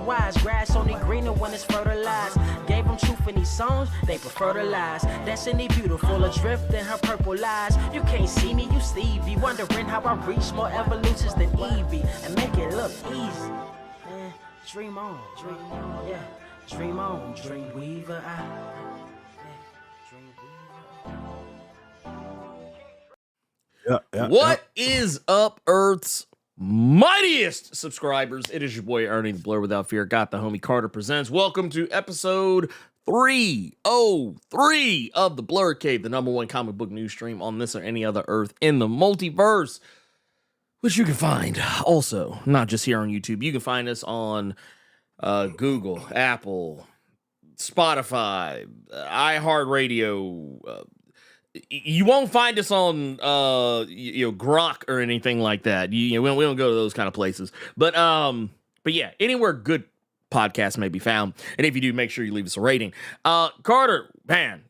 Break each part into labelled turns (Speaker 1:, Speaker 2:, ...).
Speaker 1: wise. Grass only greener when it's fertilized. Gave them truth in these songs, they prefer to lies. Destiny beautiful, adrift in her purple eyes. You can't see me, you Stevie. Wondering how I reach more evolutions than Evie and make it look easy. Man, dream on, yeah. Dream on, Dreamweaver.
Speaker 2: What is up, Earth's mightiest subscribers? It is your boy Ernie, the Blerd Without Fear. Got the homie Carter presents. Welcome to episode 303 of the Blerd Cave, the #1 comic book news stream on this or any other Earth in the multiverse, which you can find also not just here on YouTube. You can find us on Google, Apple, Spotify, iHeartRadio. You won't find us on Grok or anything like that. We don't go to those kind of places. But yeah, anywhere good podcasts may be found. And if you do, make sure you leave us a rating. Carter, man,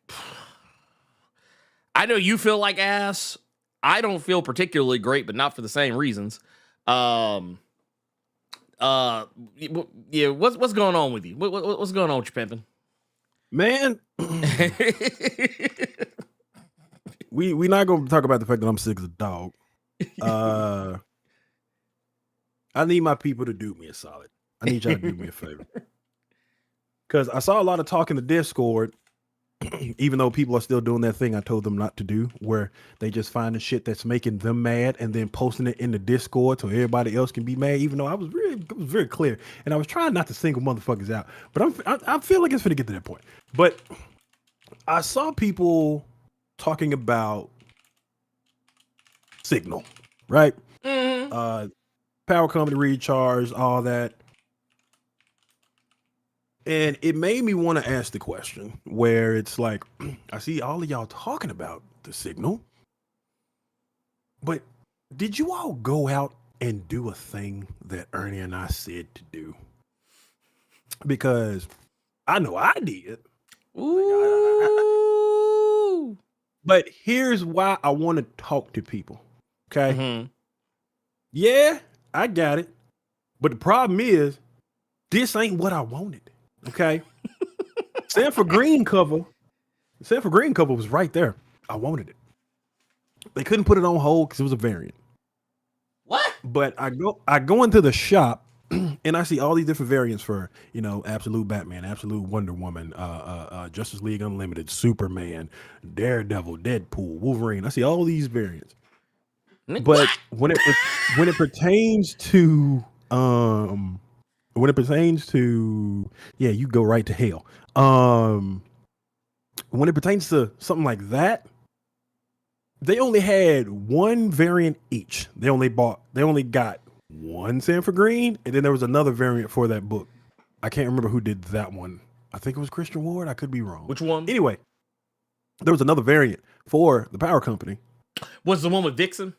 Speaker 2: I know you feel like ass. I don't feel particularly great, but not for the same reasons. Yeah, what's going on with you? What's going on with you, pimpin'?
Speaker 3: Man, we not gonna talk about the fact that I'm sick as a dog. I need my people to do me a solid. I need y'all to do me a favor, because I saw a lot of talk in the Discord. Even though people are still doing that thing I told them not to do, where they just find the shit that's making them mad and then posting it in the Discord so everybody else can be mad. Even though it was very clear, and I was trying not to single motherfuckers out, but I feel like it's gonna get to that point. But I saw people talking about Signal, right? Mm-hmm. Power company recharge, all that. And it made me want to ask the question where it's like, I see all of y'all talking about the Signal, but did you all go out and do a thing that Ernie and I said to do? Because I know I did.
Speaker 2: Ooh.
Speaker 3: But here's why I want to talk to people. Okay. Mm-hmm. Yeah, I got it. But the problem is, this ain't what I wanted. Okay. Sanford Green cover was right there. I wanted it. They couldn't put it on hold because it was a variant.
Speaker 2: What?
Speaker 3: But I go into the shop and I see all these different variants for, Absolute Batman, Absolute Wonder Woman, Justice League Unlimited, Superman, Daredevil, Deadpool, Wolverine. I see all these variants. But when it pertains to yeah, you go right to hell. When it pertains to something like that, they only had one variant each. They only got one Sanford Green, and then there was another variant for that book. I can't remember who did that one. I think it was Christian Ward. I could be wrong.
Speaker 2: Which one?
Speaker 3: Anyway, there was another variant for the Power Company.
Speaker 2: Was the one with Vixen?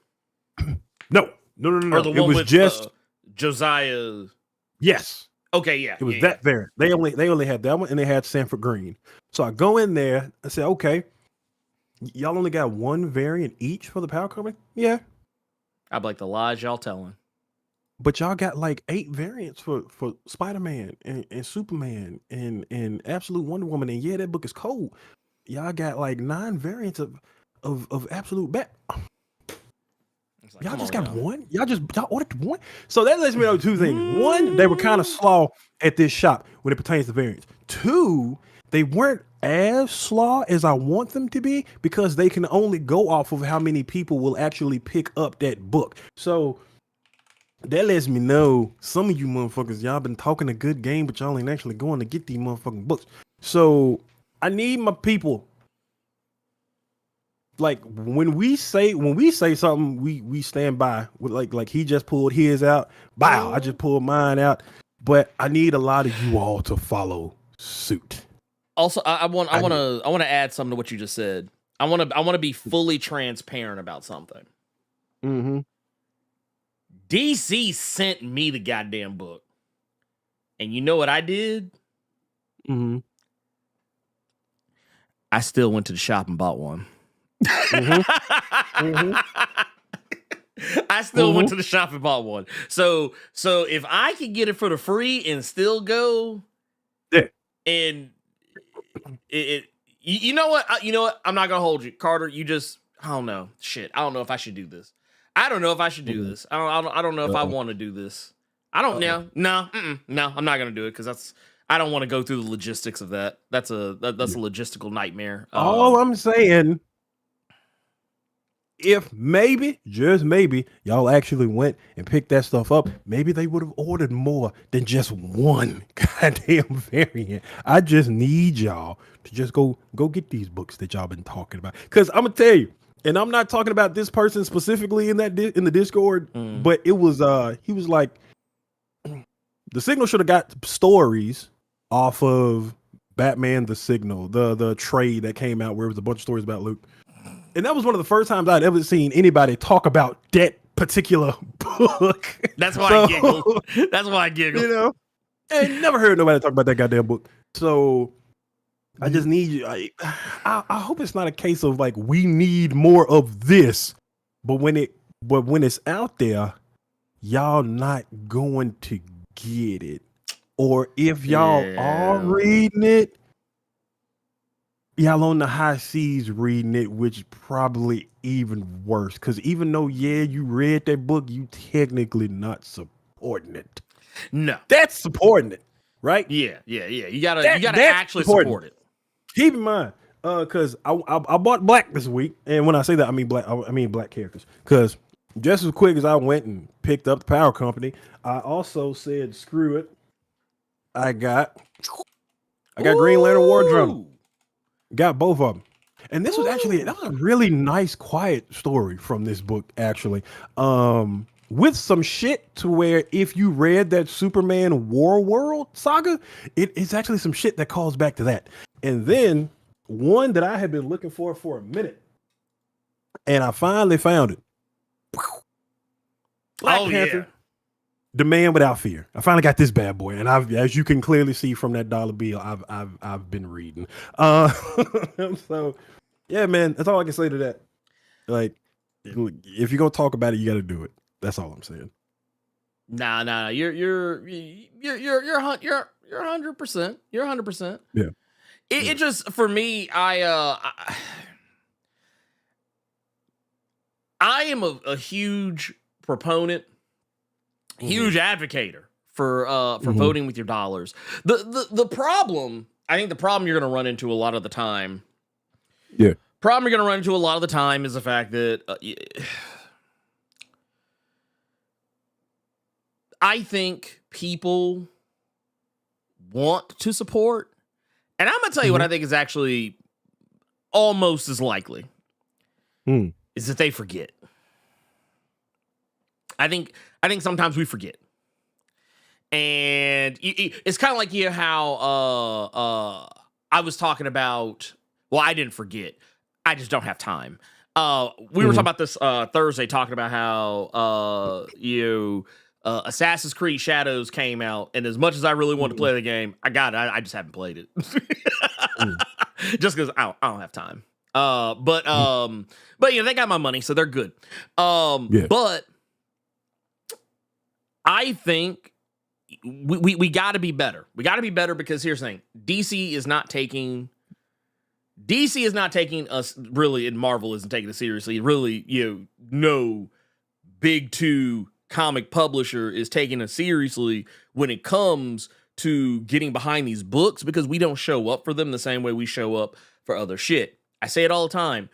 Speaker 3: No.
Speaker 2: Or the one
Speaker 3: it was
Speaker 2: with
Speaker 3: just
Speaker 2: Josiah.
Speaker 3: Yes.
Speaker 2: Okay, yeah.
Speaker 3: It was that variant. They only had that one, and they had Sanford Green. So I go in there and say, okay, y'all only got one variant each for the Power Company? Yeah.
Speaker 2: I'd like the lies y'all telling.
Speaker 3: But y'all got like 8 variants for Spider-Man and Superman and Absolute Wonder Woman. And yeah, that book is cold. Y'all got like 9 variants of Absolute Bat. Like, y'all just got one? Y'all ordered one? So that lets me know 2 things. 1, they were kind of slaw at this shop when it pertains to variants. 2, they weren't as slaw as I want them to be because they can only go off of how many people will actually pick up that book. So that lets me know some of you motherfuckers, y'all been talking a good game, but y'all ain't actually going to get these motherfucking books. So I need my people. Like when we say something, we stand by. With like he just pulled his out. Wow, I just pulled mine out. But I need a lot of you all to follow suit.
Speaker 2: Also, I want to add something to what you just said. I want to be fully transparent about something.
Speaker 3: Mm-hmm.
Speaker 2: DC sent me the goddamn book, and you know what I did?
Speaker 3: Mm-hmm.
Speaker 2: I still went to the shop and bought one.
Speaker 3: Mm-hmm. Mm-hmm.
Speaker 2: I still went to the shop and bought one. So if I could get it for the free and still go,
Speaker 3: yeah,
Speaker 2: and you know what? I'm not gonna hold you, Carter. I don't know. Shit, I don't know if I should do this. I don't know if I should do this. I don't know if I want to do this. I don't know. No, I'm not gonna do it because I don't want to go through the logistics of that. That's a logistical nightmare.
Speaker 3: All I'm saying, if maybe, just maybe, y'all actually went and picked that stuff up, maybe they would have ordered more than just one goddamn variant. I just need y'all to just go get these books that y'all been talking about. Because I'm gonna tell you, and I'm not talking about this person specifically in in the Discord, but it was he was like, the Signal should have got stories off of Batman the Signal, the trade that came out where it was a bunch of stories about Luke. And that was one of the first times I'd ever seen anybody talk about that particular book.
Speaker 2: That's why I giggle. That's why I giggle.
Speaker 3: You know, I never heard nobody talk about that goddamn book. So I just need you. I hope it's not a case of like we need more of this, but when it's out there, y'all not going to get it. Or if y'all are reading it, y'all on the high seas reading it, which is probably even worse. Because even though, you read that book, you technically not supporting it.
Speaker 2: No.
Speaker 3: That's supporting it, right?
Speaker 2: Yeah. You gotta actually support it.
Speaker 3: Keep in mind, because I bought Black this week. And when I say that, I mean Black characters. Because just as quick as I went and picked up the Power Company, I also said, screw it. I got Green Lantern Wardrobe. Got both of them. And this was that was a really nice, quiet story from this book, actually. With some shit to where if you read that Superman War World saga, it's actually some shit that calls back to that. And then one that I had been looking for a minute, and I finally found it. Black Panther, The Man Without Fear. I finally got this bad boy, and as you can clearly see from that dollar bill, I've been reading. So yeah, man, that's all I can say to that. Like, if you're gonna talk about it, you got to do it. That's all I'm saying.
Speaker 2: Nah. You're 100%. You're 100%.
Speaker 3: Yeah.
Speaker 2: It just, for me, I am a huge proponent, huge advocator for voting with your dollars. The problem, I think the problem you're going to run into a lot of the time.
Speaker 3: Yeah.
Speaker 2: Problem you're going to run into a lot of the time is the fact that I think people want to support, and I'm going to tell you what I think is actually almost as likely is that they forget. I think sometimes we forget. And it's kind of like how I was talking about, well, I didn't forget. I just don't have time. We were talking about this Thursday, talking about how Assassin's Creed Shadows came out, and as much as I really wanted to play the game, I got it. I just haven't played it. Just because I don't have time. But they got my money, so they're good. But I think we got to be better. We got to be better because here's the thing: DC is not taking us really, and Marvel isn't taking it seriously. Really, no big two comic publisher is taking us seriously when it comes to getting behind these books, because we don't show up for them the same way we show up for other shit. I say it all the time.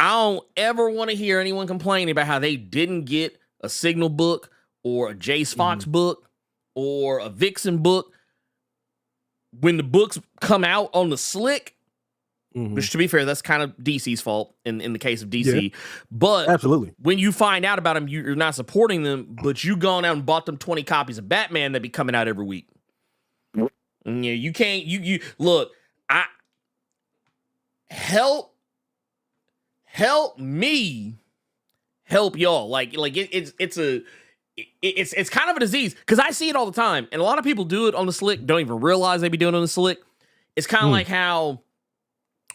Speaker 2: I don't ever want to hear anyone complaining about how they didn't get a Signal book or a Jace Fox book or a Vixen book when the books come out on the Slick. Which, to be fair, that's kind of DC's fault in the case of DC. Yeah, but
Speaker 3: absolutely,
Speaker 2: when you find out about them, you're not supporting them, but you gone out and bought them 20 copies of Batman that be coming out every week. And you can't. You look. Help me help y'all. Like it's kind of a disease, because I see it all the time, and a lot of people do it on the Slick, don't even realize they be doing it on the Slick. It's kind of like how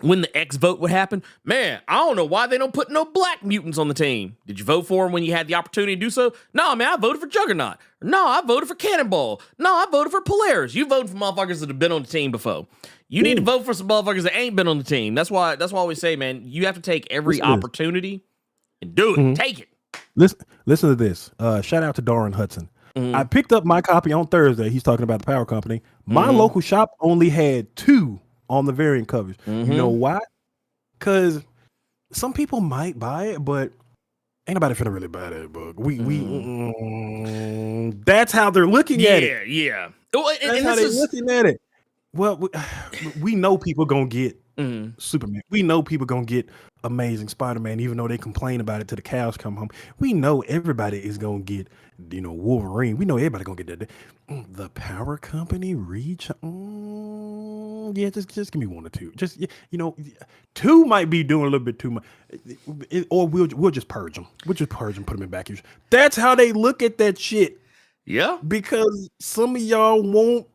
Speaker 2: when the X vote would happen, man, I don't know why they don't put no black mutants on the team. Did you vote for them when you had the opportunity to do so? No, man, I voted for Juggernaut. No, I voted for Cannonball. No, I voted for Polaris. You voted for motherfuckers that have been on the team before. You need to vote for some motherfuckers that ain't been on the team. That's why we say, man, you have to take every opportunity and do it. Take it.
Speaker 3: Listen to this. Shout out to Darren Hudson. I picked up my copy on Thursday. He's talking about the Power Company. My local shop only had 2 on the variant covers. You know why? Because some people might buy it, but ain't nobody finna really buy that book. That's how they're looking at it.
Speaker 2: Yeah.
Speaker 3: That's how they're looking at it. Well, we know people gonna get Superman. We know people gonna get Amazing Spider-Man, even though they complain about it till the cows come home. We know everybody is gonna get, Wolverine. We know everybody gonna get that. The Power Company reach. Yeah, just give me 1 or 2. Just 2 might be doing a little bit too much, or we'll just purge them. We'll just purge them, put them in back issue. That's how they look at that shit.
Speaker 2: Yeah,
Speaker 3: because some of y'all won't.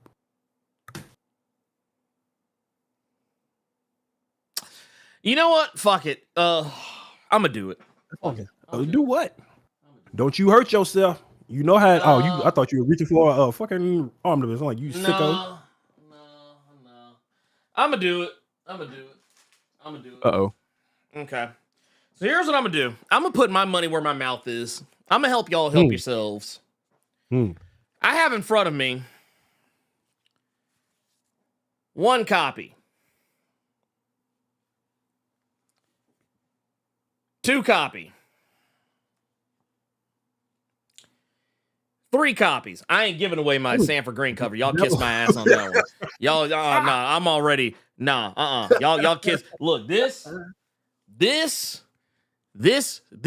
Speaker 2: You know what? Fuck it. I'm gonna do it.
Speaker 3: Okay. Do what? Don't you hurt yourself. You know how? I thought you were reaching for a fucking arm device. I'm like, you sicko.
Speaker 2: No. I'm gonna do it.
Speaker 3: Uh-oh.
Speaker 2: Okay. So here's what I'm gonna do. I'm gonna put my money where my mouth is. I'm gonna help y'all help yourselves. I have in front of me 1 copy. 2 copy. 3 copies. I ain't giving away my Sanford Green cover. Y'all kiss my ass on that one. Y'all, I'm already, Y'all kiss. Look, this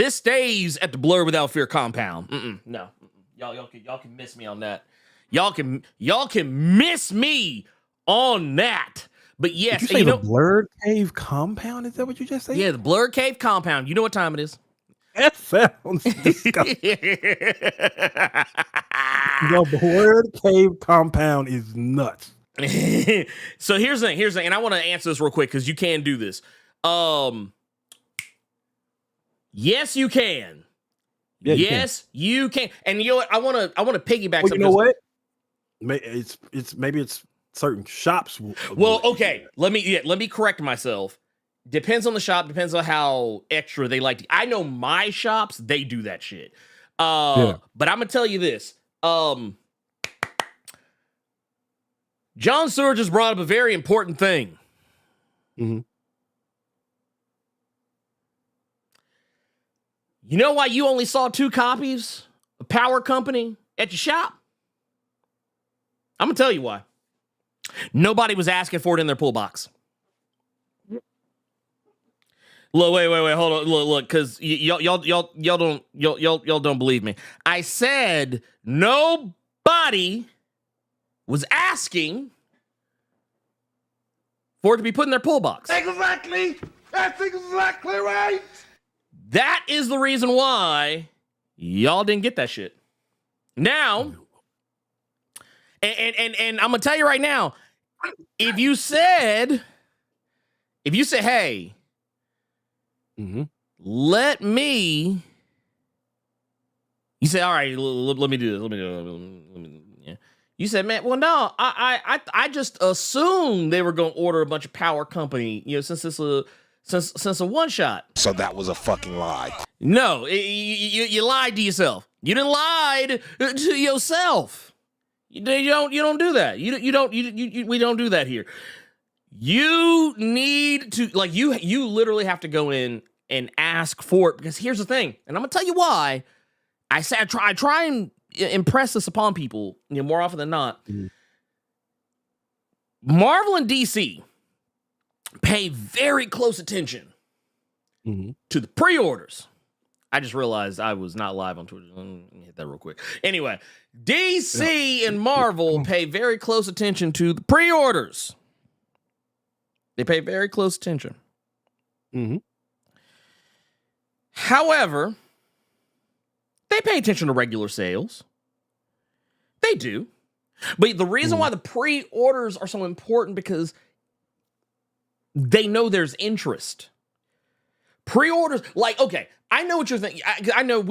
Speaker 2: stays at the Blerd Without Fear compound. No. Y'all can miss me on that. Y'all can miss me on that. But yes,
Speaker 3: did you say the Blerd Cave compound? Is that what you just said?
Speaker 2: Yeah, the Blerd Cave compound. You know what time it is?
Speaker 3: That sounds disgusting. The Blerd Cave compound is nuts.
Speaker 2: So here's the thing, and I want to answer this real quick because you can do this. Yes, you can. Yeah, yes, you can. And you know what? I want to piggyback.
Speaker 3: Well, you know what? It's certain shops.
Speaker 2: Well, okay. Let me correct myself. Depends on the shop. Depends on how extra they like to. I know my shops, they do that shit. But I'm gonna tell you this. John Stewart just brought up a very important thing. You know why you only saw 2 copies of Power Company at your shop? I'm gonna tell you why. Nobody was asking for it in their pull box. Look, wait, hold on. Look, because y'all don't believe me. I said nobody was asking for it to be put in their pull box.
Speaker 4: Exactly. That's exactly right.
Speaker 2: That is the reason why y'all didn't get that shit. Now, and I'm gonna tell you right now, if you said, hey, let me, you say, all right, let me do this. Yeah. You said, man, well, no, I just assumed they were gonna order a bunch of Power Company, since it's a one shot.
Speaker 4: So that was a fucking lie.
Speaker 2: No, you lied to yourself. You didn't lie to yourself. You don't do that. We don't do that here. You need to, like, you literally have to go in and ask for it, because here's the thing, and I'm gonna tell you why. I try and impress this upon people, more often than not. Marvel and DC pay very close attention to the pre-orders. I just realized I was not live on Twitter. Let me hit that real quick. Anyway, DC and Marvel pay very close attention to the pre-orders. They pay very close attention. However, they pay attention to regular sales. They do. But the reason why the pre-orders are so important, because they know there's interest. Pre-orders, like, okay, I know what you're thinking. I know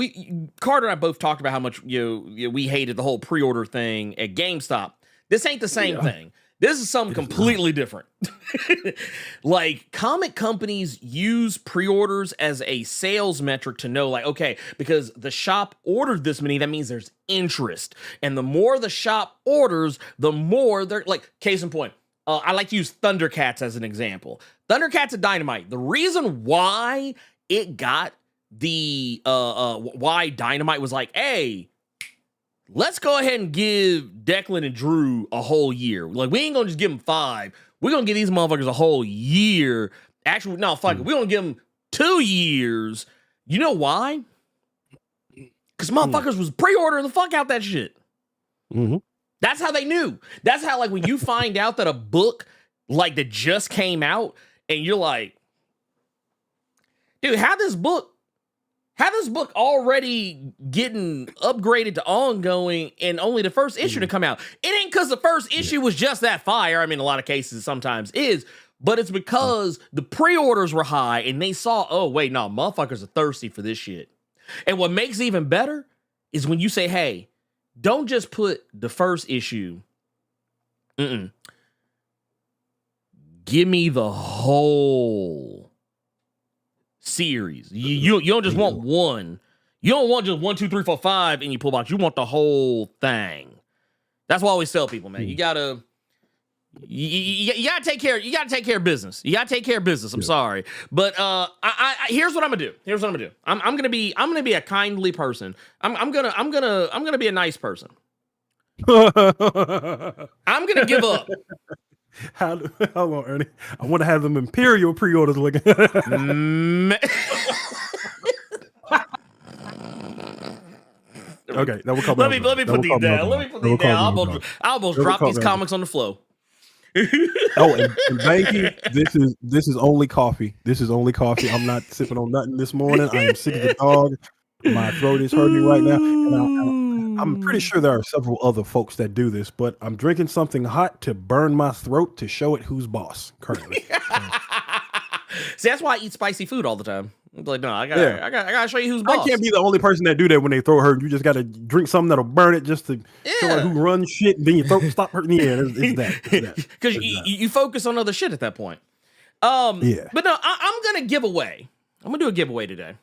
Speaker 2: Carter and I both talked about how much we hated the whole pre-order thing at GameStop. This ain't the same thing. This is something completely different. Like, comic companies use pre-orders as a sales metric to know, like, okay, because the shop ordered this many, that means there's interest. And the more the shop orders, the more they're, like, case in point, I like to use Thundercats as an example. Thundercats and Dynamite. The reason why it got why Dynamite was like, hey, let's go ahead and give Declan and Drew a whole year. Like, we ain't gonna just give them 5. We're gonna give these motherfuckers a whole year. Actually, no, fuck it. We're gonna give them 2 years. You know why? Because motherfuckers was pre-ordering the fuck out that shit.
Speaker 3: Mm-hmm.
Speaker 2: That's how they knew. That's how, like, when you find out that a book, like, that just came out, and you're like, dude, how this book already getting upgraded to ongoing and only the first issue to come out? It ain't because the first issue was just that fire. I mean, a lot of cases it sometimes is, but it's because the pre-orders were high and they saw, oh, wait, no, motherfuckers are thirsty for this shit. And what makes it even better is when you say, hey, don't just put the first issue. Give me the whole series. You don't just want one. You don't want just 1, 2, 3, 4, 5 in your pull box. You want the whole thing. That's what I always tell people, man. You gotta take care. You gotta take care of business. You gotta take care of business. I'm sorry, but here's what I'm gonna do. I'm gonna be a kindly person. I'm gonna be a nice person. I'm gonna give up.
Speaker 3: Hold on, Ernie. I want to have them Imperial pre-orders looking. Okay, that will come.
Speaker 2: Let me put these down. Let me put these down. I almost dropped these comics on the floor.
Speaker 3: Oh, and Banky, this is only coffee. This is only coffee. I'm not sipping on nothing this morning. I am sick of the dog. My throat is hurting right now. And I'm pretty sure there are several other folks that do this, but I'm drinking something hot to burn my throat to show it who's boss currently.
Speaker 2: See, that's why I eat spicy food all the time. I'm like, no, I gotta show you who's boss.
Speaker 3: I can't be the only person that do that when they throat hurt. You just gotta drink something that'll burn it just to show like who runs shit, and then your throat stop hurting. Yeah, it's that.
Speaker 2: Because you focus on other shit at that point. Yeah. But no, I'm gonna give away. I'm gonna do a giveaway today. I'm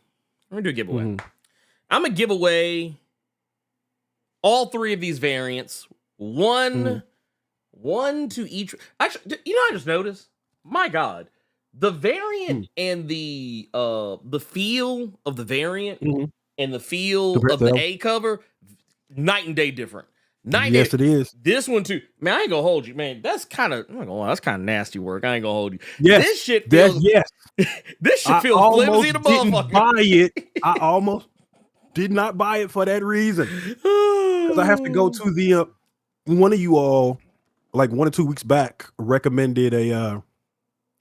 Speaker 2: gonna do a giveaway. Mm-hmm. I'm gonna give away all 3 of these variants. One to each. Actually, you know, I just noticed. My God. The variant and the feel of the variant and the feel of the A cover, night and day different.
Speaker 3: Yes, it is.
Speaker 2: This one too, man. I ain't gonna hold you, man. That's kind of nasty work. I ain't gonna hold you.
Speaker 3: Yes,
Speaker 2: this shit feels. This shit feels flimsy to motherfucker.
Speaker 3: Buy it. I almost did not buy it for that reason because I have to go to the one of you all like 1 or 2 weeks back recommended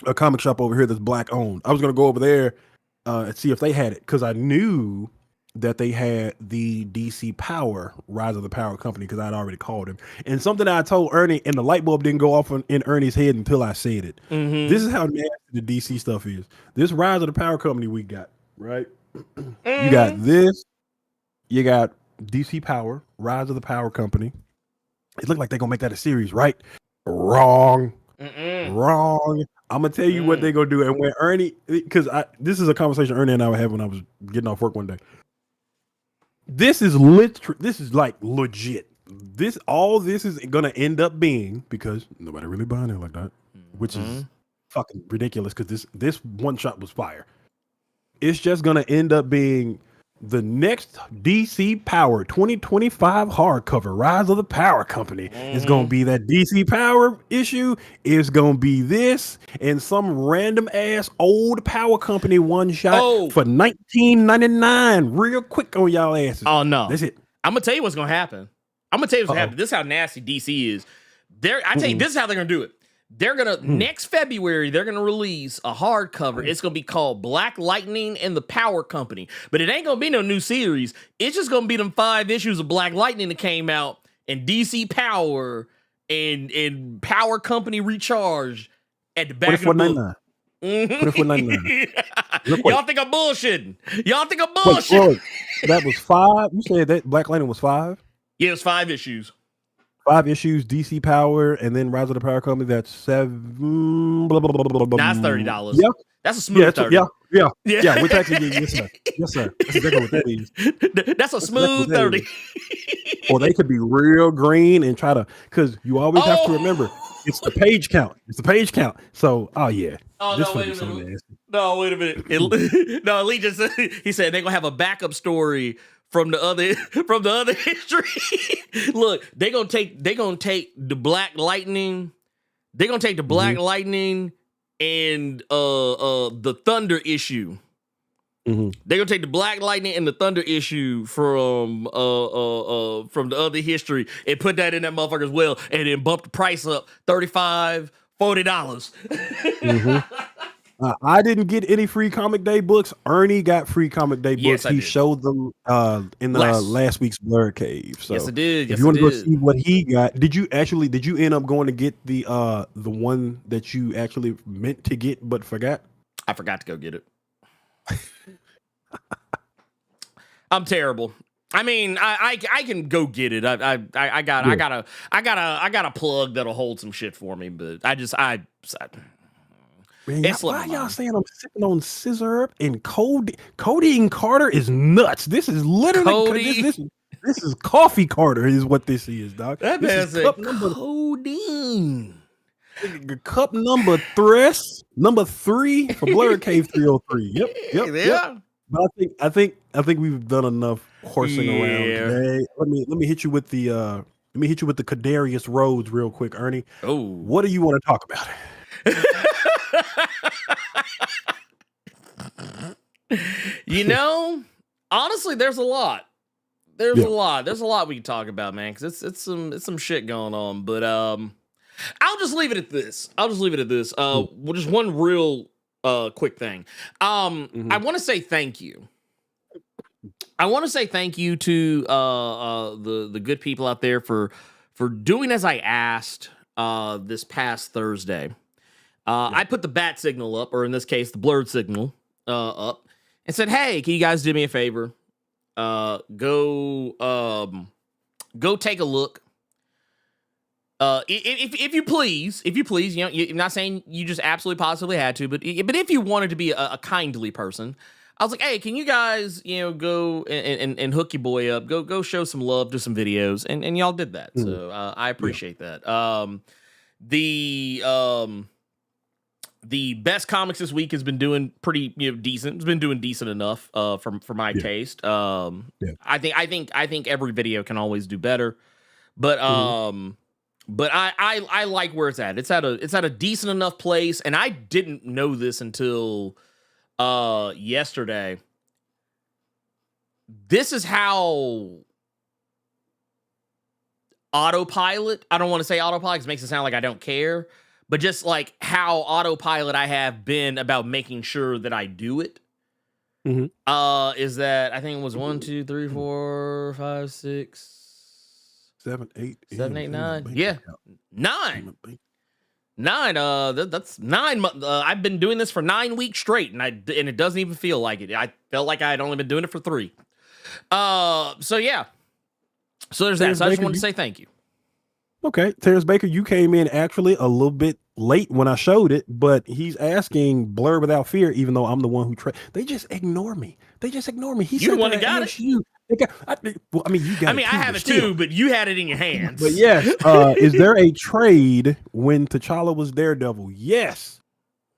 Speaker 3: a comic shop over here that's Black owned. I was gonna go over there and see if they had it because I knew that they had the DC Power Rise of the Power Company because I'd already called him. And something that I told Ernie, and the light bulb didn't go off in Ernie's head until I said it. Mm-hmm. This is how nasty the DC stuff is. This Rise of the Power Company we got, right? You got this. You got DC Power, Rise of the Power Company. It looked like they're gonna make that a series, right? Wrong. Wrong. I'm gonna tell you what they're gonna do. And when Ernie, because this is a conversation Ernie and I had when I was getting off work one day. This is like legit. All this is gonna end up being, because nobody really buying it like that, which is fucking ridiculous because this one shot was fire. It's just gonna end up being the next DC Power 2025 hardcover, Rise of the Power Company. It's going to be that DC Power issue. It's going to be this and some random ass old Power Company one shot for $19.99 real quick on y'all asses.
Speaker 2: Oh, no.
Speaker 3: That's it.
Speaker 2: I'm going to tell you what's going to happen. This is how nasty DC is. I tell you, this is how they're going to do it. They're going to, next February, they're going to release a hardcover. It's going to be called Black Lightning and the Power Company. But it ain't going to be no new series. It's just going to be them 5 issues of Black Lightning that came out, and DC Power and Power Company Recharged at the back of the book.
Speaker 3: Put it for 99.
Speaker 2: Y'all think I'm bullshitting? Y'all think I'm
Speaker 3: Wait,
Speaker 2: bullshitting?
Speaker 3: that was 5. You said that Black Lightning was 5.
Speaker 2: Yeah, it's 5 issues.
Speaker 3: 5 issues, DC Power, and then Rise of the Power Company. That's 7. Blah, blah, blah, blah, blah.
Speaker 2: Now it's $30.
Speaker 3: Yeah,
Speaker 2: That's a smooth 30.
Speaker 3: Yeah. We're taxing you. Yes, sir. Yes, sir. That's exactly what that is.
Speaker 2: That's a smooth 30.
Speaker 3: Or they could be real green and try to, because you always have to remember, it's the page count. It's the page count. So, yeah.
Speaker 2: Oh,
Speaker 3: this
Speaker 2: no,
Speaker 3: would
Speaker 2: wait
Speaker 3: be
Speaker 2: a
Speaker 3: so
Speaker 2: minute.
Speaker 3: nasty.
Speaker 2: No, wait a minute. No, Lee just said, he said they're gonna have a backup story from the other history. Look, they're gonna take the Black Lightning. They're gonna take the Black Lightning and the Thunder issue. They're gonna take the Black Lightning and the Thunder issue from the other history and put that in that motherfucker as well, and then bump the price up $35, $40.
Speaker 3: I didn't get any free Comic Day books. Ernie got free Comic Day books.
Speaker 2: Yes, I
Speaker 3: he
Speaker 2: did.
Speaker 3: showed them in the last week's Blerd Cave. So
Speaker 2: Yes, I did.
Speaker 3: if you want to go see what he got, did you end up going to get the one that you actually meant to get but forgot?
Speaker 2: I forgot to go get it. I'm terrible. I mean, I can go get it. I got a plug that'll hold some shit for me, but
Speaker 3: Man,
Speaker 2: It's
Speaker 3: why
Speaker 2: slipping
Speaker 3: y'all
Speaker 2: mind.
Speaker 3: saying I'm sipping on scissor and Cody Carter is nuts. This is literally
Speaker 2: Cody.
Speaker 3: this is coffee Carter is what this is, dog.
Speaker 2: that man
Speaker 3: This is
Speaker 2: said
Speaker 3: cup number,
Speaker 2: codeine.
Speaker 3: cup number 3 for Blerd Cave 303. Yep.
Speaker 2: Yeah.
Speaker 3: But I think we've done enough horsing around today. Let me hit you with the Kadarius Rhodes real quick, Ernie.
Speaker 2: Oh,
Speaker 3: What do you want to talk about?
Speaker 2: Honestly, there's a lot. There's a lot we can talk about, man, because it's some shit going on. But I'll just leave it at this. Well, just one real quick thing. I want to say thank you. I want to say thank you to the good people out there for doing as I asked this past Thursday. I put the bat signal up, or in this case, the Blerd signal up, and said, "Hey, can you guys do me a favor? Go take a look. If you please, you know, I'm not saying you just absolutely positively had to, but if you wanted to be a kindly person, I was like, hey, can you guys, go and hook your boy up, go show some love to some videos, and y'all did that, so I appreciate that. The best comics this week has been doing pretty decent. It's been doing decent enough for my taste. I think every video can always do better, but but I like where it's at. It's at a decent enough place, and I didn't know this until yesterday. This is how autopilot. I don't want to say autopilot because it makes it sound like I don't care, but just like how autopilot I have been about making sure that I do it. Is that I think it was 1, 2, 3, 4, 5, 6.
Speaker 3: 7, 8,
Speaker 2: 9. Yeah, 9. That's 9 months. I've been doing this for 9 weeks straight, and it doesn't even feel like it. I felt like I had only been doing it for 3. So yeah. So there's that. So I just wanted to say thank you.
Speaker 3: Okay, Terrence Baker, you came in actually a little bit late when I showed it, but he's asking Blerd Without Fear, even though I'm the one who they just ignore me. He
Speaker 2: You
Speaker 3: said
Speaker 2: the one that got it.
Speaker 3: you got
Speaker 2: I have it too, but you had it in your hands.
Speaker 3: But yes, is there a trade when T'Challa was Daredevil? Yes.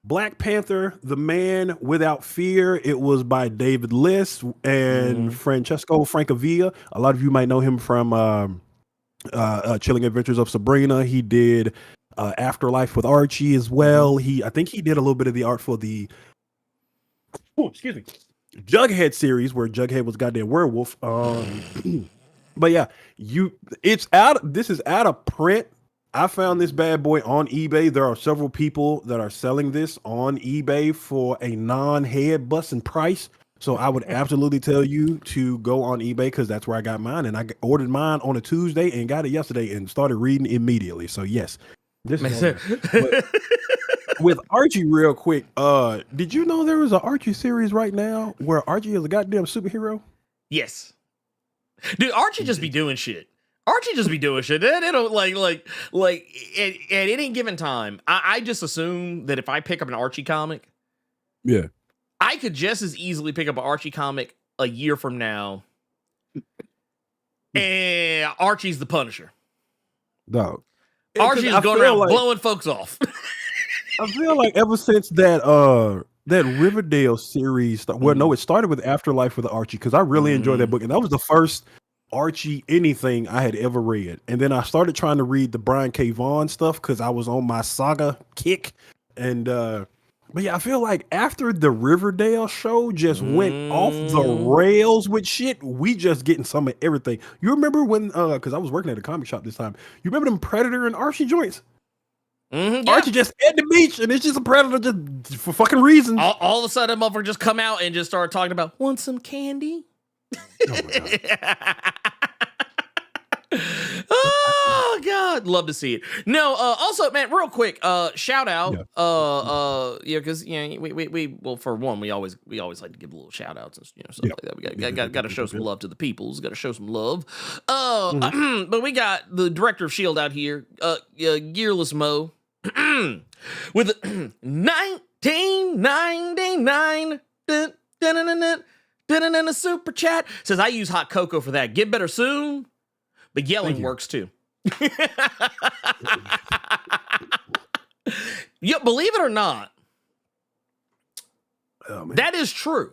Speaker 3: Black Panther, The Man Without Fear. It was by David Liss and Francesco Francavilla. A lot of you might know him from Chilling Adventures of Sabrina. He did Afterlife with Archie as well. I think he did a little bit of the art for the Jughead series where Jughead was goddamn werewolf. But yeah, this is out of print. I found this bad boy on eBay. There are several people that are selling this on eBay for a non-head busting price. So I would absolutely tell you to go on eBay because that's where I got mine. And I ordered mine on a Tuesday and got it yesterday and started reading immediately. So yes, this is with Archie, real quick. Did you know there was an Archie series right now where Archie is a goddamn superhero?
Speaker 2: Yes. Dude, Archie just be doing shit. Archie just be doing shit. They don't like at any given time. I just assume that if I pick up an Archie comic,
Speaker 3: Yeah,
Speaker 2: I could just as easily pick up an Archie comic a year from now, and Archie's the Punisher.
Speaker 3: dog.
Speaker 2: Archie is going around blowing folks off.
Speaker 3: I feel like ever since that Riverdale series, it started with Afterlife with Archie because I really enjoyed that book, and that was the first Archie anything I had ever read. And then I started trying to read the Brian K. Vaughan stuff because I was on my saga kick. And but yeah, I feel like after the Riverdale show just went off the rails with shit, we just getting some of everything. You remember when because I was working at a comic shop this time. You remember them Predator and Archie joints?
Speaker 2: Yeah.
Speaker 3: Archie just at the beach and it's just a Predator just for fucking reasons.
Speaker 2: All of a sudden, motherfucker just come out and just start talking about want some candy.
Speaker 3: Oh my God.
Speaker 2: Oh God, love to see it. No, also, man, real quick, shout out, because we for one, we always like to give a little shout outs and stuff like that. We got to show some love to the peoples. Got to show some love. But we got the director of Shield out here, Gearless Mo, with 1999. In a super chat says I use hot cocoa for that. Get better soon, but yelling works too. Yeah, believe it or not, that is true.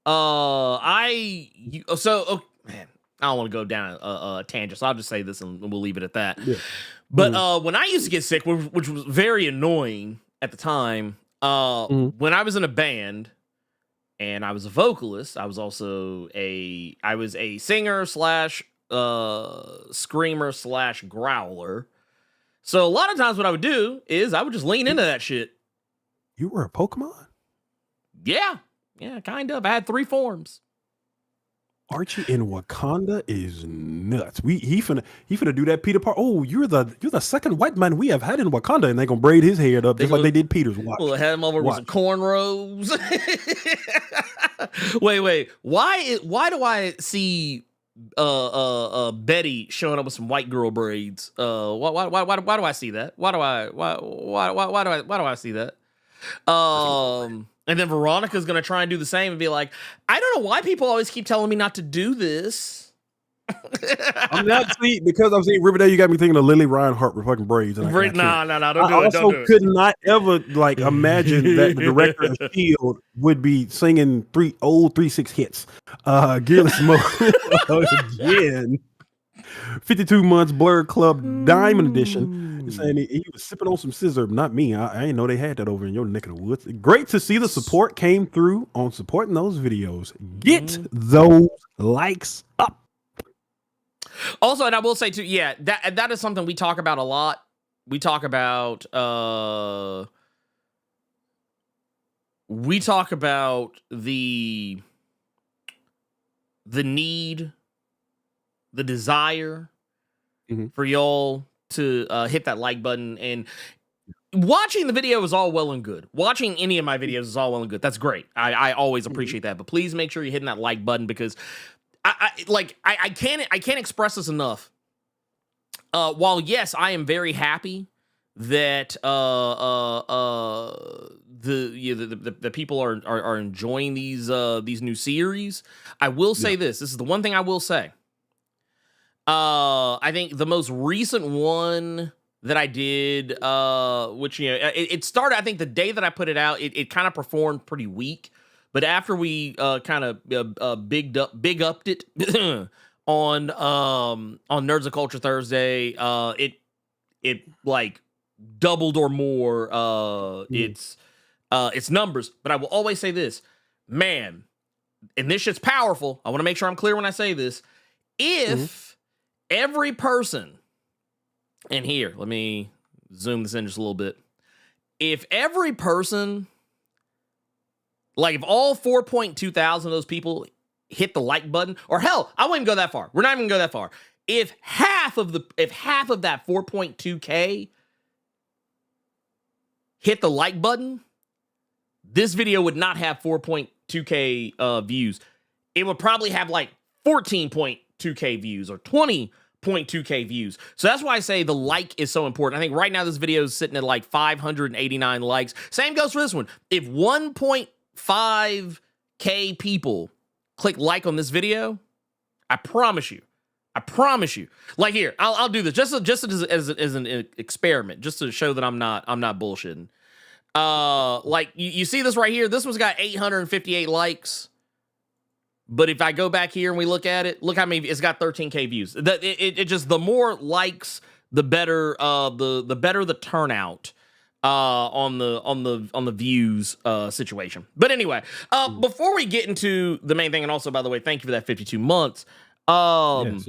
Speaker 2: Man, I don't want to go down a tangent, so I'll just say this and we'll leave it at that. Yeah. But when I used to get sick, which was very annoying at the time, when I was in a band. And I was a vocalist. I was also a singer / screamer / growler. So a lot of times what I would do is I would just lean into that shit.
Speaker 3: You were a Pokemon?
Speaker 2: Yeah, kind of. I had 3 forms.
Speaker 3: Archie in Wakanda is nuts. He finna do that Peter Parker. Oh, you're the second white man we have had in Wakanda, and they gonna braid his head up just like they did Peter's. Watch.
Speaker 2: Well, had him over with some cornrows. Wait. Why do I see Betty showing up with some white girl braids? Why do I see that? Why do I see that? And then Veronica's going to try and do the same and be like, I don't know why people always keep telling me not to do this.
Speaker 3: I'm not because I'm seeing Riverdale, you got me thinking of Lily Reinhart with fucking braids.
Speaker 2: No, don't do it.
Speaker 3: I also could not ever imagine that the director of S.H.I.E.L.D. would be singing 3-6 hits. Gearless Mo again. 52 months Blerd Club Diamond Edition. Saying he was sipping on some scissor, not me. I didn't know they had that over in your neck of the woods. Great to see the support came through on supporting those videos. Get those likes up.
Speaker 2: Also, and I will say too, that is something we talk about a lot. We talk about the need, the desire for y'all to hit that like button, and watching the video is all well and good. Watching any of my videos is all well and good. That's great. I always appreciate that. But please make sure you're hitting that like button because I can't express this enough. While yes, I am very happy that the people are enjoying these new series. I will say this is the one thing I will say. I think the most recent one that I did, which, it started, I think the day that I put it out, it kind of performed pretty weak. But after we kind of big upped it on Nerds of Culture Thursday, it like doubled or more its numbers. But I will always say this, man, and this shit's powerful. I want to make sure I'm clear when I say this. If every person, and here, let me zoom this in just a little bit. If every person, like if all 4.2 thousand of those people hit the like button, or hell, I wouldn't go that far. We're not even gonna go that far. If half of that 4.2K hit the like button, this video would not have 4.2K views. It would probably have like 14.2K views or 20.2K views. So that's why I say the like is so important. I think right now this video is sitting at like 589 likes. Same goes for this one. If 1.5K people click like on this video, I promise you. Like here, I'll do this just as an experiment, just to show that I'm not bullshitting. Like you see this right here. This one's got 858 likes. But if I go back here and we look at it, look how many. It's got 13K views. It just, the more likes, the better. The better the turnout on the views situation. But anyway, before we get into the main thing, and also by the way, thank you for that 52 months. Yes.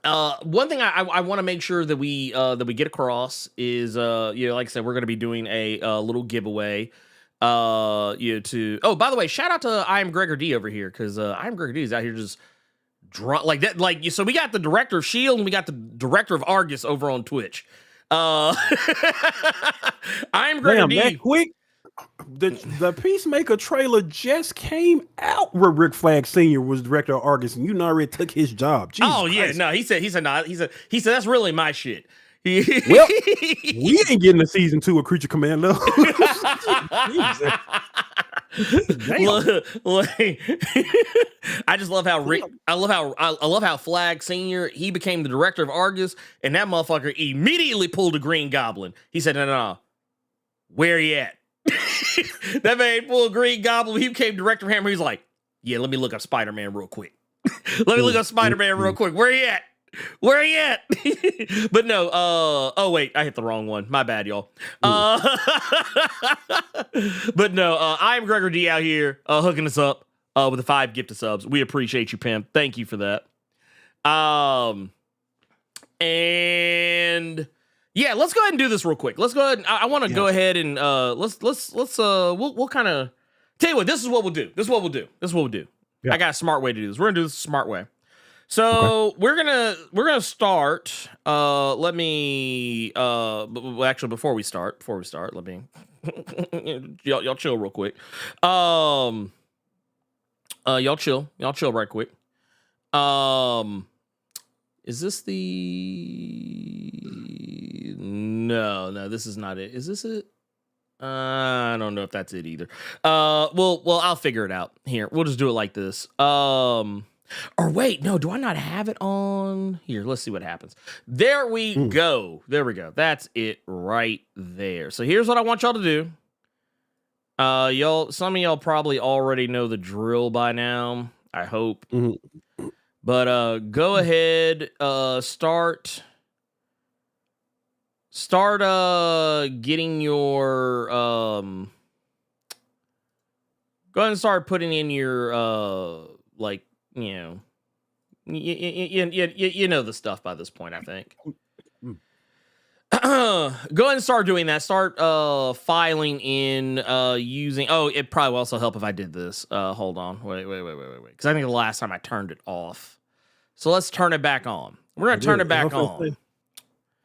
Speaker 2: One thing I want to make sure that we get across is like I said, we're going to be doing a little giveaway by the way, shout out to I am Gregor D over here, because I am Gregor D is out here just like that, so we got the director of S.H.I.E.L.D. and we got the director of Argus over on Twitch. I am Gregor D.
Speaker 3: That quick. The Peacemaker trailer just came out where Rick Flag Sr. was director of Argus, and you already took his job. Jesus Christ.
Speaker 2: No, he said that's really my shit.
Speaker 3: Well, we ain't getting a season 2 of Creature Commando.
Speaker 2: I just love how I love how Flag Senior, he became the director of Argus, and that motherfucker immediately pulled a Green Goblin. He said, no, where he at? That man pulled Green Goblin. He became director of Hammer. He's like, yeah, let me look up Spider-Man real quick. Where he at? But no, oh wait, I hit the wrong one. My bad, y'all. But no, I am Gregor D out here hooking us up with the 5 gifted subs. We appreciate you, pimp. Thank you for that. And yeah, let's go ahead and do this real quick. Let's go ahead. I want to go ahead and we'll kind of tell you what. This is what we'll do. Yeah. I got a smart way to do this. We're gonna do this the smart way. So we're gonna start. Let me actually before we start, let me y'all chill real quick. Y'all chill right quick. Is this the? No, this is not it. Is this it? I don't know if that's it either. Well, I'll figure it out. Here, we'll just do it like this. Or wait, no, do I not have it on here? Let's see what happens. There we go. There we go. That's it right there. So here's what I want y'all to do. Some of y'all probably already know the drill by now, I hope. But go ahead, start getting your go ahead and start putting in your like, you know the stuff by this point, I think. Go ahead and start doing that. Start filing in using. Oh, it probably will also help if I did this. Hold on. Wait. Because I think the last time I turned it off. So let's turn it back on. We're gonna turn it back on.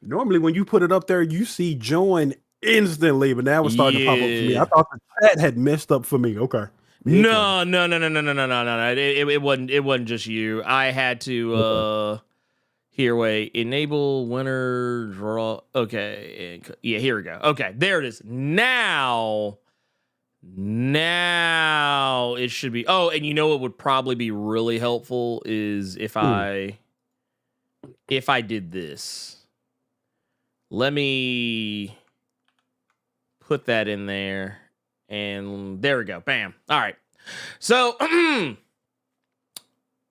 Speaker 3: Normally, when you put it up there, you see join instantly, but now it's starting to pop up for me. I thought the chat had messed up for me. Okay.
Speaker 2: No. It wasn't just you. I had to here, wait, enable winner draw. Okay. Yeah, here we go. Okay, there it is. Now it should be. Oh, and you know what would probably be really helpful is if I did this. Let me put that in there. And there we go. Bam. All right. So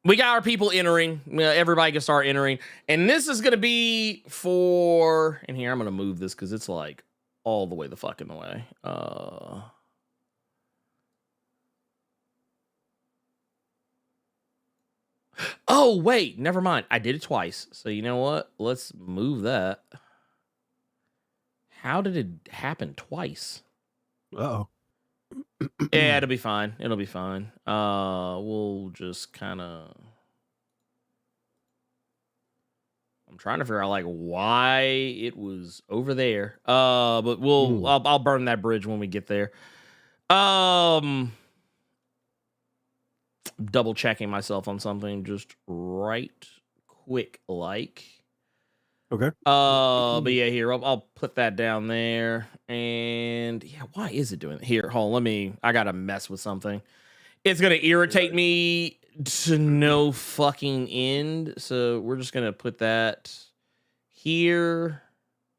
Speaker 2: we got our people entering. Everybody can start entering. And this is going to be for... And here, I'm going to move this because it's like all the way the fuck in the way. Oh, wait. Never mind. I did it twice. So you know what? Let's move that. How did it happen twice?
Speaker 3: Uh-oh.
Speaker 2: Yeah, it'll be fine. We'll just kind of... I'm trying to figure out like why it was over there. But I'll burn that bridge when we get there. Double checking myself on something just right quick like.
Speaker 3: Okay.
Speaker 2: But yeah, here I'll put that down there. And yeah, why is it doing it? Here, hold on, I gotta mess with something. It's gonna irritate me to no fucking end. So we're just gonna put that here.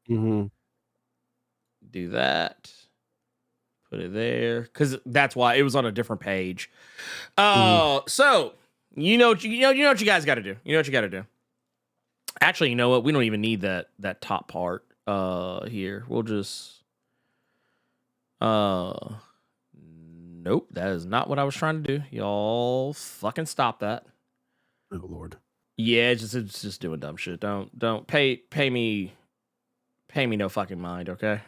Speaker 3: Mm-hmm.
Speaker 2: Do that. Put it there. Cause that's why it was on a different page. So you know what you guys gotta do. You know what you gotta do. Actually, you know what? We don't even need that top part here. We'll just nope, that is not what I was trying to do. Y'all fucking stop that.
Speaker 3: Oh Lord.
Speaker 2: Yeah, it's just doing dumb shit. Don't pay me no fucking mind, okay?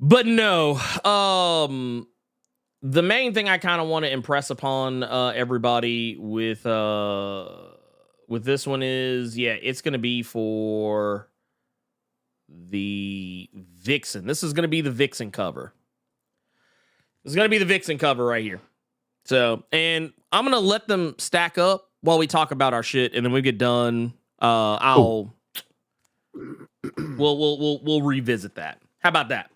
Speaker 2: But no, the main thing I kind of want to impress upon everybody with this one is, yeah, it's going to be for the Vixen. This is going to be the Vixen cover. This is going to be the Vixen cover right here. So, and I'm going to let them stack up while we talk about our shit, and then we get done. We'll revisit that. How about that?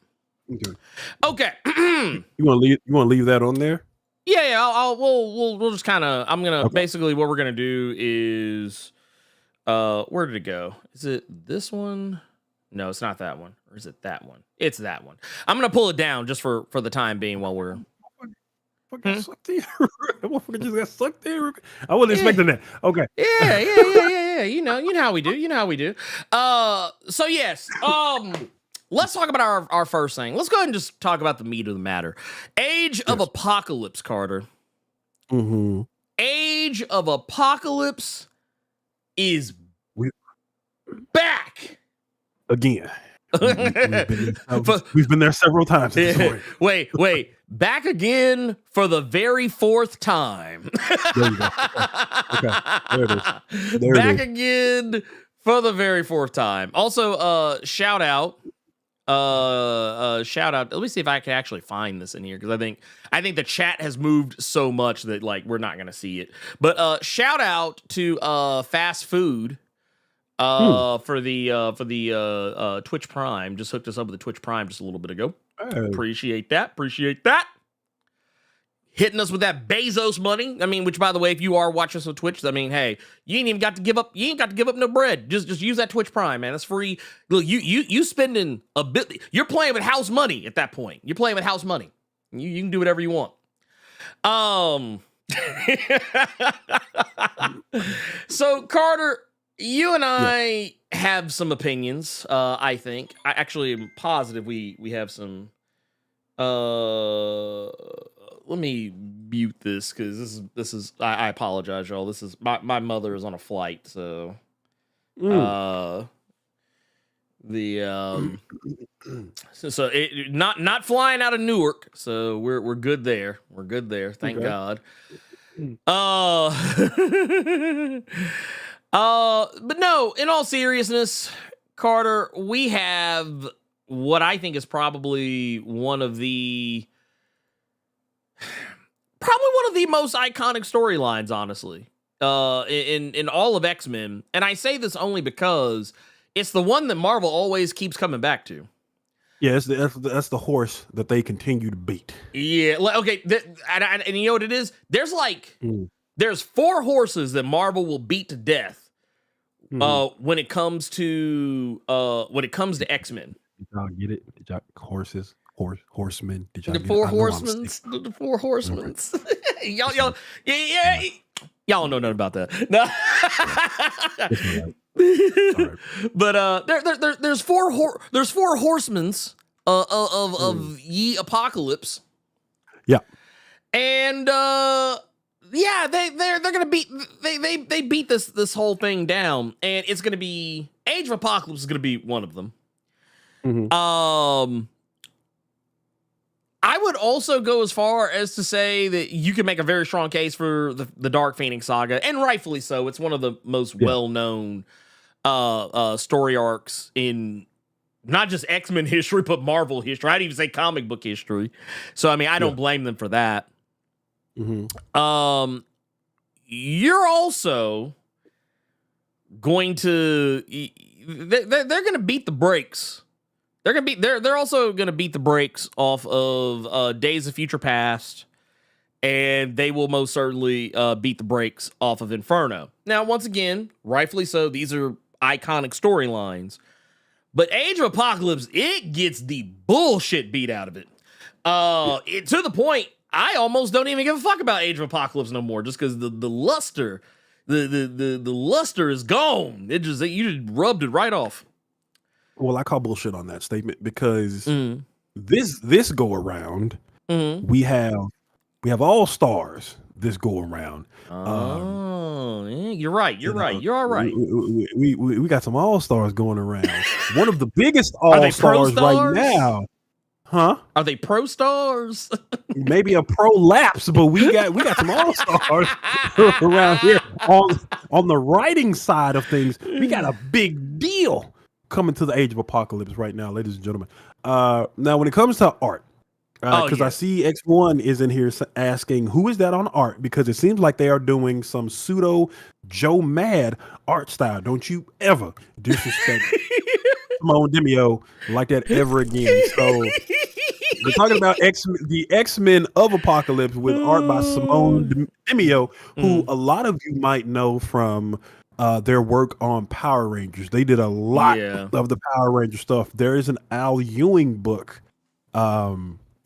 Speaker 2: Okay.
Speaker 3: You want to leave that on there?
Speaker 2: Yeah. We'll just kind of. I'm gonna basically what we're gonna do is, where did it go? Is it this one? No, it's not that one. Or is it that one? It's that one. I'm gonna pull it down just for the time being while we're.
Speaker 3: Sucked in. Motherfucker just got sucked in. I wasn't expecting that. Okay.
Speaker 2: Yeah. You know how we do. So yes. Let's talk about our first thing. Let's go ahead and just talk about the meat of the matter. Age of Apocalypse, Carter.
Speaker 3: Mm-hmm.
Speaker 2: Age of Apocalypse is back
Speaker 3: again. We've been there several times.
Speaker 2: Wait. Back again for the very fourth time.
Speaker 3: There you go. Okay. There it is.
Speaker 2: Back again for the very fourth time. Also, shout out. Let me see if I can actually find this in here, because I think the chat has moved so much that like we're not gonna see it. But shout out to Fast Food for the Twitch Prime. Just hooked us up with the Twitch Prime just a little bit ago.
Speaker 3: Hey.
Speaker 2: Appreciate that. Hitting us with that Bezos money. I mean, which by the way, if you are watching us on Twitch, I mean, hey, you ain't got to give up no bread. Just use that Twitch Prime, man. It's free. Look, you spending a bit. You're playing with house money at that point. You're playing with house money. You can do whatever you want. So Carter, you and I have some opinions. I think I actually am positive we have some. Let me mute this because this is I apologize, y'all. This is my mother is on a flight, so not flying out of Newark, so we're good there. We're good there, thank God. But no, in all seriousness, Carter, we have what I think is probably one of the most iconic storylines, honestly, in all of X-Men. And I say this only because it's the one that Marvel always keeps coming back to.
Speaker 3: Yeah, that's the horse that they continue to beat.
Speaker 2: Yeah, okay, and you know what it is? There's there's 4 horses that Marvel will beat to death when it comes to X-Men.
Speaker 3: Did y'all get it? Did y'all horsemen? Did y'all
Speaker 2: the
Speaker 3: get
Speaker 2: four
Speaker 3: it?
Speaker 2: Horsemen? The 4 Horsemen. Y'all don't know nothing about that. No. But there's 4 horsemen of ye apocalypse.
Speaker 3: Yeah.
Speaker 2: And they're gonna beat they beat this whole thing down, and it's gonna be Age of Apocalypse is gonna be one of them.
Speaker 3: Mm-hmm.
Speaker 2: I would also go as far as to say that you can make a very strong case for the Dark Phoenix saga, and rightfully so. It's one of the most well-known story arcs in not just X-Men history, but Marvel history. I'd even say comic book history. So, I mean, I don't blame them for that.
Speaker 3: Mm-hmm.
Speaker 2: You're also going to they're going to beat the brakes. They're also going to beat the brakes off of Days of Future Past, and they will most certainly beat the brakes off of Inferno. Now, once again, rightfully so, these are iconic storylines. But Age of Apocalypse, it gets the bullshit beat out of it. To the point, I almost don't even give a fuck about Age of Apocalypse no more, just because the luster, the luster is gone. You just rubbed it right off.
Speaker 3: Well, I call bullshit on that statement because this go around, we have all stars. This go around.
Speaker 2: You're right. You're all right.
Speaker 3: We got some all stars going around. One of the biggest all stars right now. Huh?
Speaker 2: Are they pro stars?
Speaker 3: Maybe a prolapse, but we got some all stars around here. On the writing side of things, we got a big deal coming to the Age of Apocalypse right now, ladies and gentlemen. Now, when it comes to art, because I see X1 is in here asking, who is that on art? Because it seems like they are doing some pseudo Joe Mad art style. Don't you ever disrespect Simone Demio like that ever again. So we're talking about the X-Men of Apocalypse with art by Simone Demio, who a lot of you might know from their work on Power Rangers. They did a lot of the Power Ranger stuff. There is an Al Ewing book.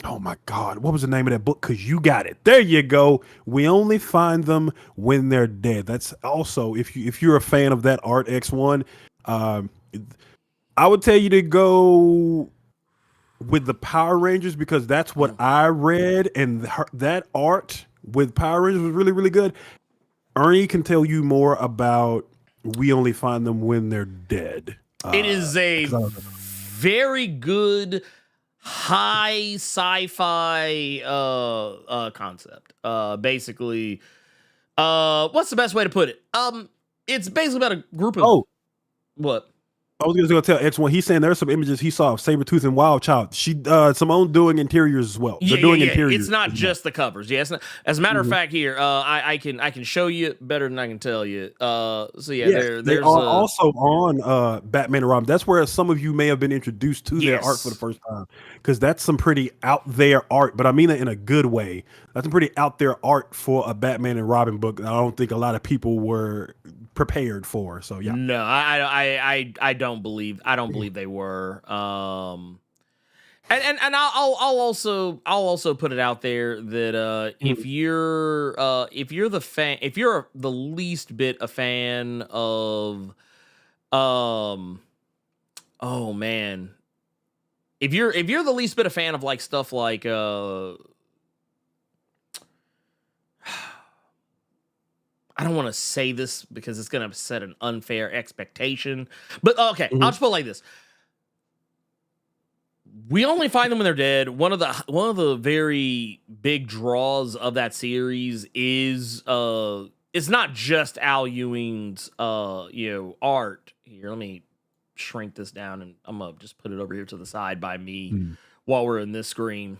Speaker 3: Oh my God, what was the name of that book? Because you got it. There you go. We only find them when they're dead. That's also, if you're a fan of that art, X1, I would tell you to go with the Power Rangers because that's what I read, and that art with Power Rangers was really, really good. Ernie can tell you more about We Only Find Them When They're Dead.
Speaker 2: It is a very good high sci-fi concept. Basically, what's the best way to put it? It's basically about a group of what?
Speaker 3: I was going to tell X1. He's saying there's some images he saw of Sabretooth and Wildchild. Simone doing interiors as well. They're doing interiors.
Speaker 2: It's not just the covers. Yeah, as a matter of fact, here I can show you better than I can tell you. So yeah,
Speaker 3: they are also on Batman and Robin. That's where some of you may have been introduced to their art for the first time, because that's some pretty out there art. But I mean it in a good way. That's some pretty out there art for a Batman and Robin book. I don't think a lot of people were prepared for. So yeah.
Speaker 2: No, I don't believe they were. And I'll also put it out there that if you're the least bit a fan of oh man, if you're the least bit a fan of like stuff like I don't want to say this because it's going to set an unfair expectation. But okay, I'll just put it like this. We Only Find Them When They're Dead. One of the very big draws of that series is it's not just Al Ewing's art. Here, let me shrink this down and I'm gonna just put it over here to the side by me while we're in this screen.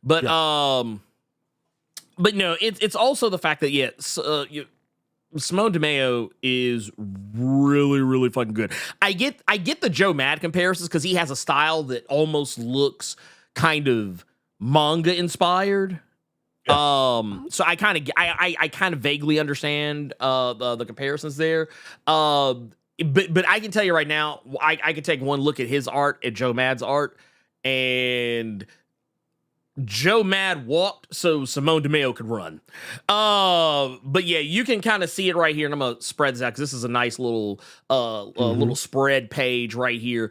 Speaker 2: But no, it's also the fact that Simone Demeo is really, really fucking good. I get the Joe Mad comparisons because he has a style that almost looks kind of manga inspired. So I kind of vaguely understand the comparisons there. But I can tell you right now, I can take one look at his art, at Joe Mad's art, and Joe Mad walked so Simone Demeo could run. But yeah, you can kind of see it right here, and I'm gonna spread this out because this is a nice little little spread page right here.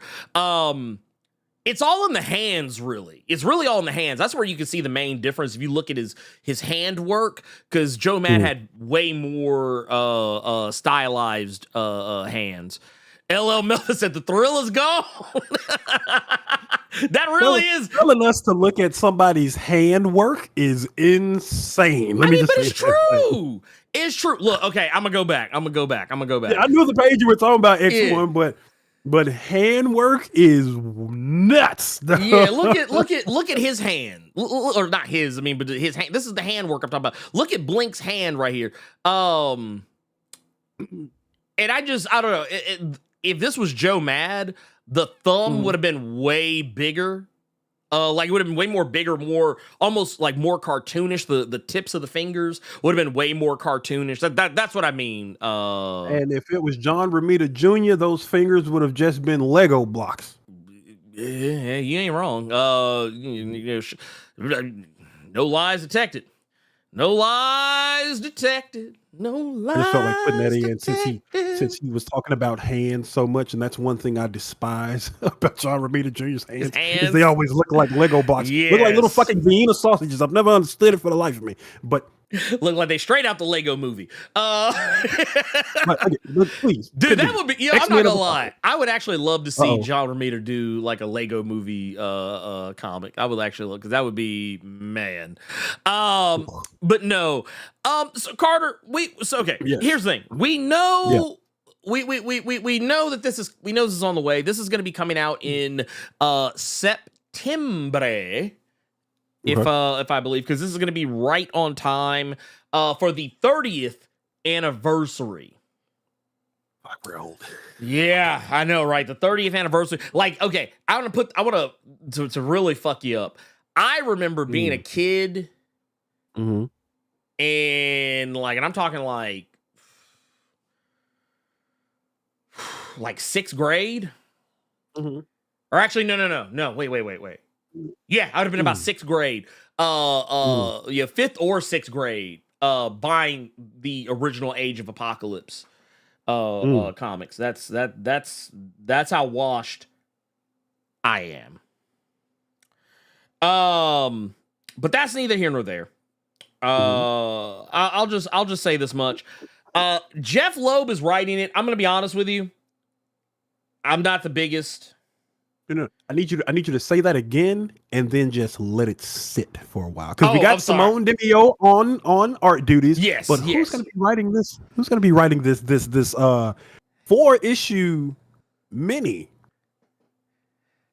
Speaker 2: It's all in the hands, really. It's really all in the hands. That's where you can see the main difference if you look at his hand work, because Joe Mad had way more stylized hands. LL Melvin said the thrill is gone. That really is.
Speaker 3: Telling us to look at somebody's handwork is insane. Let me just
Speaker 2: but
Speaker 3: say
Speaker 2: it's
Speaker 3: that.
Speaker 2: true. It's true. Look, okay, I'm gonna go back.
Speaker 3: Yeah, I knew the page you were talking about X1, but handwork is nuts.
Speaker 2: Yeah, look at his hand, or not his. I mean, but his hand. This is the handwork I'm talking about. Look at Blink's hand right here. And I don't know. If this was Joe Mad, the thumb would have been way bigger. Like it would have been way more bigger, more almost like more cartoonish. The tips of the fingers would have been way more cartoonish. That's what I mean.
Speaker 3: And if it was John Romita Jr., those fingers would have just been Lego blocks.
Speaker 2: Yeah, you ain't wrong. No lies detected. No lies detected. No lies.
Speaker 3: I just felt like putting that in since he was talking about hands so much, and that's one thing I despise about John Romita Jr.'s hands. Is they always look like Lego blocks.
Speaker 2: Yes.
Speaker 3: Look like little fucking Vienna sausages. I've never understood it for the life of me. But
Speaker 2: look like they straight out the Lego movie.
Speaker 3: But please,
Speaker 2: dude, that would be. Yeah, I'm not gonna lie. I would actually love to see
Speaker 3: Uh-oh.
Speaker 2: John Romita do like a Lego movie comic. I would actually look because that would be man. But no. So Carter, okay.
Speaker 3: Yes.
Speaker 2: Here's the thing. We know. We know that this is on the way. This is going to be coming out in September. If I believe, because this is going to be right on time for the 30th anniversary.
Speaker 3: Fuck, we're old.
Speaker 2: Yeah, I know, right? The 30th anniversary. Like, okay, I want to really fuck you up. I remember being a kid,
Speaker 3: Mm-hmm.
Speaker 2: and I'm talking like sixth grade,
Speaker 3: Mm-hmm.
Speaker 2: or actually, no. Wait. Yeah, I would have been about sixth grade. Fifth or sixth grade. Buying the original Age of Apocalypse comics. That's how washed I am. But that's neither here nor there. I'll just say this much. Jeff Loeb is writing it. I'm gonna be honest with you. I'm not the biggest.
Speaker 3: No, I need you to say that again and then just let it sit for a while. Because we got Simone Demio on art duties.
Speaker 2: Yes.
Speaker 3: But who's gonna be writing this? Who's gonna be writing this 4-issue mini?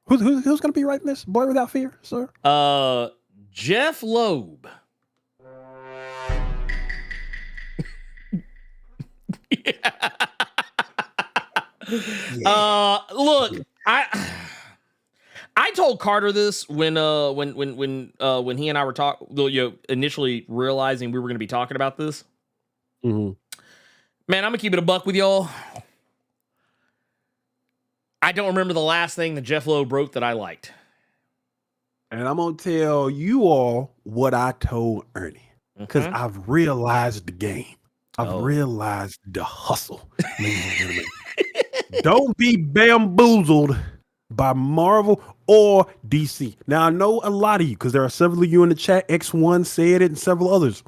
Speaker 3: Who's gonna be writing this? Blerd Without Fear, sir?
Speaker 2: Jeff Loeb. Look, I told Carter this when he and I were talking, initially realizing we were going to be talking about this.
Speaker 3: Mm-hmm.
Speaker 2: Man, I'm gonna keep it a buck with y'all. I don't remember the last thing that Jeff Loeb wrote that I liked.
Speaker 3: And I'm gonna tell you all what I told Ernie, because I've realized the game. I've realized the hustle, ladies and gentlemen. Don't be bamboozled by Marvel or DC. Now, I know a lot of you, because there are several of you in the chat. X1 said it, and several others.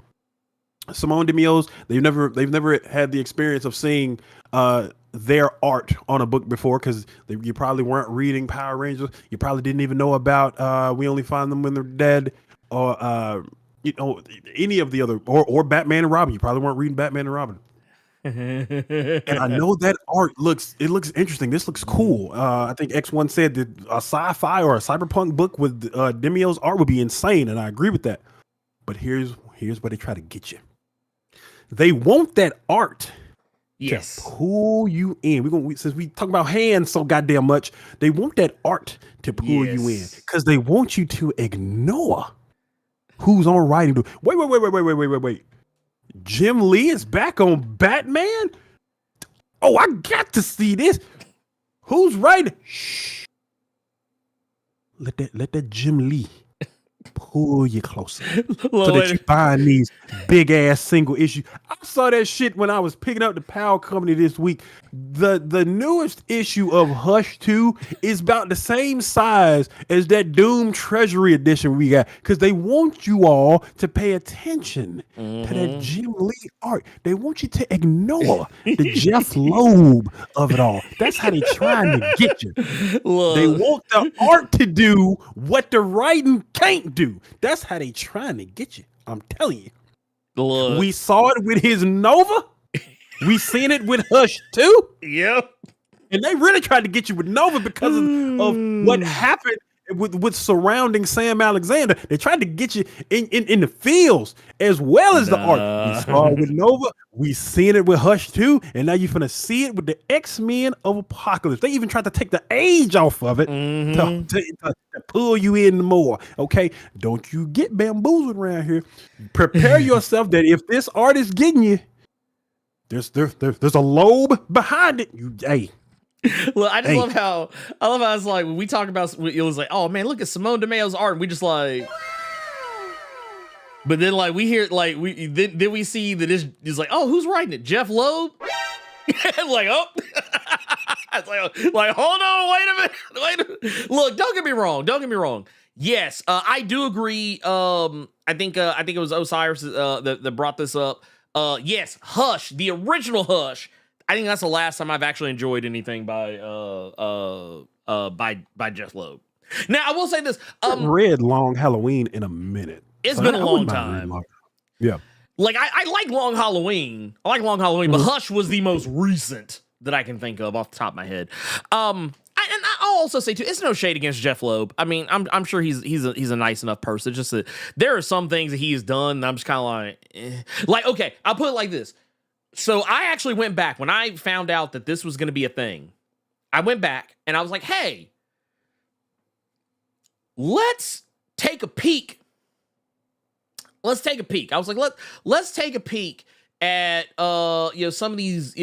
Speaker 3: Simone Demio's, they've never had the experience of seeing their art on a book before, because you probably weren't reading Power Rangers. You probably didn't even know about We Only Find Them When They're Dead, or any of the other, or Batman and Robin. You probably weren't reading Batman and Robin. And I know that art looks interesting. This looks cool. I think X1 said that a sci-fi or a cyberpunk book with Demio's art would be insane, and I agree with that. But here's where they try to get you. They want that art to pull you in. Since we talk about hands so goddamn much, they want that art to pull you in, because they want you to ignore who's on writing. Wait. Jim Lee is back on Batman? Oh, I got to see this. Who's writing? Shh. Let that Jim Lee pull you closer so
Speaker 2: Well,
Speaker 3: that you find these big ass single issue. I saw that shit when I was picking up the Power Company this week. The newest issue of Hush 2 is about the same size as that Doom Treasury edition we got, because they want you all to pay attention to that Jim Lee art. They want you to ignore the Jeff Loeb of it all. That's how they trying to get you.
Speaker 2: look,
Speaker 3: They want the art to do what the writing can't do. That's how they trying to get you. I'm telling you.
Speaker 2: look.
Speaker 3: We saw it with his Nova. We seen it with Hush too.
Speaker 2: Yep.
Speaker 3: And they really tried to get you with Nova because of what happened with surrounding Sam Alexander. They tried to get you in the fields as well as the art. We saw it with Nova. We seen it with Hush too. And now you're finna see it with the X-Men of Apocalypse. They even tried to take the age off of it to pull you in more. Okay, don't you get bamboozled around here. Prepare yourself that if this art is getting you, there's a lobe behind it. Hey.
Speaker 2: Well, I just love how it's like when we talk about it was like, oh man, look at Simone DeMeo's art, and we just like, but then like we hear like then we see that it's like, oh, who's writing it? Jeff Loeb. Like, oh, it's like hold on, wait a minute. Look, don't get me wrong. Yes, I do agree. I think it was Osiris that brought this up. Yes, Hush, the original Hush. I think that's the last time I've actually enjoyed anything by Jeff Loeb. Now I will say this:
Speaker 3: read Long Halloween in a minute.
Speaker 2: It's been a long time.
Speaker 3: Yeah,
Speaker 2: like I like Long Halloween. But Hush was the most recent that I can think of off the top of my head. And I'll also say too, it's no shade against Jeff Loeb. I mean, I'm sure he's a nice enough person. Just that there are some things that he has done that I'm just kind of like, okay, I'll put it like this. So I actually went back when I found out that this was going to be a thing. I went back and I was like, hey, let's take a peek. I was like, let's take a peek at some of these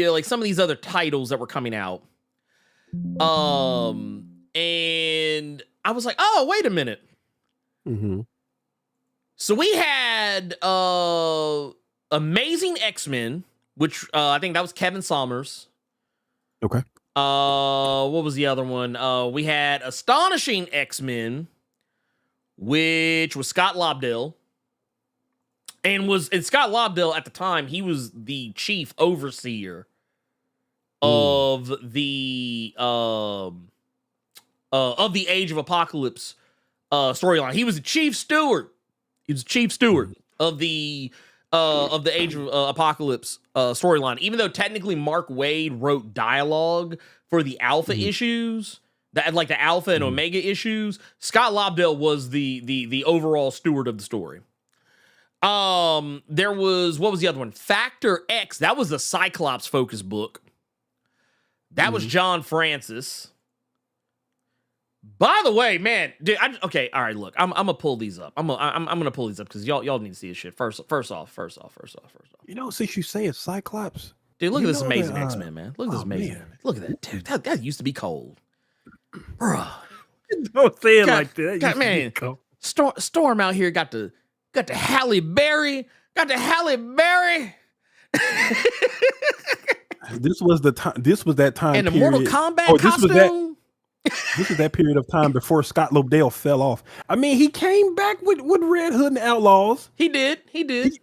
Speaker 2: like some of these other titles that were coming out. And I was like, oh, wait a minute.
Speaker 3: Mm-hmm.
Speaker 2: So we had Amazing X-Men, which I think that was Kevin Sommers.
Speaker 3: Okay.
Speaker 2: What was the other one? We had Astonishing X-Men, which was Scott Lobdell. And Scott Lobdell at the time, he was the chief overseer of the Age of Apocalypse storyline. He was the chief steward. He was chief steward of the Age of Apocalypse storyline. Even though technically Mark Waid wrote dialogue for the Alpha issues, that like the Alpha and Omega issues, Scott Lobdell was the overall steward of the story. There was, what was the other one? Factor X. That was the Cyclops focus book. That was John Francis. By the way, man, dude, okay, all right, look, I'm gonna pull these up. I'm gonna pull these up because y'all need to see this shit. First off.
Speaker 3: You know, since you say it's Cyclops,
Speaker 2: dude, look at this Amazing X-Men, man. Look at this Amazing. Man. Look at that, dude. That used to be cold, bro.
Speaker 3: Don't say it like that.
Speaker 2: God, man, Storm out here got the Halle Berry. Got the Halle Berry.
Speaker 3: This was the time. This was that time.
Speaker 2: And the
Speaker 3: period.
Speaker 2: Mortal Kombat costume.
Speaker 3: This is that period of time before Scott Lobdell fell off. I mean, he came back with Red Hood and the Outlaws.
Speaker 2: He did. He did.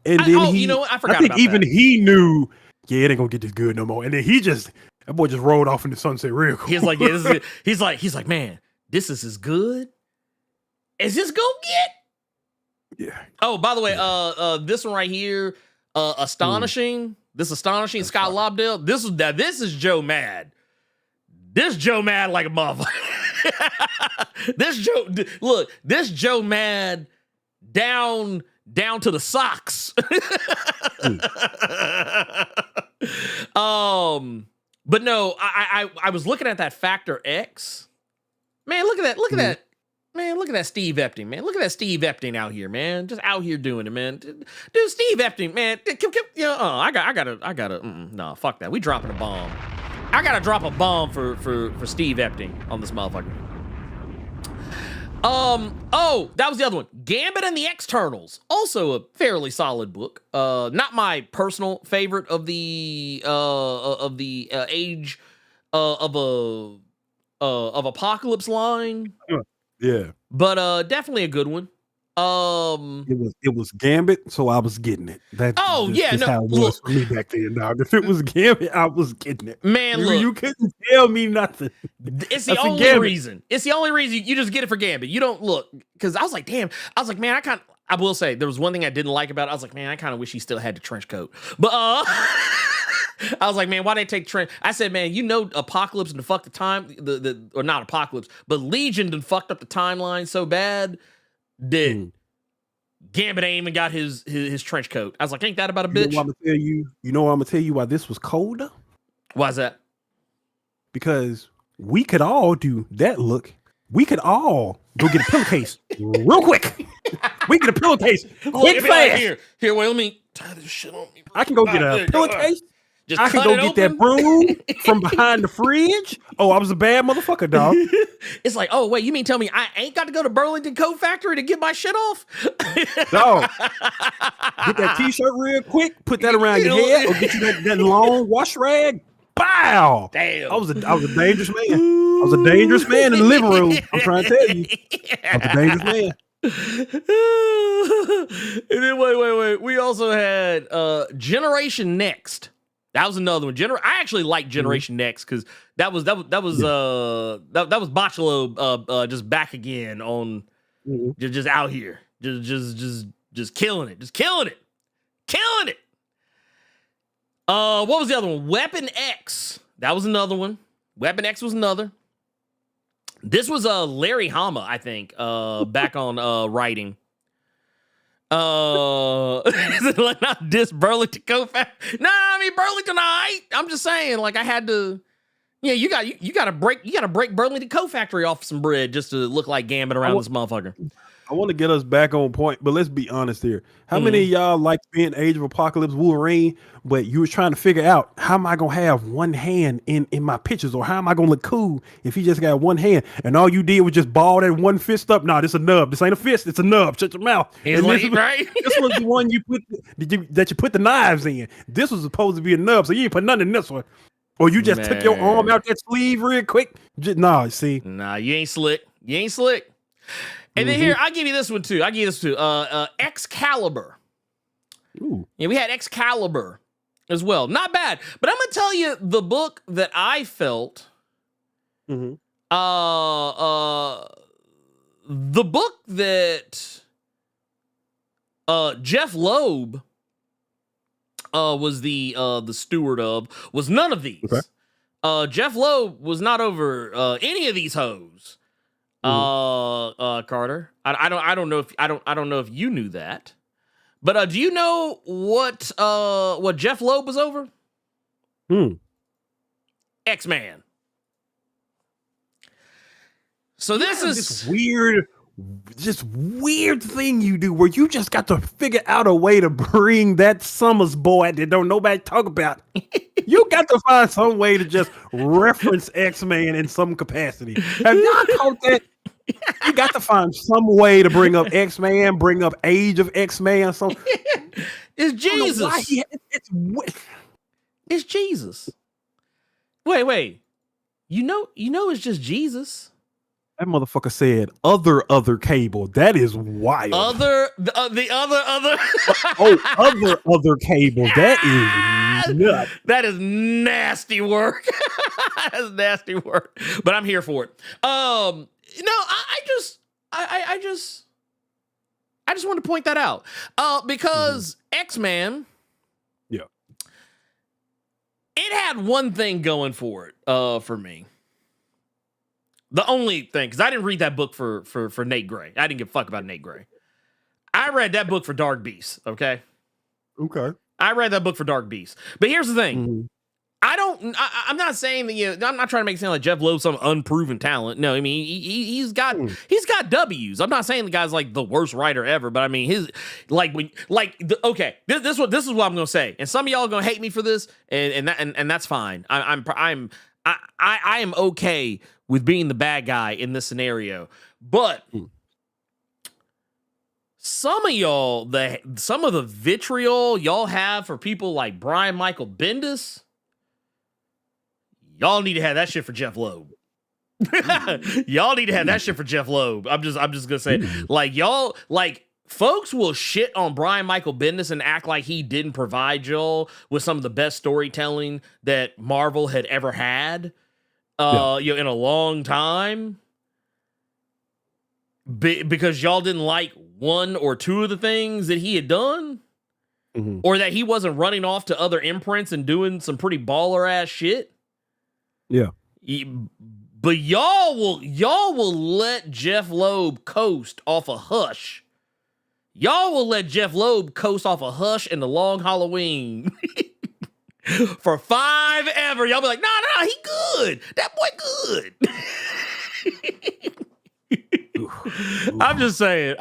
Speaker 3: And then
Speaker 2: you know what? I forgot.
Speaker 3: I think
Speaker 2: about
Speaker 3: even
Speaker 2: that.
Speaker 3: he knew, yeah, it ain't gonna get this good no more. And then that boy just rolled off in the sunset real quick.
Speaker 2: He's like, yeah, he's like, man, this is as good as this gonna get.
Speaker 3: Yeah.
Speaker 2: Oh, by the way, this one right here, Astonishing. This Astonishing That's Scott Lobdell. This is Joe Mad. This Joe Mad like a motherfucker. This Joe Mad down to the socks. But no, I was looking at that Factor X. Man, look at that. Man, look at that Steve Epting, man. Look at that Steve Epting out here, man. Just out here doing it, man. Dude, Steve Epting, man. I gotta. No, fuck that. We dropping a bomb. I gotta drop a bomb for Steve Epting on this motherfucker. Oh, that was the other one. Gambit and the Externals, also a fairly solid book. Not my personal favorite of the age of Apocalypse line.
Speaker 3: Yeah,
Speaker 2: but definitely a good one.
Speaker 3: it was Gambit, so I was getting it. That's
Speaker 2: how
Speaker 3: it was for me back then, dog. If it was Gambit, I was getting it.
Speaker 2: Man, look,
Speaker 3: you couldn't tell me nothing.
Speaker 2: It's the only reason. It's the only reason you just get it for Gambit. You don't look, because I was like, damn. I was like, man, I will say there was one thing I didn't like about it. I was like, man, I kind of wish he still had the trench coat. But I was like, man, why they take trench? I said, man, Apocalypse and fuck the time, or not Apocalypse, but Legion done fucked up the timeline so bad. Gambit ain't even got his trench coat. I was like, ain't that about a bitch?
Speaker 3: You know what I'm gonna tell you why this was colder?
Speaker 2: Why's that?
Speaker 3: Because we could all do that look. We could all go get a pillowcase real quick. We get a pillowcase quick, fast.
Speaker 2: Like, here, wait, let me tie this shit on me.
Speaker 3: I can go get a pillowcase.
Speaker 2: Just
Speaker 3: I can go get that broom from behind the fridge. Oh, I was a bad motherfucker, dog.
Speaker 2: It's like, oh, wait, you mean tell me I ain't got to go to Burlington Coat Factory to get my shit off?
Speaker 3: Dog. Get that t-shirt real quick, put that around your head, or get you that long wash rag. Bow.
Speaker 2: Damn.
Speaker 3: I was a dangerous man. I was a dangerous man in the living room. I'm trying to tell you. I was a dangerous man.
Speaker 2: And then wait. We also had Generation Next. That was another one. I actually like Generation Next because that was Bachalo just back again on just out here. Just killing it. Killing it. What was the other one? Weapon X. That was another one. Weapon X was another. This was Larry Hama, I think, back on writing. Like not diss Burlington Coat Factory. Nah, I mean Burlington, I'm just saying, like I had to. Yeah, you gotta break Burlington Coat Factory off some bread just to look like Gambit around this motherfucker.
Speaker 3: I want to get us back on point, but let's be honest here. How many of y'all like being Age of Apocalypse Wolverine, but you were trying to figure out how am I gonna have one hand in my pictures, or how am I gonna look cool if he just got one hand and all you did was just ball that one fist up? Nah, this a nub. This ain't a fist. It's a nub. Shut your mouth.
Speaker 2: Right?
Speaker 3: This was the one you put the knives in. This was supposed to be a nub, so you ain't put nothing in this one. Or you just took your arm out that sleeve real quick. Nah, see.
Speaker 2: Nah, you ain't slick. And then here, I'll give you this one too. Excalibur.
Speaker 3: Ooh.
Speaker 2: Yeah, we had Excalibur as well. Not bad. But I'm gonna tell you the book that I felt. The book that Jeff Loeb was the steward of was none of these. Okay. Jeff Loeb was not over any of these hoes. Carter, I don't know if you knew that, but do you know what Jeff Loeb was over? X-Man. So this is
Speaker 3: weird thing you do where you just got to figure out a way to bring that Summers boy that don't nobody talk about. You got to find some way to just reference X-Man in some capacity. Have y'all caught that? You got to find some way to bring up X-Man, bring up Age of X-Man. So
Speaker 2: it's Jesus. It's Jesus. Wait. You know, it's just Jesus.
Speaker 3: That motherfucker said other cable. That is wild.
Speaker 2: The other.
Speaker 3: Other cable. That is nuts.
Speaker 2: That is nasty work. That's nasty work. But I'm here for it. No, I just want to point that out. Because X-Man,
Speaker 3: yeah,
Speaker 2: it had one thing going for it, for me. The only thing, because I didn't read that book for Nate Gray. I didn't give a fuck about Nate Gray. I read that book for Dark Beast, okay?
Speaker 3: Okay.
Speaker 2: I read that book for Dark Beast. But here's the thing. I don't I'm not saying that I'm not trying to make it sound like Jeff Loeb's some unproven talent. No, I mean he's got W's. I'm not saying the guy's like the worst writer ever, but I mean his okay. This is what I'm gonna say, and some of y'all are gonna hate me for this, and that's fine. I am okay with being the bad guy in this scenario, but. Some of y'all, some of the vitriol y'all have for people like Brian Michael Bendis, y'all need to have that shit for Jeff Loeb. Y'all need to have that shit for Jeff Loeb. I'm just gonna say, like y'all, like folks will shit on Brian Michael Bendis and act like he didn't provide y'all with some of the best storytelling that Marvel had ever had, in a long time. Because y'all didn't like one or two of the things that he had done, or that he wasn't running off to other imprints and doing some pretty baller ass shit.
Speaker 3: Yeah,
Speaker 2: but y'all will let Jeff Loeb coast off a Hush. Y'all will let Jeff Loeb coast off a Hush and The Long Halloween for 5 ever. Y'all be like, no, he good. That boy good. I'm just saying,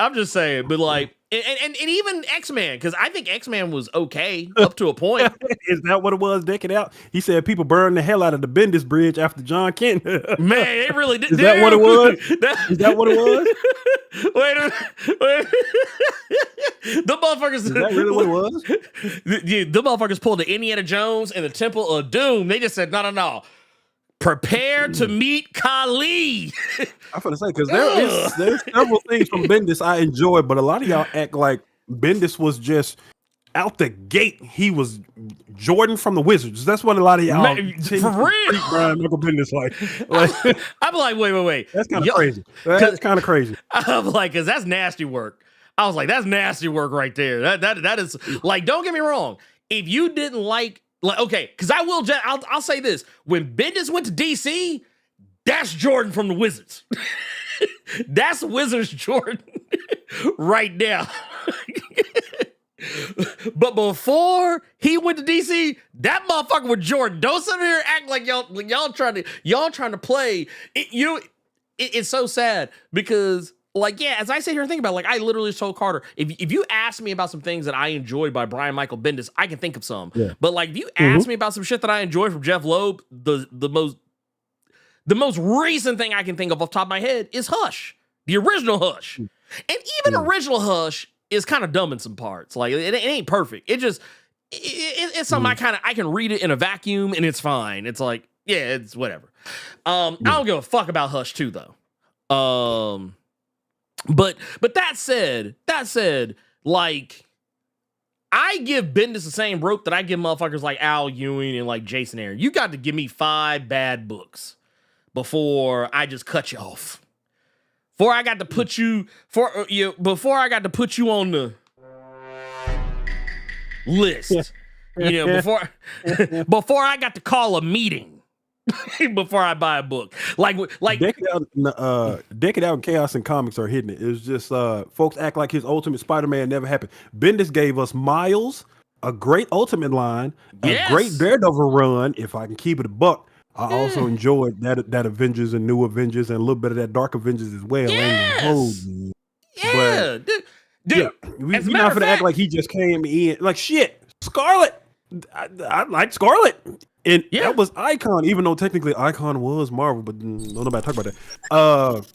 Speaker 2: but like, and even X-Men, because I think X-Men was okay up to a point.
Speaker 3: Is that what it was? Deck It Out. He said people burned the hell out of the Bendis Bridge after John Kent.
Speaker 2: Man, it really did.
Speaker 3: Is that what it was? Is that what it was?
Speaker 2: Wait a minute. The motherfuckers.
Speaker 3: Is that really what it was?
Speaker 2: The motherfuckers pulled the Indiana Jones and the Temple of Doom. They just said, no. Prepare to meet Kali.
Speaker 3: I'm gonna say because there's several things from Bendis I enjoy, but a lot of y'all act like Bendis was just out the gate. He was Jordan from the Wizards. That's what a lot of y'all
Speaker 2: for real.
Speaker 3: Brian Michael Bendis like.
Speaker 2: I'm like, wait.
Speaker 3: That's kind of crazy. That's kind of crazy.
Speaker 2: I'm like, because that's nasty work. I was like, that's nasty work right there. That is like, don't get me wrong. If you didn't like, okay, because I'll say this. When Bendis went to DC, that's Jordan from the Wizards. That's Wizards Jordan right now. But before he went to DC, that motherfucker was Jordan. Don't sit here and act like y'all trying to play. It's so sad because, like, yeah, as I sit here and think about it, like, I literally told Carter, if you ask me about some things that I enjoyed by Brian Michael Bendis, I can think of some. Yeah. But like, if you ask me about some shit that I enjoy from Jeff Loeb, the most recent thing I can think of off the top of my head is Hush, the original Hush, and even original Hush is kind of dumb in some parts. Like, it ain't perfect. It's something I can read it in a vacuum and it's fine. It's like, yeah, it's whatever. I don't give a fuck about Hush 2 though. But that said, like, I give Bendis the same rope that I give motherfuckers like Al Ewing and like Jason Aaron. You got to give me 5 bad books before I just cut you off. Before I got to put you on the list. Before I got to call a meeting. Before I buy a book, like
Speaker 3: Deck It Out and Chaos and Comics are hitting it. It's just folks act like his Ultimate Spider-Man never happened. Bendis gave us Miles, a great Ultimate line, a great Daredevil run. If I can keep it a buck, I also enjoyed that Avengers and New Avengers and a little bit of that Dark Avengers as well.
Speaker 2: Dude.
Speaker 3: We not gonna act like he just came in like shit. Scarlet, I like Scarlet. And that was Icon, even though technically Icon was Marvel, but no nobody talk about that.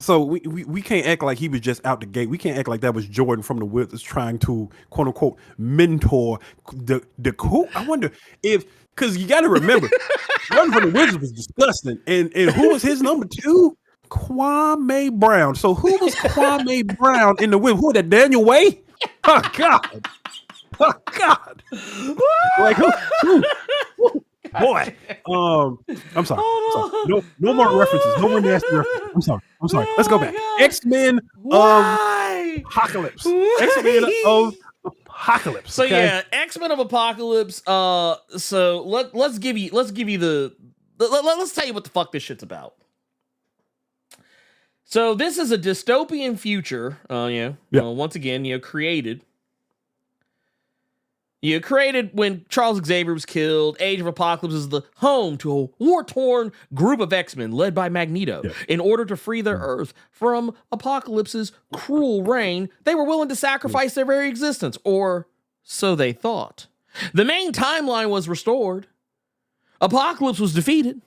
Speaker 3: So we can't act like he was just out the gate. We can't act like that was Jordan from the Wizards trying to quote unquote mentor the cool. I wonder if because you got to remember Jordan from the Wizards was disgusting, and who was his number 2? Kwame Brown. So who was Kwame Brown in the Wizards? Who that Daniel Way? Oh God. Oh God! Like who? Boy, I'm sorry. No more references. No more nasty references. I'm sorry. Let's go back. X-Men of Apocalypse. X-Men of Apocalypse.
Speaker 2: So yeah, X-Men of Apocalypse. So let's give you the let's tell you what the fuck this shit's about. So this is a dystopian future. Once again, created. Created when Charles Xavier was killed. Age of Apocalypse is the home to a war-torn group of X-Men led by Magneto. Yeah. In order to free their Earth from Apocalypse's cruel reign, they were willing to sacrifice their very existence, or so they thought. The main timeline was restored. Apocalypse was defeated,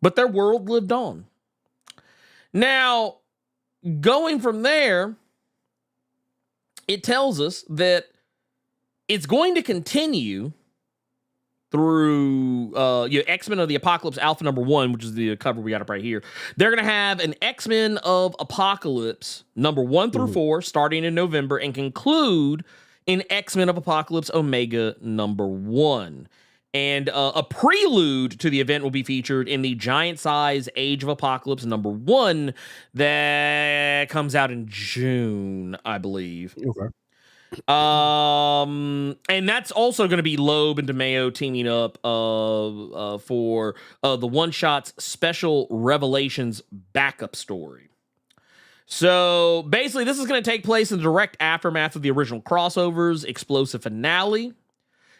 Speaker 2: but their world lived on. Now, going from there, it tells us that it's going to continue through X-Men of the Apocalypse Alpha #1, which is the cover we got up right here. They're going to have an X-Men of Apocalypse #1 through 4 starting in November and conclude in X-Men of Apocalypse Omega #1. And a prelude to the event will be featured in the giant size Age of Apocalypse #1 that comes out in June, I believe.
Speaker 3: Okay.
Speaker 2: And that's also going to be Loeb and DeMeo teaming up for the One Shot's Special Revelations backup story. So basically, this is going to take place in the direct aftermath of the original crossover's explosive finale.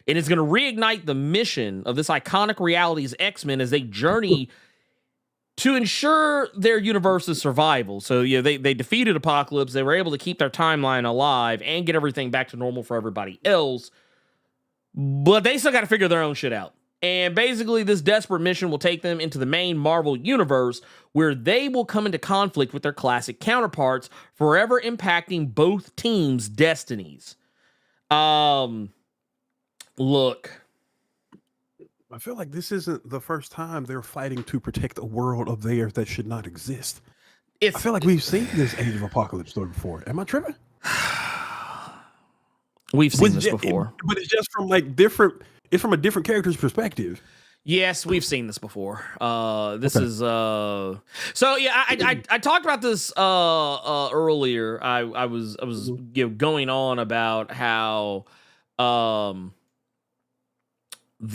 Speaker 2: And it's going to reignite the mission of this iconic reality's X-Men as they journey to ensure their universe's survival. So, they defeated Apocalypse. They were able to keep their timeline alive and get everything back to normal for everybody else. But they still got to figure their own shit out. And basically, this desperate mission will take them into the main Marvel universe, where they will come into conflict with their classic counterparts, forever impacting both teams' destinies. Look,
Speaker 3: I feel like this isn't the first time they're fighting to protect a world of theirs that should not exist. I feel like we've seen this Age of Apocalypse story before. Am I tripping?
Speaker 2: We've seen this before.
Speaker 3: But it's just from it's from a different character's perspective.
Speaker 2: Yes, we've seen this before. This is so yeah. I talked about this earlier. I was going on about how what's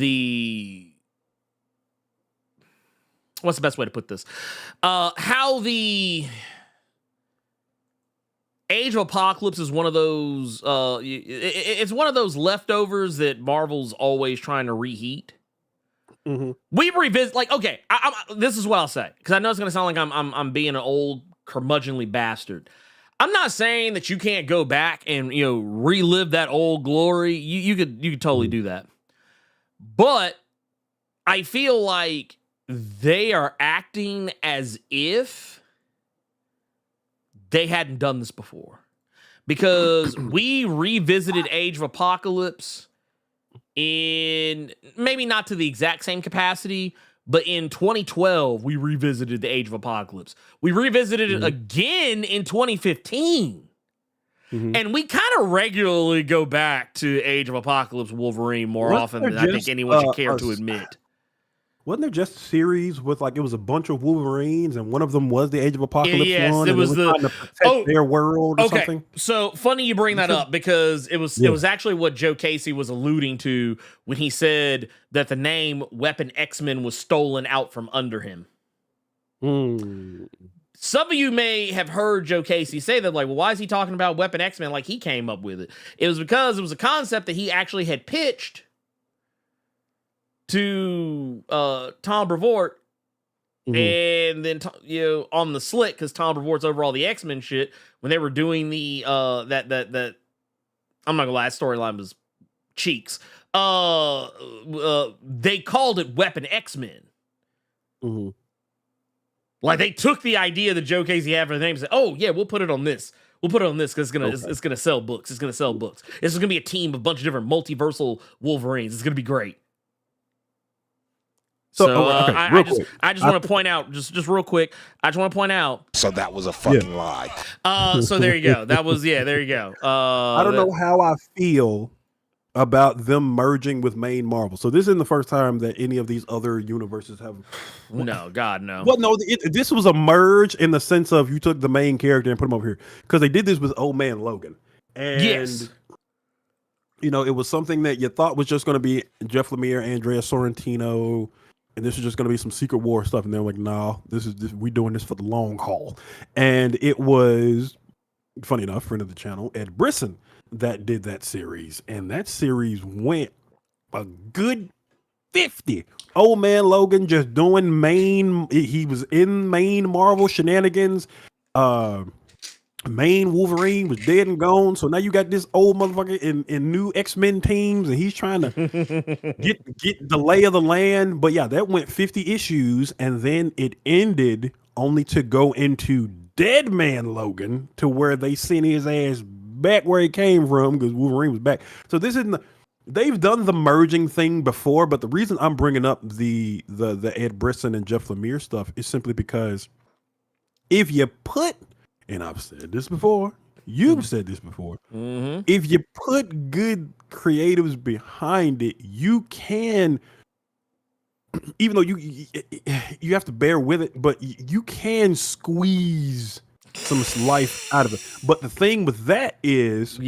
Speaker 2: the best way to put this? How the Age of Apocalypse is one of those. It's one of those leftovers that Marvel's always trying to reheat.
Speaker 3: Mm-hmm.
Speaker 2: We revisit, this is what I'll say, because I know it's going to sound like I'm being an old curmudgeonly bastard. I'm not saying that you can't go back and relive that old glory. You could totally do that, but I feel like they are acting as if they hadn't done this before, because we revisited Age of Apocalypse in maybe not to the exact same capacity, but in 2012 we revisited the Age of Apocalypse. We revisited it again in 2015. And we kind of regularly go back to Age of Apocalypse Wolverine more often than I think anyone should care to admit.
Speaker 3: Wasn't there just a series with it was a bunch of Wolverines and one of them was the Age of Apocalypse one?
Speaker 2: It was
Speaker 3: trying to protect their world or something?
Speaker 2: So funny you bring that up, because it was actually what Joe Casey was alluding to when he said that the name Weapon X-Men was stolen out from under him. Some of you may have heard Joe Casey say that, well, why is he talking about Weapon X-Men like he came up with it? It was because it was a concept that he actually had pitched to Tom Brevoort, and then on the slick, because Tom Brevoort's over all the X-Men shit, when they were doing the that I'm not gonna lie, that storyline was cheeks. They called it Weapon X-Men. Like, they took the idea that Joe Casey had for the name and said, "Oh yeah, we'll put it on this. We'll put it on this because it's gonna sell books. It's gonna sell books. This is gonna be a team of a bunch of different multiversal Wolverines. It's gonna be great." So I just want to point out, just real quick, I just want to point out.
Speaker 4: So that was a fucking lie.
Speaker 2: So there you go. That was, there you go.
Speaker 3: I don't know how I feel about them merging with main Marvel. So this isn't the first time that any of these other universes have.
Speaker 2: No, God, no.
Speaker 3: Well, no, this was a merge in the sense of you took the main character and put him over here, because they did this with Old Man Logan. And
Speaker 2: yes.
Speaker 3: It was something that you thought was just going to be Jeff Lemire, Andrea Sorrentino, and this is just going to be some Secret War stuff. And they're like, no, we're doing this for the long haul. And it was, funny enough, friend of the channel, Ed Brisson, that did that series, and that series went a good 50. Old man Logan just doing main. He was in main Marvel shenanigans. Main Wolverine was dead and gone, so now you got this old motherfucker in new X-Men teams, and he's trying to get the lay of the land. But yeah, that went 50 issues, and then it ended only to go into Dead Man Logan, to where they sent his ass back where he came from because Wolverine was back. So this isn't. They've done the merging thing before, but the reason I'm bringing up the Ed Brisson and Jeff Lemire stuff is simply because if you put, and I've said this before, you've said this before, if you put good creatives behind it, you can, even though you have to bear with it, but you can squeeze some life out of it. But the thing with that is,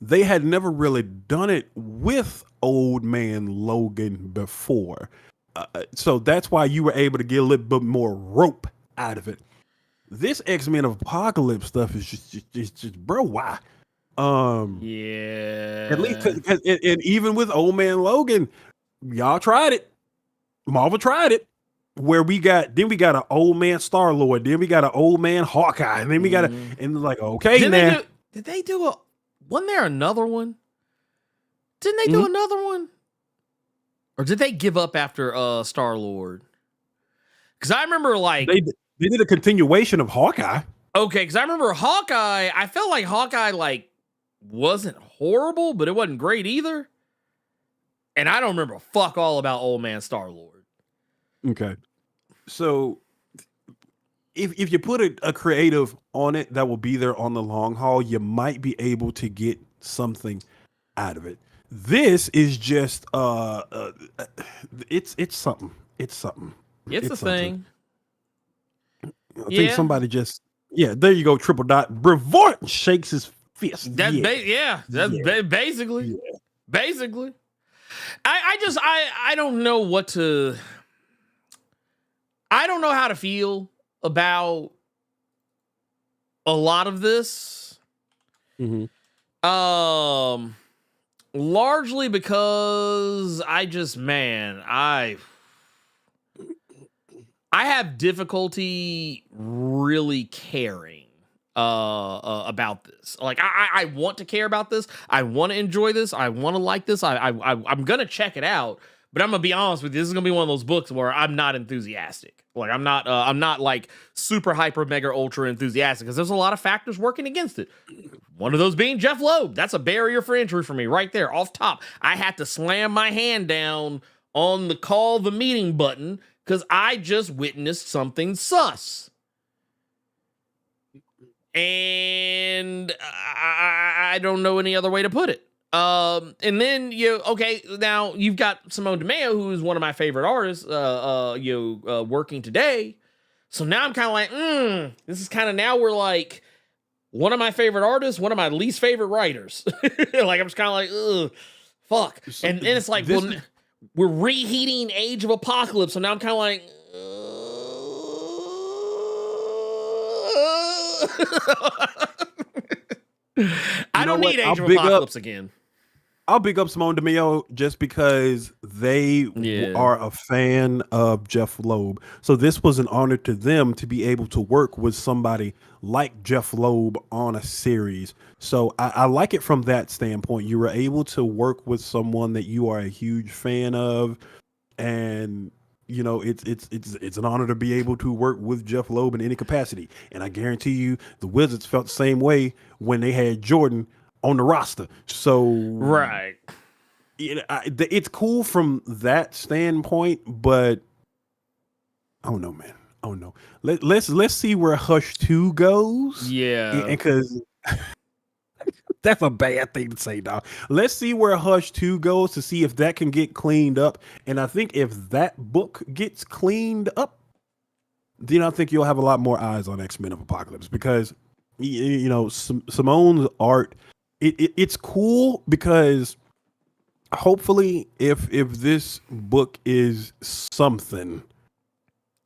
Speaker 3: they had never really done it with Old Man Logan before. So that's why you were able to get a little bit more rope out of it. This X-Men of Apocalypse stuff is just bro, why? At least, and even with Old Man Logan, y'all tried it. Marvel tried it. Where we got an old man Star-Lord, then we got an old man Hawkeye, and then we got and like, okay,
Speaker 2: did they do wasn't there another one? Didn't they do another one? Or did they give up after Star-Lord? Because I remember like
Speaker 3: they did a continuation of Hawkeye.
Speaker 2: Okay, because I remember Hawkeye, I felt like Hawkeye like wasn't horrible, but it wasn't great either. And I don't remember fuck all about old man Star-Lord.
Speaker 3: Okay. So if you put a creative on it that will be there on the long haul, you might be able to get something out of it. This is just it's something. It's something.
Speaker 2: It's a thing.
Speaker 3: I think somebody just there you go, triple dot. Brevort shakes his fist.
Speaker 2: That's basically. Yeah. Basically. I don't know what to. I don't know how to feel about a lot of this. Largely because I have difficulty really caring about this. Like I want to care about this. I want to enjoy this. I want to like this. I'm gonna check it out. But I'm gonna be honest with you. This is gonna be one of those books where I'm not enthusiastic. Like I'm not like super hyper mega ultra enthusiastic because there's a lot of factors working against it. One of those being Jeff Loeb. That's a barrier for entry for me right there off top. I had to slam my hand down on the call the meeting button because I just witnessed something sus. And I don't know any other way to put it. And then now you've got Simone DeMeo, who's one of my favorite artists, working today. So now I'm kind of like, this is kind of now we're like one of my favorite artists, one of my least favorite writers. Like I'm just kind of like, ugh, fuck. And it's like, we're reheating Age of Apocalypse. So now I'm kind of like, I don't need Age of Apocalypse again.
Speaker 3: I'll big up Simone DeMeo just because they are a fan of Jeff Loeb. So this was an honor to them to be able to work with somebody like Jeff Loeb on a series. So I like it from that standpoint. You were able to work with someone that you are a huge fan of, and you know it's an honor to be able to work with Jeff Loeb in any capacity. And I guarantee you, the Wizards felt the same way when they had Jordan on the roster. So
Speaker 2: right,
Speaker 3: it's cool from that standpoint, but I don't know, man. I don't know. Let's see where Hush 2 goes.
Speaker 2: Yeah,
Speaker 3: because that's a bad thing to say, dog. Let's see where Hush 2 goes to see if that can get cleaned up. And I think if that book gets cleaned up, then I think you'll have a lot more eyes on X-Men of Apocalypse, because Simone's art. It's cool because hopefully if this book is something,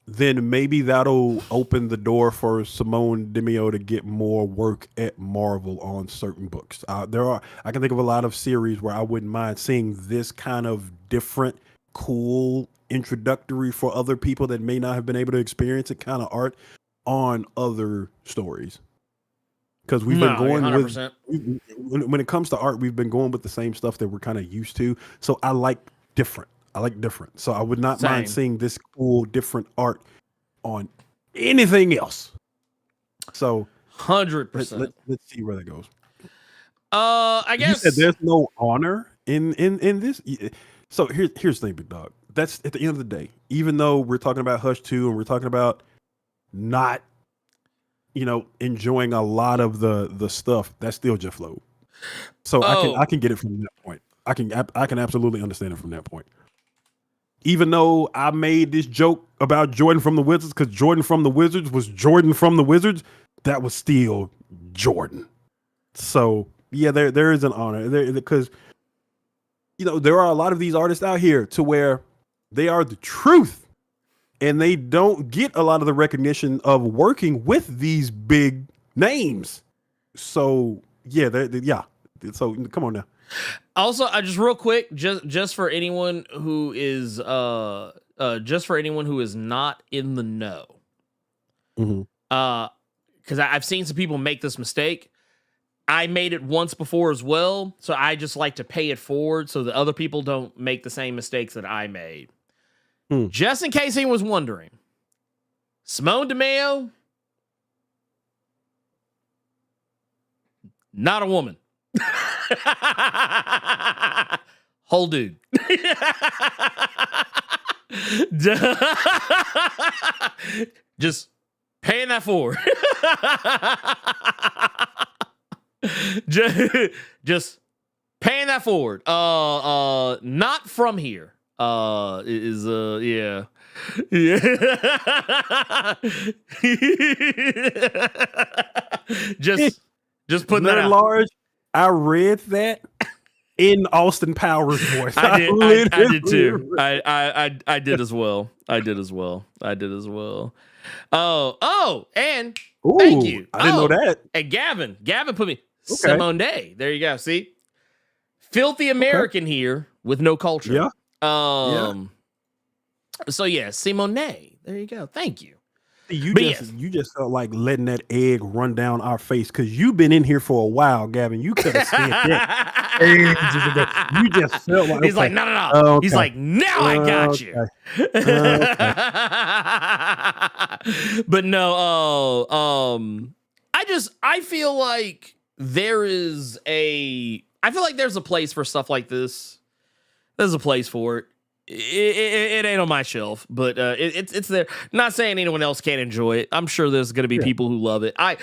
Speaker 3: then maybe that'll open the door for Simone Demio to get more work at Marvel on certain books. I can think of a lot of series where I wouldn't mind seeing this kind of different, cool introductory for other people that may not have been able to experience it kind of art on other stories. Because we've been going
Speaker 2: 100%.
Speaker 3: when it comes to art, we've been going with the same stuff that we're kind of used to. So I like different. So I would not mind seeing this cool, different art on anything else. So
Speaker 2: 100%.
Speaker 3: Let's see where that goes.
Speaker 2: I guess
Speaker 3: you said there's no honor in this. So here's the thing, big dog. That's at the end of the day. Even though we're talking about Hush 2 and we're talking about not, enjoying a lot of the stuff, that's still Jeff Loeb. So I can get it from that point. I can absolutely understand it from that point. Even though I made this joke about Jordan from the Wizards, because Jordan from the Wizards was Jordan from the Wizards, that was still Jordan. So yeah, there is an honor there, because there are a lot of these artists out here to where they are the truth, and they don't get a lot of the recognition of working with these big names. So yeah, yeah. So come on now.
Speaker 2: Also, just real quick, just for anyone who is not in the know, because I've seen some people make this mistake. I made it once before as well, so I just like to pay it forward so that other people don't make the same mistakes that I made. Just in case anyone was wondering, Simone Demio, not a woman. Whole dude. Just paying that forward. just paying that forward. Not from here. Yeah. just putting that out.
Speaker 3: Large. I read that in Austin Powers' voice.
Speaker 2: I did too. I did as well. Oh, and thank you.
Speaker 3: I didn't know that.
Speaker 2: And Gavin put me Simone Day. There you go. See, filthy American here with no culture.
Speaker 3: Yeah.
Speaker 2: So yeah, Simone. There you go. Thank you.
Speaker 3: You just felt like letting that egg run down our face because you've been in here for a while, Gavin. You could have said that ages ago. You just felt like
Speaker 2: he's like, no. Okay. He's like, now I got you. But no, I feel like there's a place for stuff like this. There's a place for it. It ain't on my shelf, but it's there. Not saying anyone else can't enjoy it. I'm sure there's going to be people who love it. I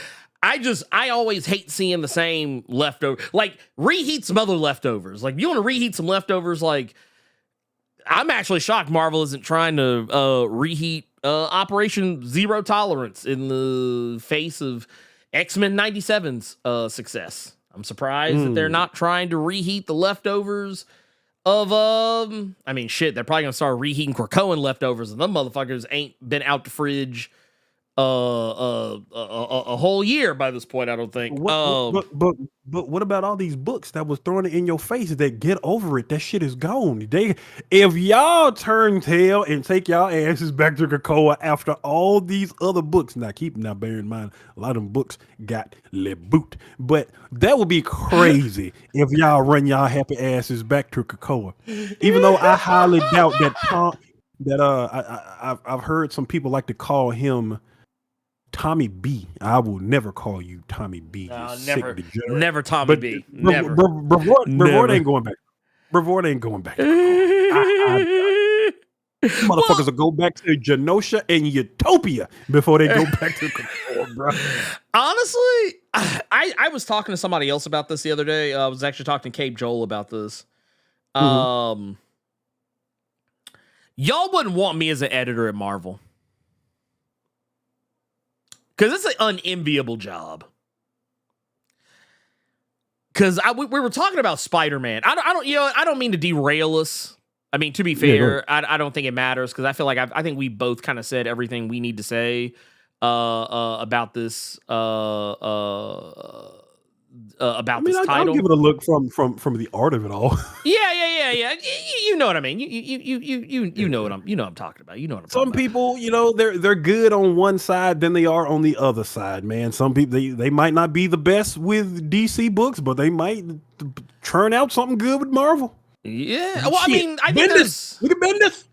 Speaker 2: always hate seeing the same leftover. Like, reheat some other leftovers. Like, you want to reheat some leftovers? Like, I'm actually shocked Marvel isn't trying to reheat Operation Zero Tolerance in the face of X-Men 97's success. I'm surprised that they're not trying to reheat the leftovers of they're probably gonna start reheating Krakoan leftovers, and them motherfuckers ain't been out the fridge a whole year by this point, I don't think.
Speaker 3: But what about all these books that was throwing it in your face that get over it? That shit is gone. If y'all turn tail and take y'all asses back to Krakoa after all these other books, now bear in mind, a lot of them books got le boot, but that would be crazy if y'all run y'all happy asses back to Krakoa. Even though I highly doubt I've heard some people like to call him Tommy B. I will never call you Tommy B.
Speaker 2: No, never Tommy B. Never.
Speaker 3: Brevard ain't going back. Brevard ain't going back. Motherfuckers will go back to Genosha and Utopia before they go back to Krakoa, bro.
Speaker 2: Honestly, I was talking to somebody else about this the other day. I was actually talking to Cape Joel about this. Y'all wouldn't want me as an editor at Marvel. Because it's an unenviable job. Because we were talking about Spider-Man. I don't mean to derail us I mean, to be
Speaker 3: Yeah, go
Speaker 2: fair, I don't think it matters because I feel like I think we both kind of said everything we need to say about this
Speaker 3: I
Speaker 2: about
Speaker 3: mean,
Speaker 2: this
Speaker 3: I'll
Speaker 2: title.
Speaker 3: give it a look from the art of it all.
Speaker 2: Yeah. You know what I mean. You know what I'm talking about. You know what I'm talking
Speaker 3: Some
Speaker 2: about.
Speaker 3: people, they're good on one side than they are on the other side, man. Some people they might not be the best with DC books, but they might churn out something good with Marvel.
Speaker 2: Yeah. Well, I
Speaker 3: Shit.
Speaker 2: mean, I think
Speaker 3: Bendis.
Speaker 2: there's.
Speaker 3: Look at Bendis.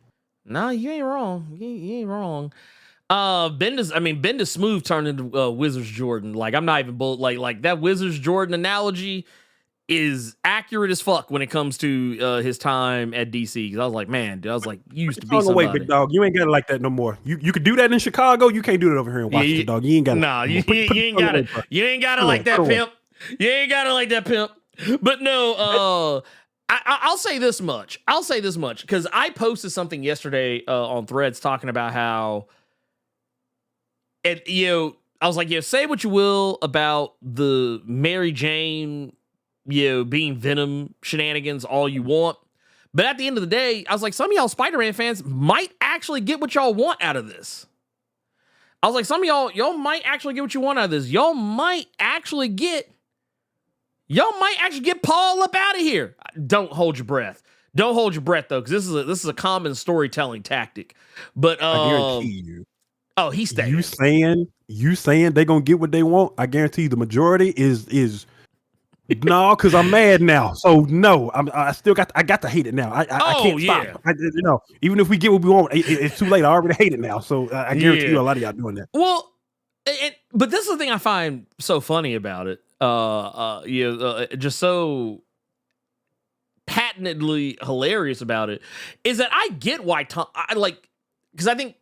Speaker 2: No, you ain't wrong. You ain't wrong. Bendis Smooth turned into Wizards Jordan. Like, I'm not even like that Wizards Jordan analogy is accurate as fuck when it comes to his time at DC. Because I was like, man, dude, you used to be somebody.
Speaker 3: Away, big dog. You ain't got it like that no more. You could do that in Chicago. You can't do it over here in Washington, dog. You ain't got it.
Speaker 2: Nah, you ain't got it. You ain't got it like that, pimp. You ain't got it like that, pimp. But no, I'll say this much. Because I posted something yesterday on Threads talking about how, and I was like, say what you will about the Mary Jane, being Venom shenanigans all you want. But at the end of the day, I was like, some of y'all Spider-Man fans might actually get what y'all want out of this. I was like, some of y'all might actually get what you want out of this. Y'all might actually get Paul up out of here. Don't hold your breath. Don't hold your breath though, because this is a common storytelling tactic. But
Speaker 3: I guarantee you.
Speaker 2: Oh, he's staying.
Speaker 3: You saying they gonna get what they want? I guarantee you the majority is no, because I'm mad now. So no, I got to hate it now. I can't stop. Even if we get what we want, it's too late. I already hate it now. So I guarantee you a lot of y'all doing that.
Speaker 2: Well, but this is the thing I find so funny about it. Just so patently hilarious about it is that I get why because I think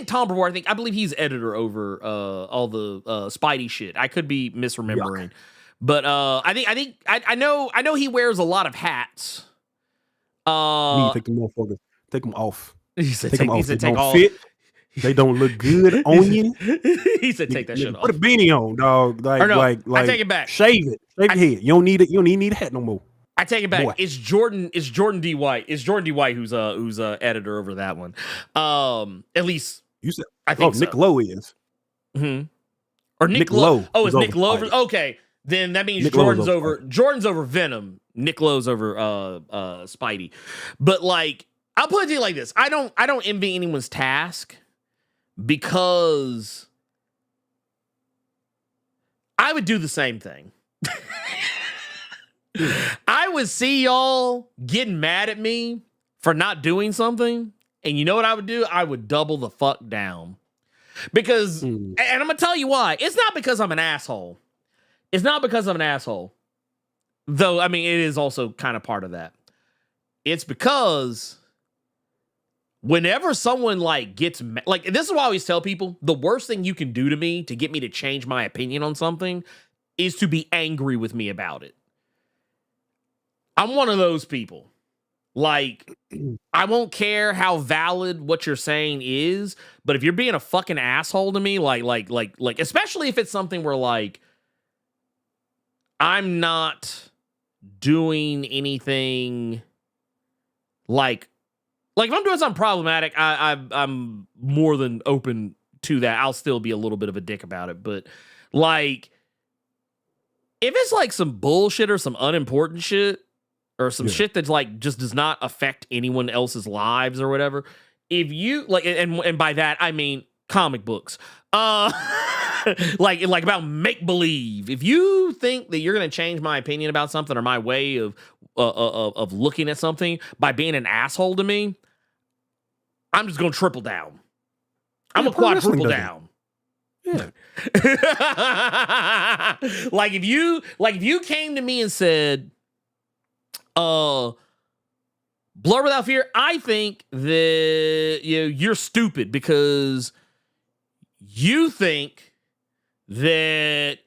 Speaker 2: Tom Brevoort, I believe he's editor over all the Spidey shit. I could be misremembering. Yuck. But I know he wears a lot of hats.
Speaker 3: You take them motherfuckers. Take them off.
Speaker 2: He said
Speaker 3: take them off.
Speaker 2: He
Speaker 3: they don't fit. They don't look good on you.
Speaker 2: He said take that shit off.
Speaker 3: Put a beanie on, dog. Like
Speaker 2: I take it back.
Speaker 3: Shave it. Shave your head. You don't need it. You don't even need a hat no more.
Speaker 2: I take it back. Boy. It's Jordan D. White. It's Jordan D. White who's editor over that one. At least
Speaker 3: you said.
Speaker 2: I think
Speaker 3: Nick Lowe is.
Speaker 2: Mm-hmm. Or Nick Lowe. Oh, it's Nick Lowe. Okay. Then that means Jordan's over Venom. Nick Lowe's over Spidey. But like, I'll put it to you like this. I don't envy anyone's task because I would do the same thing. I would see y'all getting mad at me for not doing something. And you know what I would do? I would double the fuck down. Because, and I'm going to tell you why. It's not because I'm an asshole. Though, I mean, it is also kind of part of that. It's because whenever someone gets this is what I always tell people, the worst thing you can do to me to get me to change my opinion on something is to be angry with me about it. I'm one of those people. Like, I won't care how valid what you're saying is, but if you're being a fucking asshole to me, like, especially if it's something where I'm not doing anything if I'm doing something problematic, I'm more than open to that. I'll still be a little bit of a dick about it, but if it's some bullshit or some unimportant shit or some shit that's just does not affect anyone else's lives or whatever, if you and by that I mean comic books, about make believe. If you think that you're gonna change my opinion about something or my way of looking at something by being an asshole to me, I'm just gonna triple down. I'm gonna quadruple down.
Speaker 3: Yeah.
Speaker 2: if you came to me and said, Blerd Without Fear, I think that you're stupid because you think that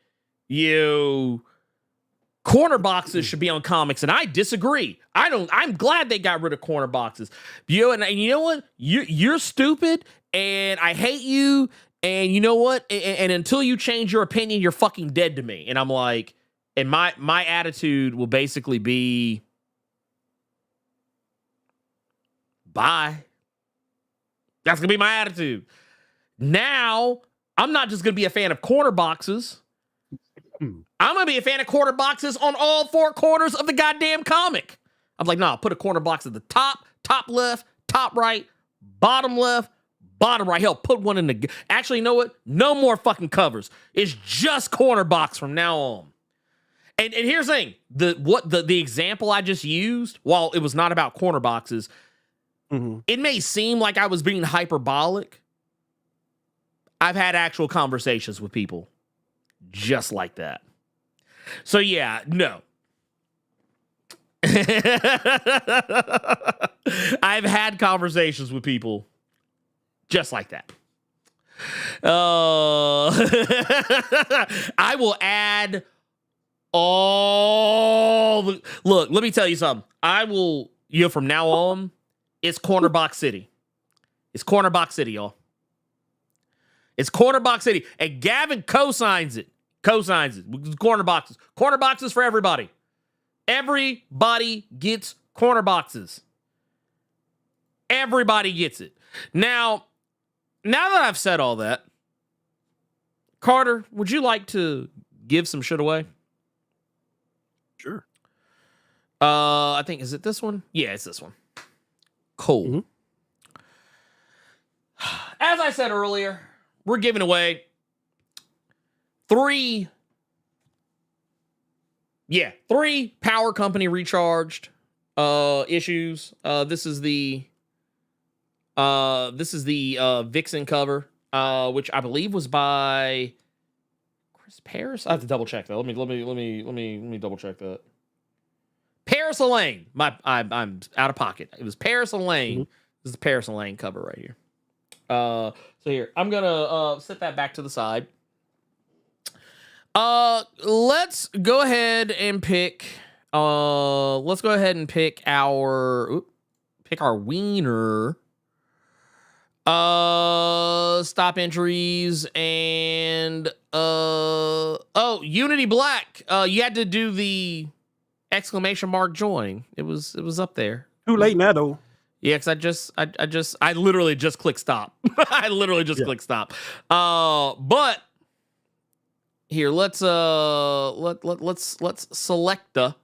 Speaker 2: corner boxes should be on comics, and I disagree. I'm glad they got rid of corner boxes. And you know what? You're stupid, and I hate you. And you know what? And until you change your opinion, you're fucking dead to me. And I'm like, and my attitude will basically be, Bye. That's going to be my attitude. Now, I'm not just going to be a fan of corner boxes. I'm going to be a fan of corner boxes on all four corners of the goddamn comic. I'm like, nah, put a corner box at the top left, top right, bottom left, bottom right. Hell, put one in the... Actually, you know what? No more fucking covers. It's just corner box from now on. And here's the thing. The example I just used, while it was not about corner boxes, it may seem like I was being hyperbolic. I've had actual conversations with people just like that. So yeah, no. I've had conversations with people just like that. I will add all the... Look, let me tell you something. I will, from now on, it's Corner Box City. It's Corner Box City, y'all. It's Corner Box City. And Gavin co-signs it. Corner boxes. Corner boxes for everybody. Everybody gets corner boxes. Everybody gets it. Now that I've said all that, Carter, would you like to give some shit away?
Speaker 3: Sure.
Speaker 2: I think, is it this one? Yeah, it's this one. Cool. As I said earlier, we're giving away three Power Company Recharged issues. This is the Vixen cover, which I believe was by Chris Paris. I have to double check that. Let me double check that. Paris Elaine. I'm out of pocket. It was Paris Elaine. This is the Paris Elaine cover right here. So here, I'm gonna set that back to the side. Let's go ahead and pick our wiener. Stop entries and Unity Black. You had to do the exclamation mark join. It was up there.
Speaker 3: Too late now though.
Speaker 2: Yeah, because I literally just clicked stop. Clicked stop. But here, let's select the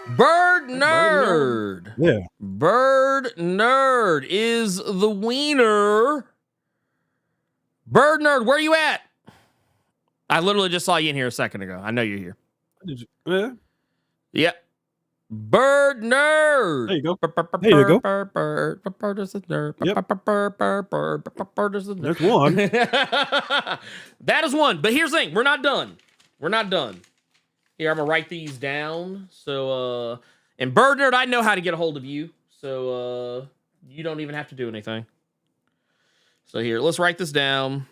Speaker 2: Blerd Nerd.
Speaker 3: Yeah.
Speaker 2: Blerd Nerd is the wiener. Blerd Nerd, where you at? I literally just saw you in here a second ago. I know you're here.
Speaker 3: Yeah.
Speaker 2: Yep. Blerd Nerd.
Speaker 3: There you go. That's one.
Speaker 2: That is one. But here's the thing. We're not done. Here, I'm going to write these down. So, and Blerd Nerd, I know how to get a hold of you. So, you don't even have to do anything. So here, let's write this down.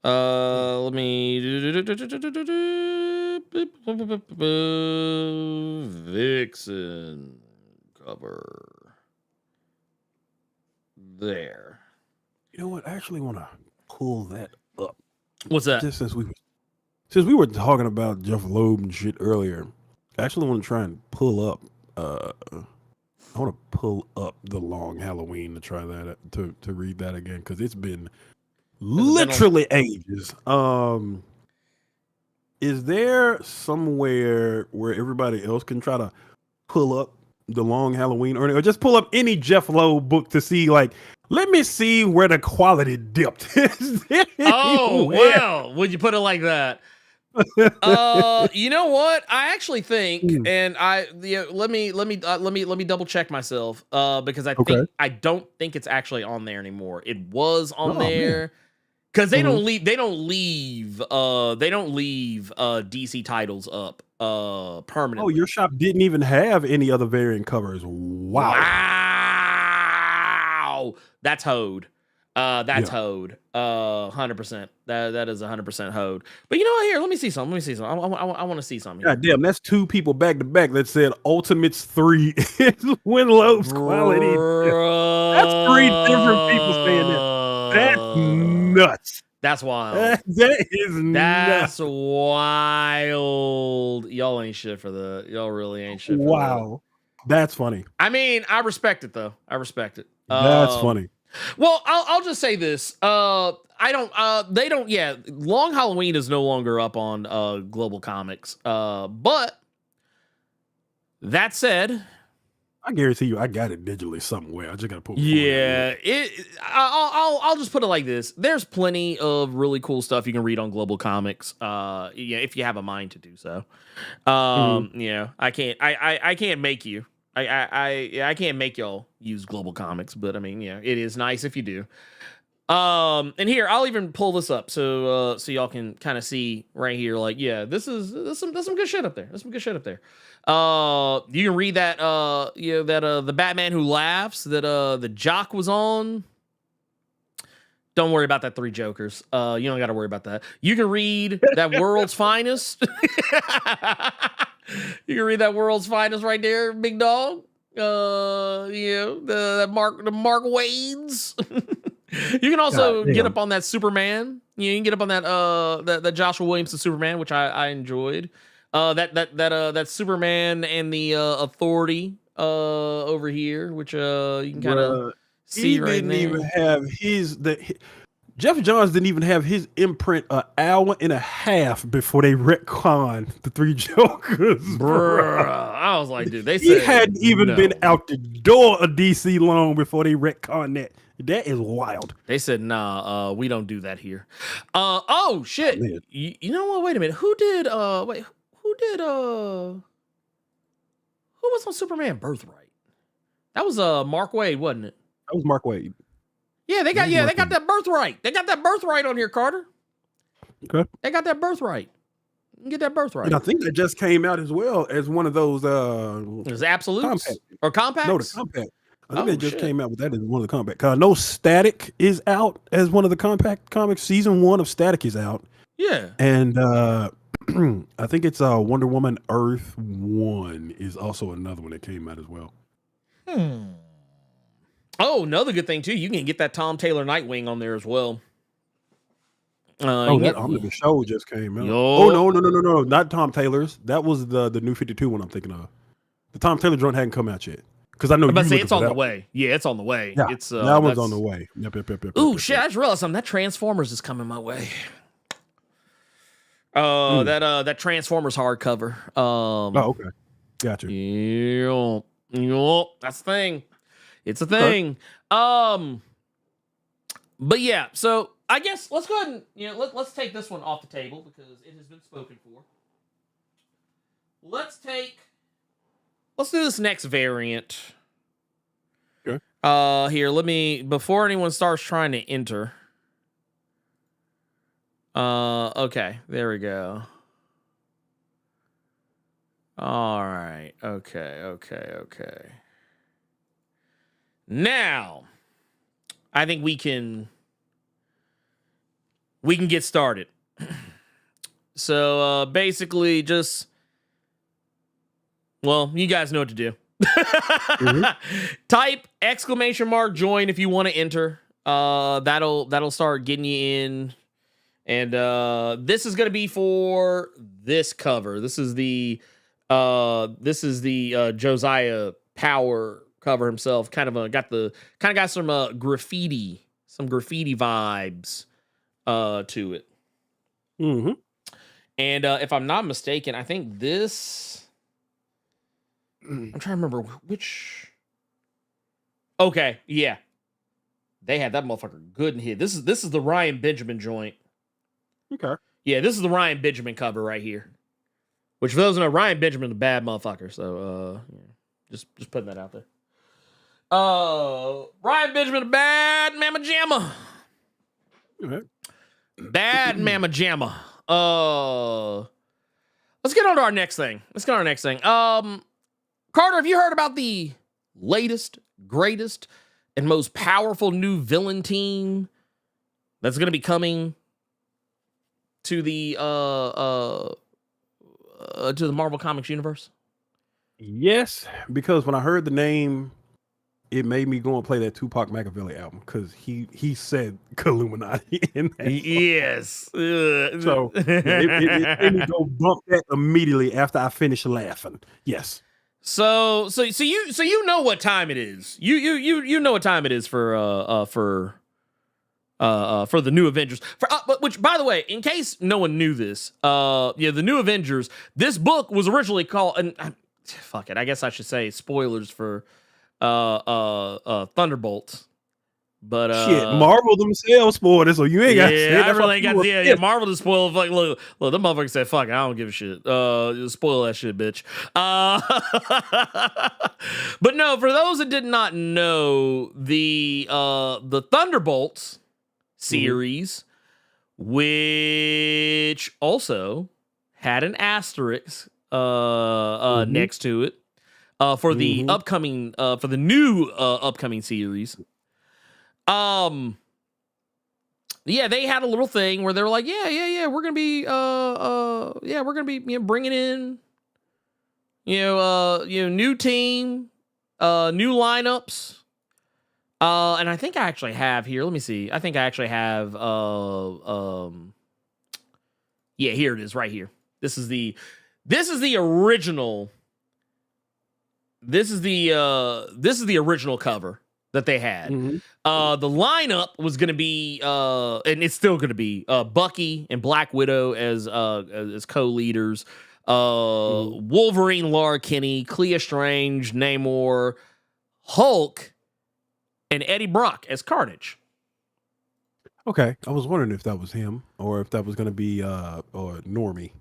Speaker 2: Let me... Vixen cover. There.
Speaker 3: You know what? I actually want to pull that up.
Speaker 2: What's that?
Speaker 3: Just since we were talking about Jeff Loeb and shit earlier, I actually want to try and pull up. I want to pull up The Long Halloween to try that to read that again because it's been literally ages. Is there somewhere where everybody else can try to pull up The Long Halloween, or just pull up any Jeff Loeb book to see, like, let me see where the quality dipped?
Speaker 2: Oh, wow. Would you put it like that? You know what? I actually think, and let me double check myself, because I don't think it's actually on there anymore. It was on there. Because they don't leave DC titles up permanently. Oh,
Speaker 3: your shop didn't even have any other variant covers. Wow.
Speaker 2: That's hoed. That's hoed. 100%. That is 100% hoed. But you know what? Here, let me see something. I want to see something.
Speaker 3: God damn, that's two people back to back that said Ultimates 3 is Win Loeb's quality. That's three different people saying that. That's nuts.
Speaker 2: That's wild.
Speaker 3: That is nuts.
Speaker 2: That's wild. Y'all ain't shit for that. Y'all really ain't shit for that.
Speaker 3: Wow. That's funny.
Speaker 2: I mean, I respect it though. I respect it.
Speaker 3: That's funny.
Speaker 2: Well, I'll just say this. They don't. Yeah, Long Halloween is no longer up on Global Comics. But that said,
Speaker 3: I guarantee you, I got it digitally somewhere. I just gotta put.
Speaker 2: yeah, I'll just put it like this. There's plenty of really cool stuff you can read on Global Comics. Yeah, if you have a mind to do so. Yeah, I can't make you. I can't make y'all use Global Comics, but I mean, yeah, it is nice if you do. And here, I'll even pull this up so y'all can kind of see right here. Like, yeah, there's some good shit up there. There's some good shit up there. You can read that the Batman Who Laughs that the Jock was on. Don't worry about that 3 Jokers. You don't got to worry about that. You can read that World's Finest. You can read that World's Finest right there, big dog. The Mark Wades. You can also get up on that Superman. You can get up on that Joshua Williamson Superman, which I enjoyed. That Superman and the Authority over here, which you can kind of see right there. He didn't even
Speaker 3: have Jeff Johns didn't even have his imprint an hour and a half before they retconned the 3 Jokers.
Speaker 2: Bruh. I was like, dude, they said
Speaker 3: he hadn't even been out the door of DC long before they retconned that. That is wild.
Speaker 2: They said, nah, we don't do that here. Oh shit. You know what? Wait a minute. Who was on Superman Birthright? That was Mark Waid, wasn't it?
Speaker 3: That was Mark Waid.
Speaker 2: Yeah, they got that Birthright. They got that Birthright on here, Carter.
Speaker 3: Okay.
Speaker 2: They got that Birthright. You can get that Birthright.
Speaker 3: And I think that just came out as well as one of those
Speaker 2: Is Absolutes or Compacts?
Speaker 3: No, the Compact. I think they just came out with that as one of the Compact. I know Static is out as one of the Compact comics. Season 1 of Static is out.
Speaker 2: Yeah.
Speaker 3: And I think it's Wonder Woman Earth 1 is also another one that came out as well.
Speaker 2: Oh, another good thing too. You can get that Tom Taylor Nightwing on there as well.
Speaker 3: That Omnibus show just came out. Oh no, not Tom Taylor's. That was the new 52 one I'm thinking of. The Tom Taylor joint hadn't come out yet. Because I know
Speaker 2: you say it's on the way. Yeah, it's on the way.
Speaker 3: Yeah,
Speaker 2: it's
Speaker 3: that one's on the way. Yep.
Speaker 2: Ooh, shit! I just realized something. That Transformers is coming my way. That Transformers hardcover.
Speaker 3: Okay, gotcha.
Speaker 2: Yeah, that's the thing. It's a thing. But yeah, so I guess let's go ahead and let's take this one off the table because it has been spoken for. Let's do this next variant.
Speaker 3: Okay.
Speaker 2: Here, before anyone starts trying to enter. Okay, there we go. All right. Okay. Now, I think we can get started. So, basically just, well, you guys know what to do. Type !join if you want to enter. That'll start getting you in. And this is going to be for this cover. This is the Josiah Power cover himself. Kind of got some graffiti vibes to it.
Speaker 3: Mm-hmm.
Speaker 2: And if I'm not mistaken, I think this. I'm trying to remember which. Okay, yeah, they had that motherfucker good and hit. This is the Ryan Benjamin joint.
Speaker 3: Okay. Yeah,
Speaker 2: this is the Ryan Benjamin cover right here. Which for those who know, Ryan Benjamin is a bad motherfucker. So just putting that out there. Ryan Benjamin, a bad mamma jamma.
Speaker 3: Okay.
Speaker 2: Bad mamma jamma. Let's get on to our next thing. Carter, have you heard about the latest, greatest, and most powerful new villain team that's going to be coming to the Marvel Comics universe?
Speaker 3: Yes, because when I heard the name, it made me go and play that Tupac Machiavelli album because he said Illuminati in that.
Speaker 2: Yes.
Speaker 3: So it made me go bump that immediately after I finished laughing. Yes.
Speaker 2: So you know what time it is. You know what time it is for the New Avengers. Which, by the way, in case no one knew this, the New Avengers. This book was originally called, and fuck it, I guess I should say spoilers for Thunderbolts. But
Speaker 3: shit, Marvel themselves spoiled it, so you ain't got to say it.
Speaker 2: I really ain't got to. Yeah, Marvel just spoiled. Like, look, the motherfucker said, "Fuck, I don't give a shit. Spoil that shit, bitch." But no, for those that did not know, the Thunderbolts series, which also had an asterisk next to it for the upcoming for the new upcoming series. Yeah, they had a little thing where they were like, yeah, we're gonna be bringing in new team, new lineups. And I think I actually have here. Let me see. I think I actually have here it is right here. This is the original. This is the original cover that they had. The lineup was going to be, and it's still going to be, Bucky and Black Widow as co-leaders, Wolverine, Laura Kinney, Clea Strange, Namor, Hulk, and Eddie Brock as Carnage.
Speaker 3: Okay, I was wondering if that was him or if that was going to be or Normie.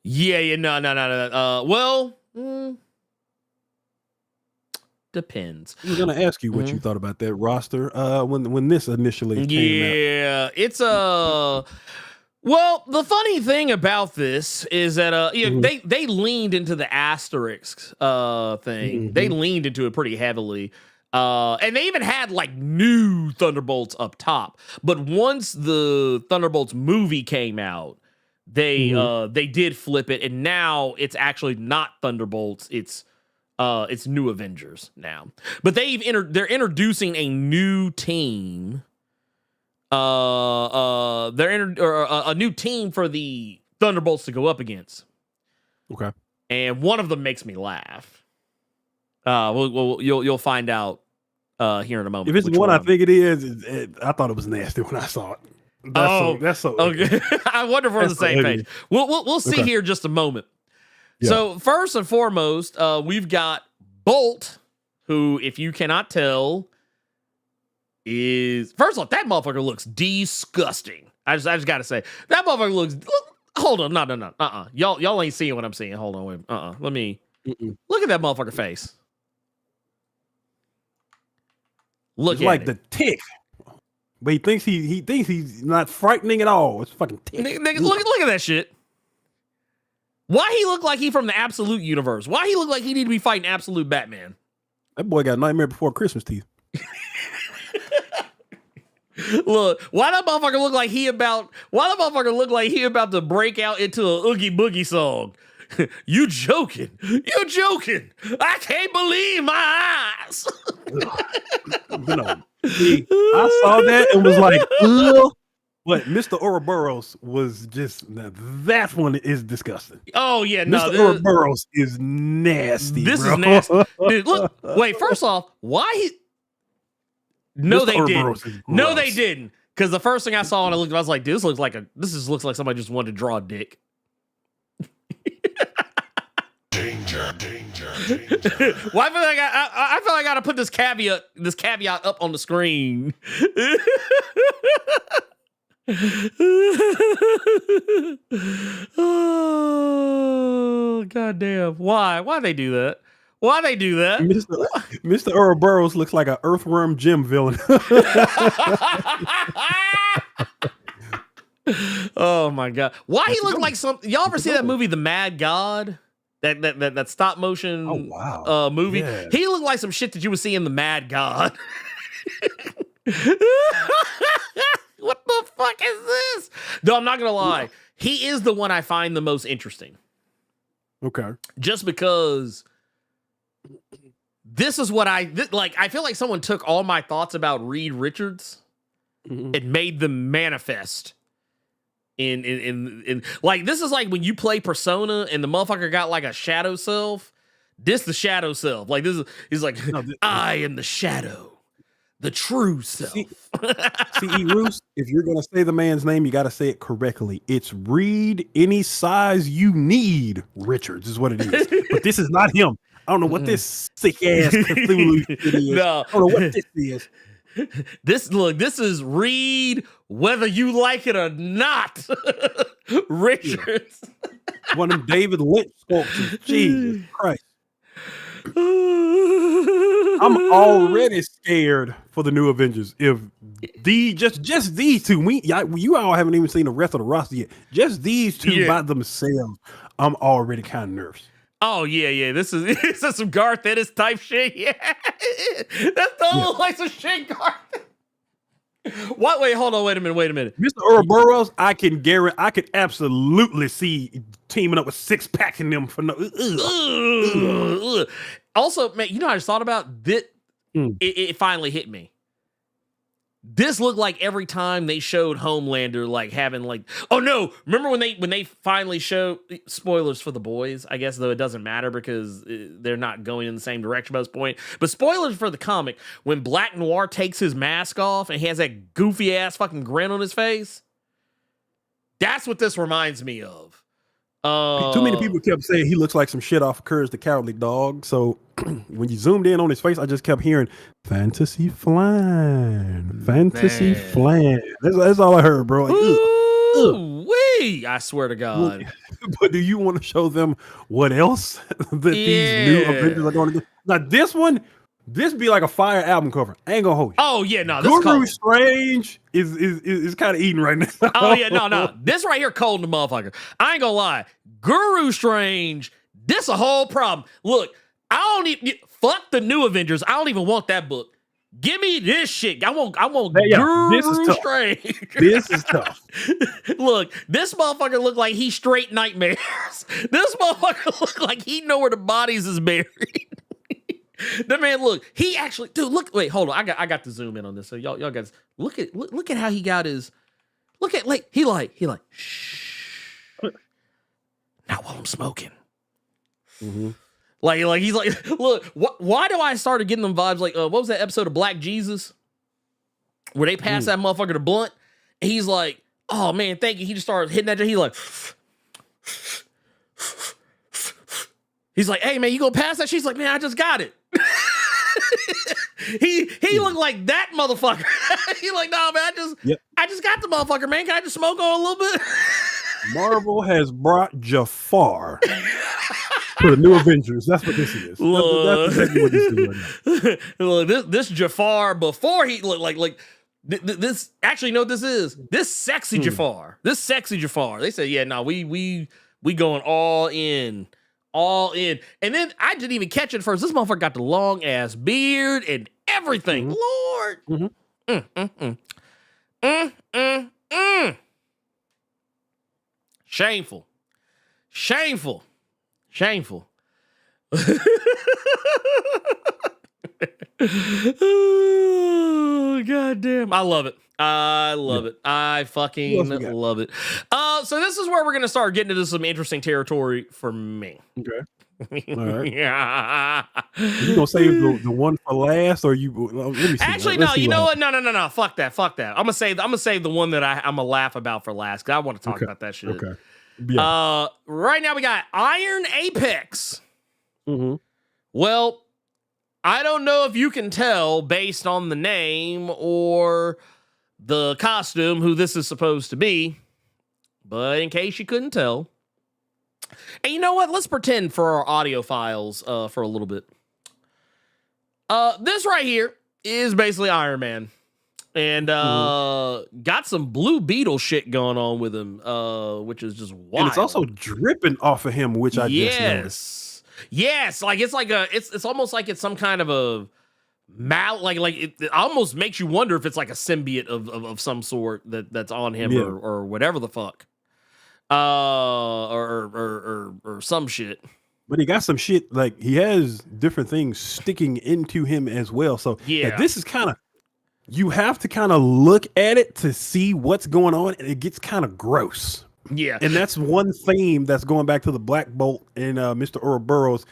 Speaker 2: Yeah, no. Depends.
Speaker 3: I was going to ask you what you thought about that roster when this initially came out.
Speaker 2: Yeah, it's well, the funny thing about this is that they leaned into the asterisks thing. They leaned into it pretty heavily. And they even had like new Thunderbolts up top. But once the Thunderbolts movie came out, they did flip it, and now it's actually not Thunderbolts. It's New Avengers now. But they're introducing a new team. A new team for the Thunderbolts to go up against. Okay. And one of them makes me laugh. You'll find out here in a moment.
Speaker 3: If it's the one I think it is, I thought it was nasty when I saw it. That's so
Speaker 2: okay. I wonder if we're on the same page. We'll see here in just a moment. Yeah. So first and foremost, we've got Bolt, who, if you cannot tell, is first off, that motherfucker looks disgusting. I just gotta say that motherfucker looks. Hold on, no. Y'all ain't seeing what I'm seeing. Hold on, wait. Let me look at that motherfucker face. Look
Speaker 3: it's
Speaker 2: at
Speaker 3: like
Speaker 2: it.
Speaker 3: The Tick. But he thinks he's not frightening at all. It's fucking Tick.
Speaker 2: Nigga, look at that shit. Why he look like he from the Absolute universe? Why he look like he need to be fighting Absolute Batman?
Speaker 3: That boy got Nightmare Before Christmas teeth.
Speaker 2: Look, why that motherfucker look like he about to break out into a Oogie Boogie song? You joking? I can't believe my eyes.
Speaker 3: See, I saw that and was like, ugh. But Mr. Ouroboros was just, that one is disgusting.
Speaker 2: Oh, yeah, no.
Speaker 3: Mr. Ouroboros is nasty,
Speaker 2: This
Speaker 3: bro.
Speaker 2: is nasty. Dude, look, wait, first off, why he... No, they didn't. No, they didn't. Because the first thing I saw when I looked, I was like, dude, this looks like somebody just wanted to draw a dick.
Speaker 4: Danger.
Speaker 2: Well, I feel like I gotta put this caveat up on the screen. Oh, goddamn. Why they do that?
Speaker 3: Mr. Ouroboros looks like an Earthworm Jim villain.
Speaker 2: Oh my god. Why he look like some y'all ever see that movie The Mad God? That stop motion movie. Yeah. He looked like some shit that you would see in The Mad God. What the fuck is this? No, I'm not gonna lie. He is the one I find the most interesting.
Speaker 3: Okay.
Speaker 2: Just because this is what I feel like someone took all my thoughts about Reed Richards and made them manifest in like, this is like when you play Persona and the motherfucker got like a shadow self. This the shadow self. Like, this is, he's like, I am the shadow, the true self.
Speaker 3: See, Roos, if you're gonna say the man's name, you gotta say it correctly. It's Reed any size you need. Richards is what it is. But this is not him. I don't know what this sick ass Cthulhu shit is.
Speaker 2: No.
Speaker 3: I don't know what this is.
Speaker 2: This is Reed, whether you like it or not. Richards.
Speaker 3: One of them David Lynch sculptures. Jesus Christ. I'm already scared for the new Avengers. If just these two, you all haven't even seen the rest of the roster yet. Just these two by themselves, I'm already kind of nervous.
Speaker 2: Oh yeah. This is some Garth Ennis type shit. Yeah, that's the whole like some shit, Garth. What? Wait, hold on. Wait a minute.
Speaker 3: Mr. Ouroboros, I can absolutely see teaming up with Six Pack in them for no.
Speaker 2: Also, man, you know what I just thought about that? It finally hit me. This looked like every time they showed Homelander like having like, oh no, remember when they finally showed, spoilers for the boys, I guess, though it doesn't matter because they're not going in the same direction by this point, but spoilers for the comic, when Black Noir takes his mask off and he has that goofy ass fucking grin on his face. That's what this reminds me of.
Speaker 3: Too many people kept saying he looks like some shit off Courage the Cowardly Dog. So when you zoomed in on his face, I just kept hearing fantasy flan. That's all I heard, bro. Like,
Speaker 2: wee! I swear to God.
Speaker 3: But do you want to show them what else that these new Avengers are going to do? Now this be like a fire album cover. I ain't gonna hold you.
Speaker 2: Oh yeah, no.
Speaker 3: This Guru Strange is kind of eating right now.
Speaker 2: Oh yeah, no. This right here cold in the motherfucker. I ain't gonna lie. Guru Strange, this a whole problem. Look, I don't even fuck the new Avengers. I don't even want that book. Give me this shit. I want Guru Strange.
Speaker 3: This is tough.
Speaker 2: Look, this motherfucker look like he straight nightmares. This motherfucker look like he know where the bodies is buried. That man, look, he actually, dude, look, wait, hold on. I got to zoom in on this. So y'all guys, look at how he got his, look at, like, he like, shh. Not while I'm smoking.
Speaker 3: Mm-hmm.
Speaker 2: Like he's like, look, why do I started getting them vibes? Like, what was that episode of Black Jesus where they passed that motherfucker to Blunt? And he's like, oh man, thank you. He just started hitting that. He's like, he's like, hey man, you gonna pass that? She's like, man, I just got it. He looked like that motherfucker. He like, nah, man, I just got the motherfucker, man. Can I just smoke on a little bit?
Speaker 3: Marvel has brought Jafar to the new Avengers. That's what this is. That's exactly what this is right now.
Speaker 2: Look, this Jafar before he looked like this. Actually, you know what this is? This sexy Jafar. This sexy Jafar. They said, yeah, no, we going all in. All in. And then I didn't even catch it first. This motherfucker got the long ass beard and everything. Lord. Shameful. Oh, God damn. I love it. I fucking love it. So this is where we're going to start getting into some interesting territory for me.
Speaker 3: Okay. All right.
Speaker 2: Yeah.
Speaker 3: You gonna save the one for last, or you? Let me see.
Speaker 2: Actually, no. You know what? No. Fuck that. I'm gonna save the one that I'm gonna laugh about for last, because I want to talk about that shit.
Speaker 3: Okay. Yeah.
Speaker 2: Right now we got Iron Apex.
Speaker 3: Mm-hmm.
Speaker 2: Well, I don't know if you can tell based on the name or the costume who this is supposed to be, but in case you couldn't tell. And you know what? Let's pretend for our audio files for a little bit. This right here is basically Iron Man. And got some Blue Beetle shit going on with him, which is just wild.
Speaker 3: And it's also dripping off of him, which I just noticed.
Speaker 2: Yes, like it's almost like it's some kind of a it almost makes you wonder if it's like a symbiote of some sort that's on him or whatever the fuck. Or some shit.
Speaker 3: But he got some shit, like he has different things sticking into him as well. So
Speaker 2: Yeah.
Speaker 3: this is kind of, you have to kind of look at it to see what's going on, and it gets kind of gross.
Speaker 2: Yeah.
Speaker 3: And that's one theme that's going back to the Black Bolt and Mr. Ouroboros.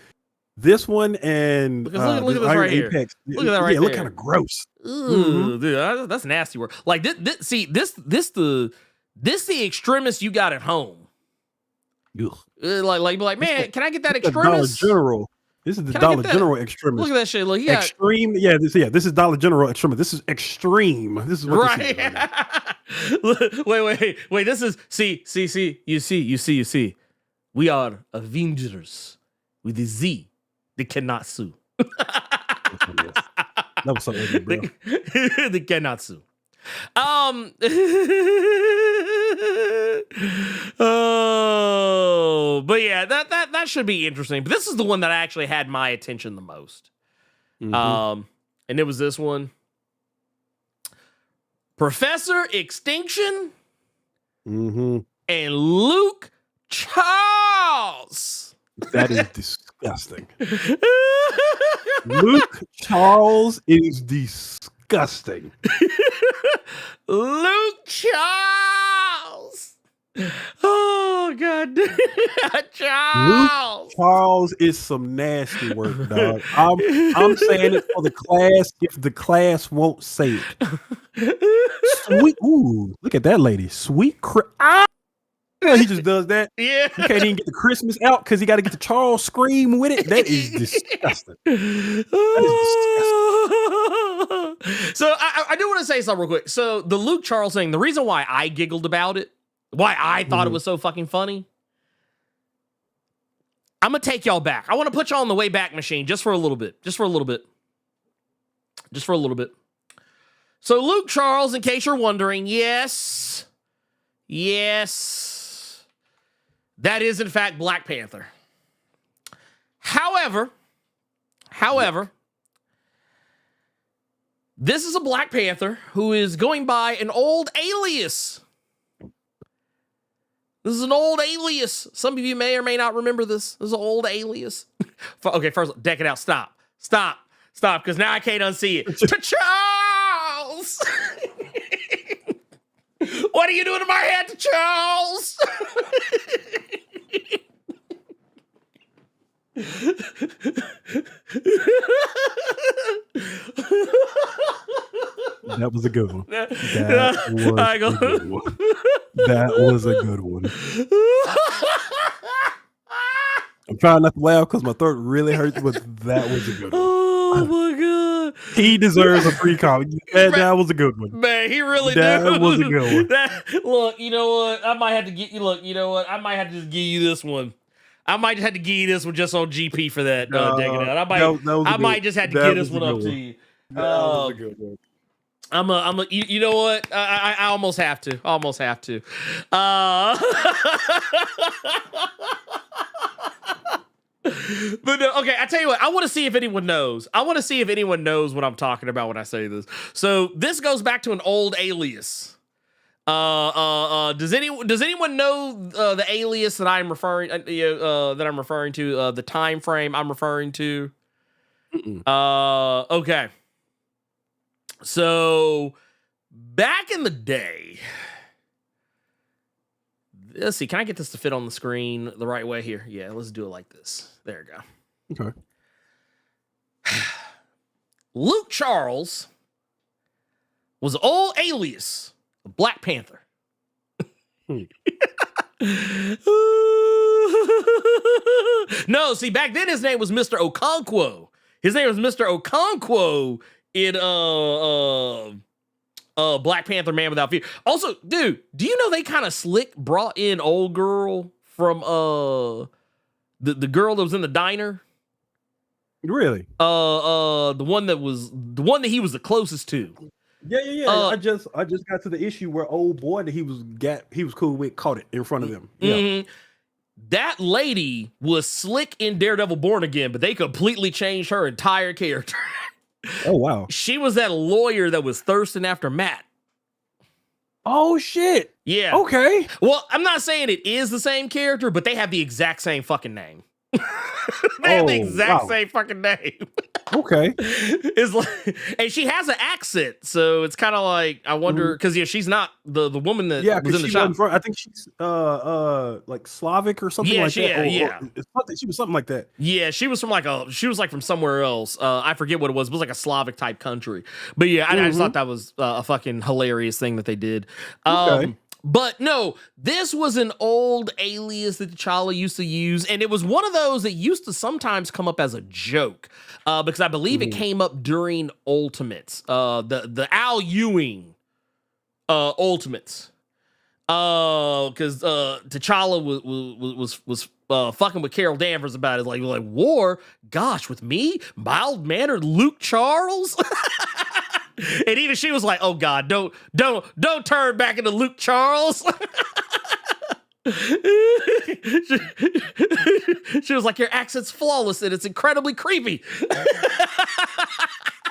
Speaker 3: This one and
Speaker 2: Look at this
Speaker 3: Iron
Speaker 2: right here.
Speaker 3: Apex.
Speaker 2: Look at that right
Speaker 3: yeah, look
Speaker 2: there.
Speaker 3: kind of gross.
Speaker 2: Ooh, dude, that's nasty work. Like this the extremist you got at home.
Speaker 3: Ugh.
Speaker 2: Like, man, can I get that
Speaker 3: This is the Dollar
Speaker 2: extremist?
Speaker 3: General. This is the
Speaker 2: Can I get
Speaker 3: Dollar
Speaker 2: that?
Speaker 3: General extremist.
Speaker 2: Look at that shit. Look, yeah,
Speaker 3: Extreme. Yeah, this is Dollar General extremist. This is extreme. This is what this is
Speaker 2: right.
Speaker 3: right now.
Speaker 2: wait. This is see. You see. We are Avengers with a Z. They cannot sue.
Speaker 3: That was so ugly, bro.
Speaker 2: They cannot sue. Oh, but yeah, that should be interesting. But this is the one that actually had my attention the most.
Speaker 3: Mhm.
Speaker 2: And it was this one. Professor Extinction
Speaker 3: Mhm.
Speaker 2: and Luke Charles.
Speaker 3: That is disgusting. Luke Charles is disgusting.
Speaker 2: Luke Charles. Oh God, Charles.
Speaker 3: Luke Charles is some nasty work, dog. I'm saying it for the class if the class won't say it. Sweet, ooh, look at that lady. Sweet, he just does that.
Speaker 2: Yeah.
Speaker 3: You can't even get the Christmas out because he got to get the Charles scream with it. That is disgusting.
Speaker 2: So I do want to say something real quick. So the Luke Charles thing, the reason why I giggled about it, why I thought it was so fucking funny, I'm gonna take y'all back. I want to put y'all on the way back machine just for a little bit. So Luke Charles, in case you're wondering, yes, that is in fact Black Panther. However, this is a Black Panther who is going by an old alias. This is an old alias. Some of you may or may not remember this. This is an old alias. Okay, first, deck it out. Stop, because now I can't unsee it. To Charles! What are you doing to my head, to Charles?
Speaker 3: That was a good one. That was a good one. I'm trying not to laugh because my throat really hurts, but that was a good one.
Speaker 2: Oh my God.
Speaker 3: He deserves a free comic. That was a good one.
Speaker 2: Man, he really did.
Speaker 3: That was a good one.
Speaker 2: Look, you know what? I might have to get you. Look, you know what? I might have to just give you this one. I might just have to give you this one just on GP for that. Digging out. I might just have to give this one up to you.
Speaker 3: That was a good one.
Speaker 2: You know what? I almost have to. But no, okay, I tell you what, I want to see if anyone knows. What I'm talking about when I say this. So this goes back to an old alias. Does anyone know the alias that I'm referring to? The time frame I'm referring to. Okay. So back in the day, let's see. Can I get this to fit on the screen the right way here? Yeah, let's do it like this. There we go.
Speaker 3: Okay.
Speaker 2: Luke Charles was an old alias of Black Panther. No, see, back then his name was Mr. Okonkwo. In Black Panther Man Without Fear. Also, dude, do you know they kind of slick brought in old girl from the girl that was in the diner?
Speaker 3: Really?
Speaker 2: The one that he was the closest to.
Speaker 3: Yeah. I just got to the issue where old boy that he was cool with caught it in front of them. Yeah.
Speaker 2: Mm-hmm. That lady was slick in Daredevil Born Again, but they completely changed her entire character.
Speaker 3: Oh wow.
Speaker 2: She was that lawyer that was thirsting after Matt.
Speaker 3: Oh shit.
Speaker 2: Yeah.
Speaker 3: Okay.
Speaker 2: Well, I'm not saying it is the same character, but they have the exact same fucking name. They have the exact same fucking name.
Speaker 3: Okay.
Speaker 2: It's like, and she has an accent, so it's kind of like I wonder because she's not the woman that was in the shop.
Speaker 3: I think she's like Slavic or something like that. She was something like that.
Speaker 2: Yeah, she was from from somewhere else. I forget what it was. It was like a Slavic type country. But yeah, I just thought that was a fucking hilarious thing that they did.
Speaker 3: Okay.
Speaker 2: But no, this was an old alias that T'Challa used to use, and it was one of those that used to sometimes come up as a joke, because I believe it came up during Ultimates, the Al Ewing Ultimates, because T'Challa was fucking with Carol Danvers about it, like war, gosh, with me, mild mannered Luke Charles. And even she was like, "Oh God, don't turn back into Luke Charles." She was like, "Your accent's flawless and it's incredibly creepy."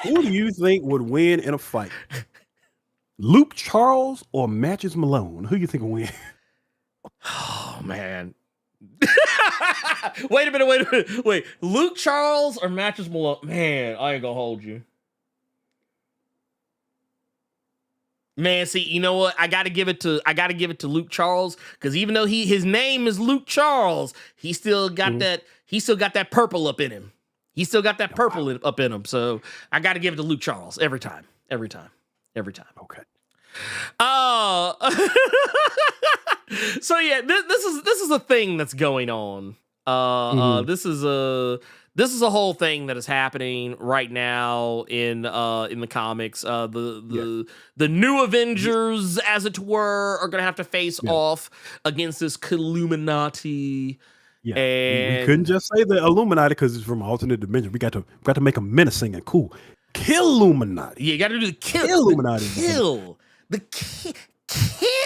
Speaker 3: Who do you think would win in a fight? Luke Charles or Matches Malone? Who do you think will win?
Speaker 2: Oh man. Wait a minute. Wait. Luke Charles or Matches Malone? Man, I ain't gonna hold you. Man, see, you know what? I gotta give it to Luke Charles, because even though his name is Luke Charles, he still got that purple up in him. He still got that purple up in him. So I gotta give it to Luke Charles every time.
Speaker 3: Okay.
Speaker 2: So yeah, this is a thing that's going on. This is a whole thing that is happening right now in the comics. The new Avengers, as it were, are gonna have to face off against this Illuminati.
Speaker 3: Yeah, we couldn't just say the Illuminati because it's from an alternate dimension. We got to make them menacing and cool. Kill Illuminati.
Speaker 2: Yeah, you got to do the kill
Speaker 3: Illuminati.
Speaker 2: Kill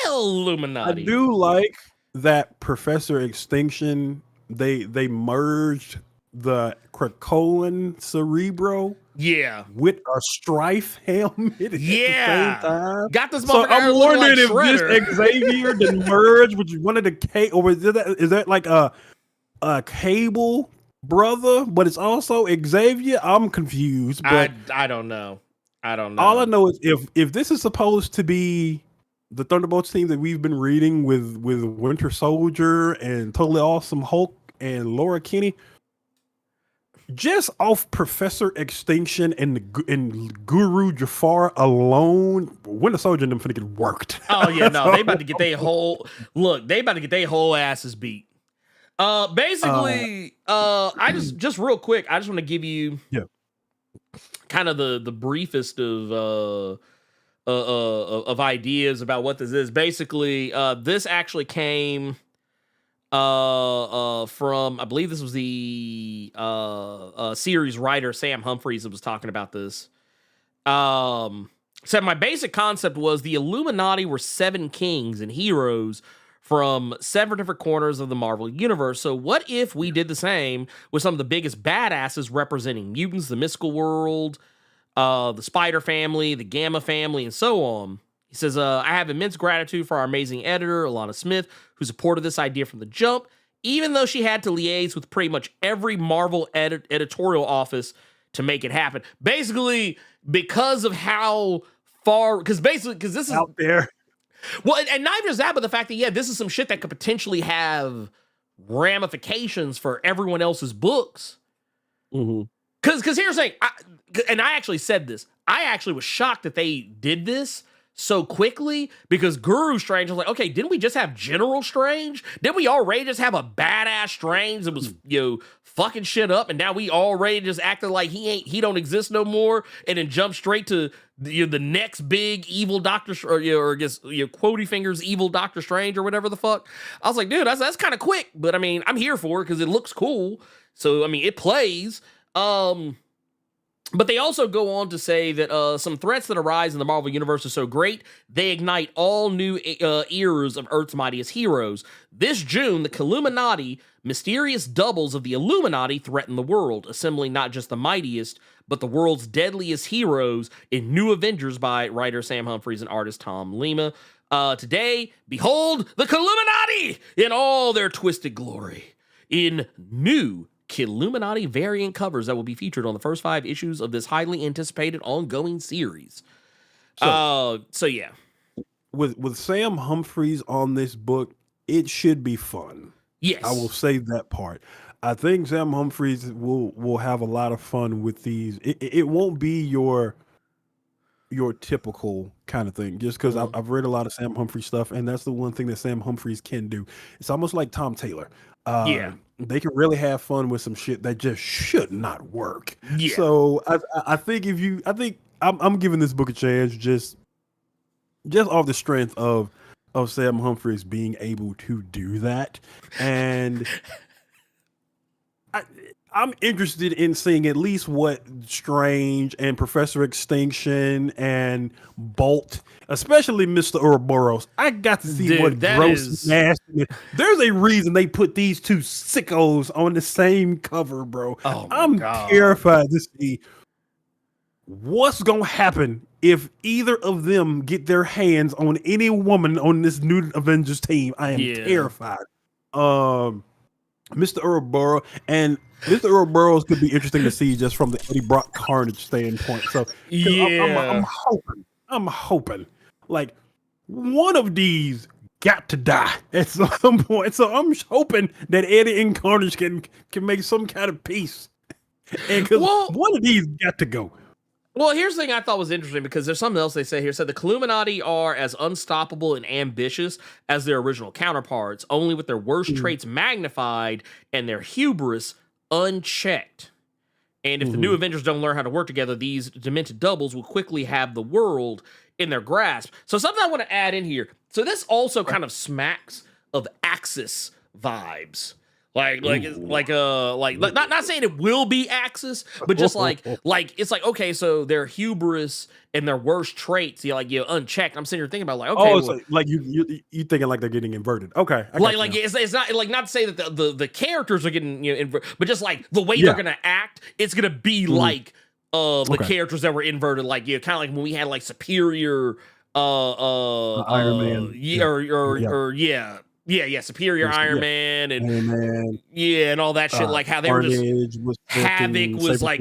Speaker 2: Illuminati.
Speaker 3: I do like that Professor Extinction. They merged the Krakoan Cerebro with a Strife helmet at the same time.
Speaker 2: Got this motherfucker.
Speaker 3: So I'm wondering if
Speaker 2: Shredder.
Speaker 3: this Xavier did merge with one of the or is that like a Cable brother, but it's also Xavier? I'm confused. But
Speaker 2: I don't know.
Speaker 3: All I know is if this is supposed to be the Thunderbolts team that we've been reading with Winter Soldier and Totally Awesome Hulk and Laura Kinney, just off Professor Extinction and Guru Jafar alone, Winter Soldier and them finna get worked.
Speaker 2: Oh yeah, no, they about to get their whole asses beat. Basically, I just real quick, I just want to give you kind of the briefest of ideas about what this is. Basically, this actually came from, I believe this was the series writer Sam Humphries that was talking about this. Said my basic concept was the Illuminati were 7 kings and heroes from 7 different corners of the Marvel universe. So what if we did the same with some of the biggest badasses representing mutants, the mystical world, the Spider family, the Gamma family, and so on? He says, I have immense gratitude for our amazing editor, Alana Smith, who supported this idea from the jump, even though she had to liaise with pretty much every Marvel editorial office to make it happen. Basically, because of how far, because this is
Speaker 3: out there.
Speaker 2: Well, and not just that, but the fact that, this is some shit that could potentially have ramifications for everyone else's books.
Speaker 3: Mm-hmm.
Speaker 2: Because here's the thing, I actually said this, I actually was shocked that they did this so quickly, because Guru Strange was like, okay, didn't we just have General Strange? Didn't we already just have a badass Strange that was, fucking shit up, and now we already just acted like he don't exist no more, and then jump straight to the next big evil Doctor, or I guess Quotey Fingers evil Doctor Strange or whatever the fuck. I was like, dude, that's kind of quick, but I mean, I'm here for it because it looks cool. So I mean, it plays. But they also go on to say that some threats that arise in the Marvel Universe are so great, they ignite all new eras of Earth's mightiest heroes. This June, the Illuminati, mysterious doubles of the Illuminati, threaten the world, assembling not just the mightiest, but the world's deadliest heroes in New Avengers by writer Sam Humphries and artist Tom Lima. Today, behold the Illuminati in all their twisted glory. in new Illuminati variant covers that will be featured on the first 5 issues of this highly anticipated ongoing series. So yeah.
Speaker 3: With Sam Humphries on this book, it should be fun.
Speaker 2: Yes.
Speaker 3: I will say that part. I think Sam Humphries will have a lot of fun with these. It won't be your typical kind of thing, just because I've read a lot of Sam Humphries stuff, and that's the one thing that Sam Humphries can do. It's almost like Tom Taylor. They can really have fun with some shit that just should not work.
Speaker 2: Yeah.
Speaker 3: So I think I'm giving this book a chance just off the strength of Sam Humphries being able to do that, and I'm interested in seeing at least what Strange and Professor Extinction and Bolt, especially Mr. Ouroboros, I got to see what gross nasty. There's a reason they put these two sickos on the same cover, bro.
Speaker 2: Oh
Speaker 3: I'm
Speaker 2: God.
Speaker 3: terrified to see what's gonna happen if either of them get their hands on any woman on this new Avengers team. I am terrified. Mr. Ouroboros and Mr. Ouroboros could be interesting to see just from the Eddie Brock Carnage standpoint. So I'm hoping like one of these got to die at some point. So I'm hoping that Eddie and Carnage can make some kind of peace. And because one of these got to go.
Speaker 2: Well, here's the thing I thought was interesting, because there's something else they say here. Said the Illuminati are as unstoppable and ambitious as their original counterparts, only with their worst traits magnified and their hubris unchecked. And if the new Avengers don't learn how to work together, these demented doubles will quickly have the world in their grasp. So something I want to add in here. So this also kind of smacks of Axis vibes. Like not saying it will be Axis, but just like it's like, okay, so their hubris and their worst traits, unchecked. I'm sitting here thinking about
Speaker 3: you thinking like they're getting inverted. Okay,
Speaker 2: it's not like, not to say that the characters are getting inverted, but just like the way they're gonna act, it's gonna be like the characters that were inverted, like kind of like when we had like Superior,
Speaker 3: Iron Man,
Speaker 2: Superior Iron Man and and all that shit, like how they were just Havoc was like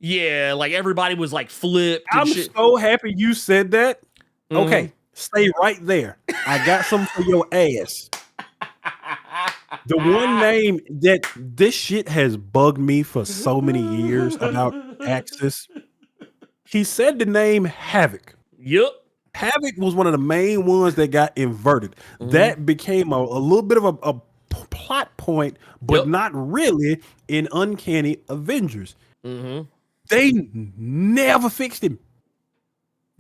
Speaker 2: like everybody was like flipped.
Speaker 3: I'm so happy you said that. Okay, stay right there. I got some for your ass. The one name that this shit has bugged me for so many years about Axis. He said the name Havoc.
Speaker 2: Yep.
Speaker 3: Havoc was one of the main ones that got inverted. That became a little bit of a plot point, but not really in Uncanny Avengers. They never fixed him.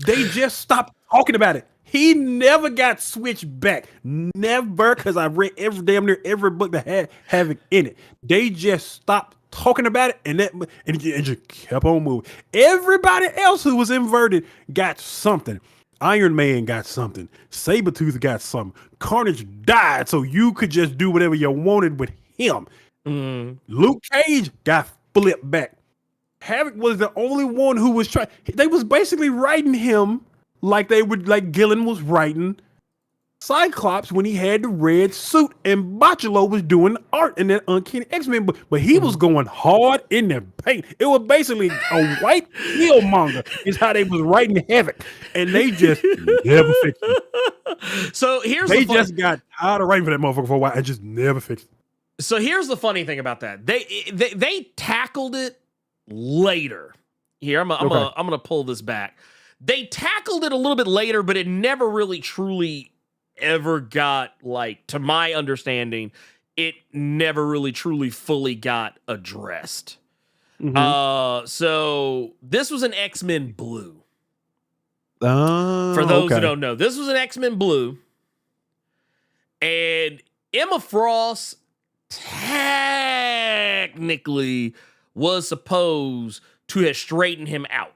Speaker 3: They just stopped talking about it. He never got switched back. Never, because I read damn near every book that had Havoc in it. They just stopped talking about it, and it just kept on moving. Everybody else who was inverted got something. Iron Man got something. Sabretooth got something. Carnage died, so you could just do whatever you wanted with him. Luke Cage got flipped back. Havoc was the only one who was trying. They was basically writing him like they would, like Gillen was writing Cyclops when he had the red suit, and Bachelot was doing art in that Uncanny X-Men book, but he was going hard in the paint. It was basically a white Killmonger is how they was writing Havoc, and they just never fixed it.
Speaker 2: So
Speaker 3: they just got tired of writing for that motherfucker for a while and just never fixed it.
Speaker 2: So here's the funny thing about that. They tackled it later. Here, I'm gonna pull this back. They tackled it a little bit later, but it never really truly ever got, like, to my understanding, it never really truly fully got addressed. So this was an X-Men Blue. For those who don't know, this was an X-Men Blue, and Emma Frost technically was supposed to have straightened him out.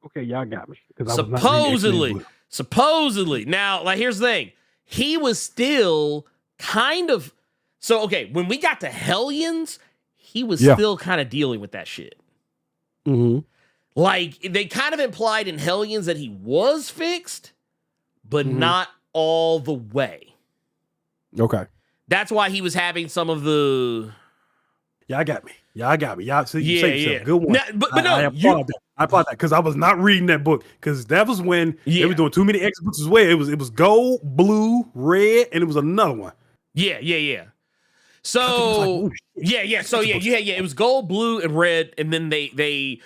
Speaker 3: Okay, y'all got me.
Speaker 2: Supposedly. Now, like, here's the thing. He was still kind of... So, okay, when we got to Hellions, he was still kind of dealing with that shit. Like, they kind of implied in Hellions that he was fixed, but not all the way.
Speaker 3: Okay.
Speaker 2: That's why he was having some of the.
Speaker 3: Y'all got me. Y'all see, you
Speaker 2: Yeah,
Speaker 3: say yourself.
Speaker 2: yeah.
Speaker 3: Good one.
Speaker 2: Now, but no,
Speaker 3: I applaud that. I applaud that because I was not reading that book because that was when they were doing too many X books as well. It was gold, blue, red, and it was another one.
Speaker 2: Yeah. So
Speaker 3: oh,
Speaker 2: yeah. So yeah. It was gold, blue, and red, and then they.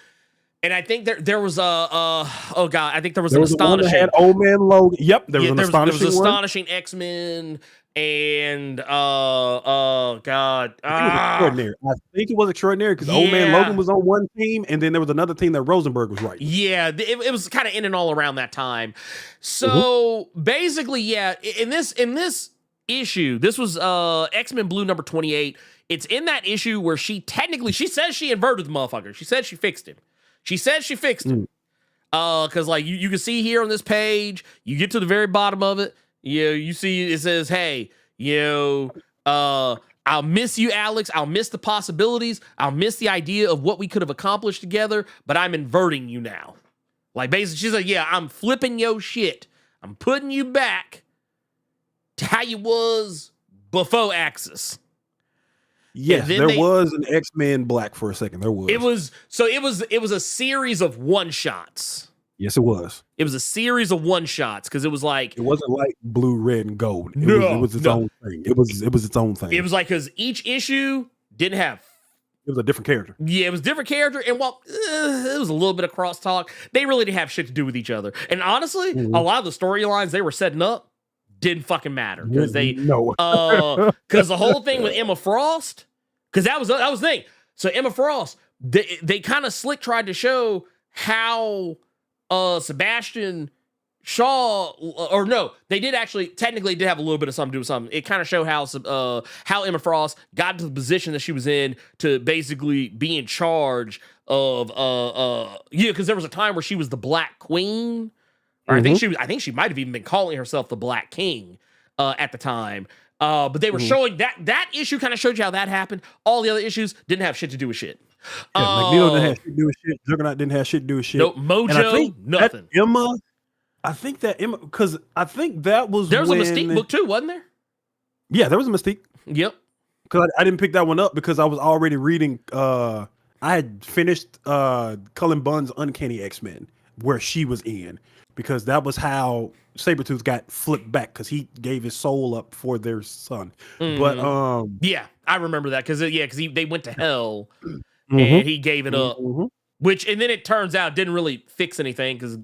Speaker 2: And I think there was oh god, I think there was an astonishing.
Speaker 3: One that had Old Man Logan. Yep, there was an astonishing.
Speaker 2: There was astonishing X-Men and god,
Speaker 3: extraordinary. I think it was extraordinary because Old Man Logan was on one team, and then there was another team that Rosenberg was writing.
Speaker 2: Yeah, it was kind of in and all around that time. So basically, in this issue, this was X-Men Blue number 28. It's in that issue where she says she inverted the motherfucker. She said she fixed him. She said she fixed him. Because like you can see here on this page, you get to the very bottom of it, you see it says, hey, I'll miss you, Alex. I'll miss the possibilities. I'll miss the idea of what we could have accomplished together, but I'm inverting you now. Like basically, she's like, yeah, I'm flipping your shit. I'm putting you back to how you was before Axis.
Speaker 3: Yes, there was an X-Men Black for a second. There was.
Speaker 2: It was a series of one-shots.
Speaker 3: Yes, it was.
Speaker 2: It was a series of one-shots because it was like
Speaker 3: it wasn't like blue, red, and gold. It was its own thing. It was its own thing.
Speaker 2: It was like because each issue didn't have.
Speaker 3: It was a different character.
Speaker 2: Yeah, it was a different character, and while it was a little bit of crosstalk, they really didn't have shit to do with each other. And honestly, a lot of the storylines they were setting up didn't fucking matter because because the whole thing with Emma Frost, because that was the thing. So Emma Frost, they kind of slick tried to show how Sebastian Shaw, or no, they did actually technically did have a little bit of something to do with something. It kind of showed how Emma Frost got to the position that she was in to basically be in charge of because there was a time where she was the Black Queen. Or I think she might have even been calling herself the Black King at the time. But they were showing that issue kind of showed you how that happened. All the other issues didn't have shit to do with shit.
Speaker 3: Yeah, Magneto didn't have shit to do with shit. Juggernaut didn't have shit to do with shit.
Speaker 2: Nope, Mojo, nothing.
Speaker 3: Because I think that was
Speaker 2: there was a Mystique book too, wasn't there?
Speaker 3: Yeah, there was a Mystique.
Speaker 2: Yep.
Speaker 3: Because I didn't pick that one up because I was already reading. I had finished Cullen Bunn's Uncanny X-Men, where she was in. Because that was how Sabretooth got flipped back because he gave his soul up for their son. But
Speaker 2: yeah, I remember that because they went to hell and he gave it up. Which and then it turns out didn't really fix anything because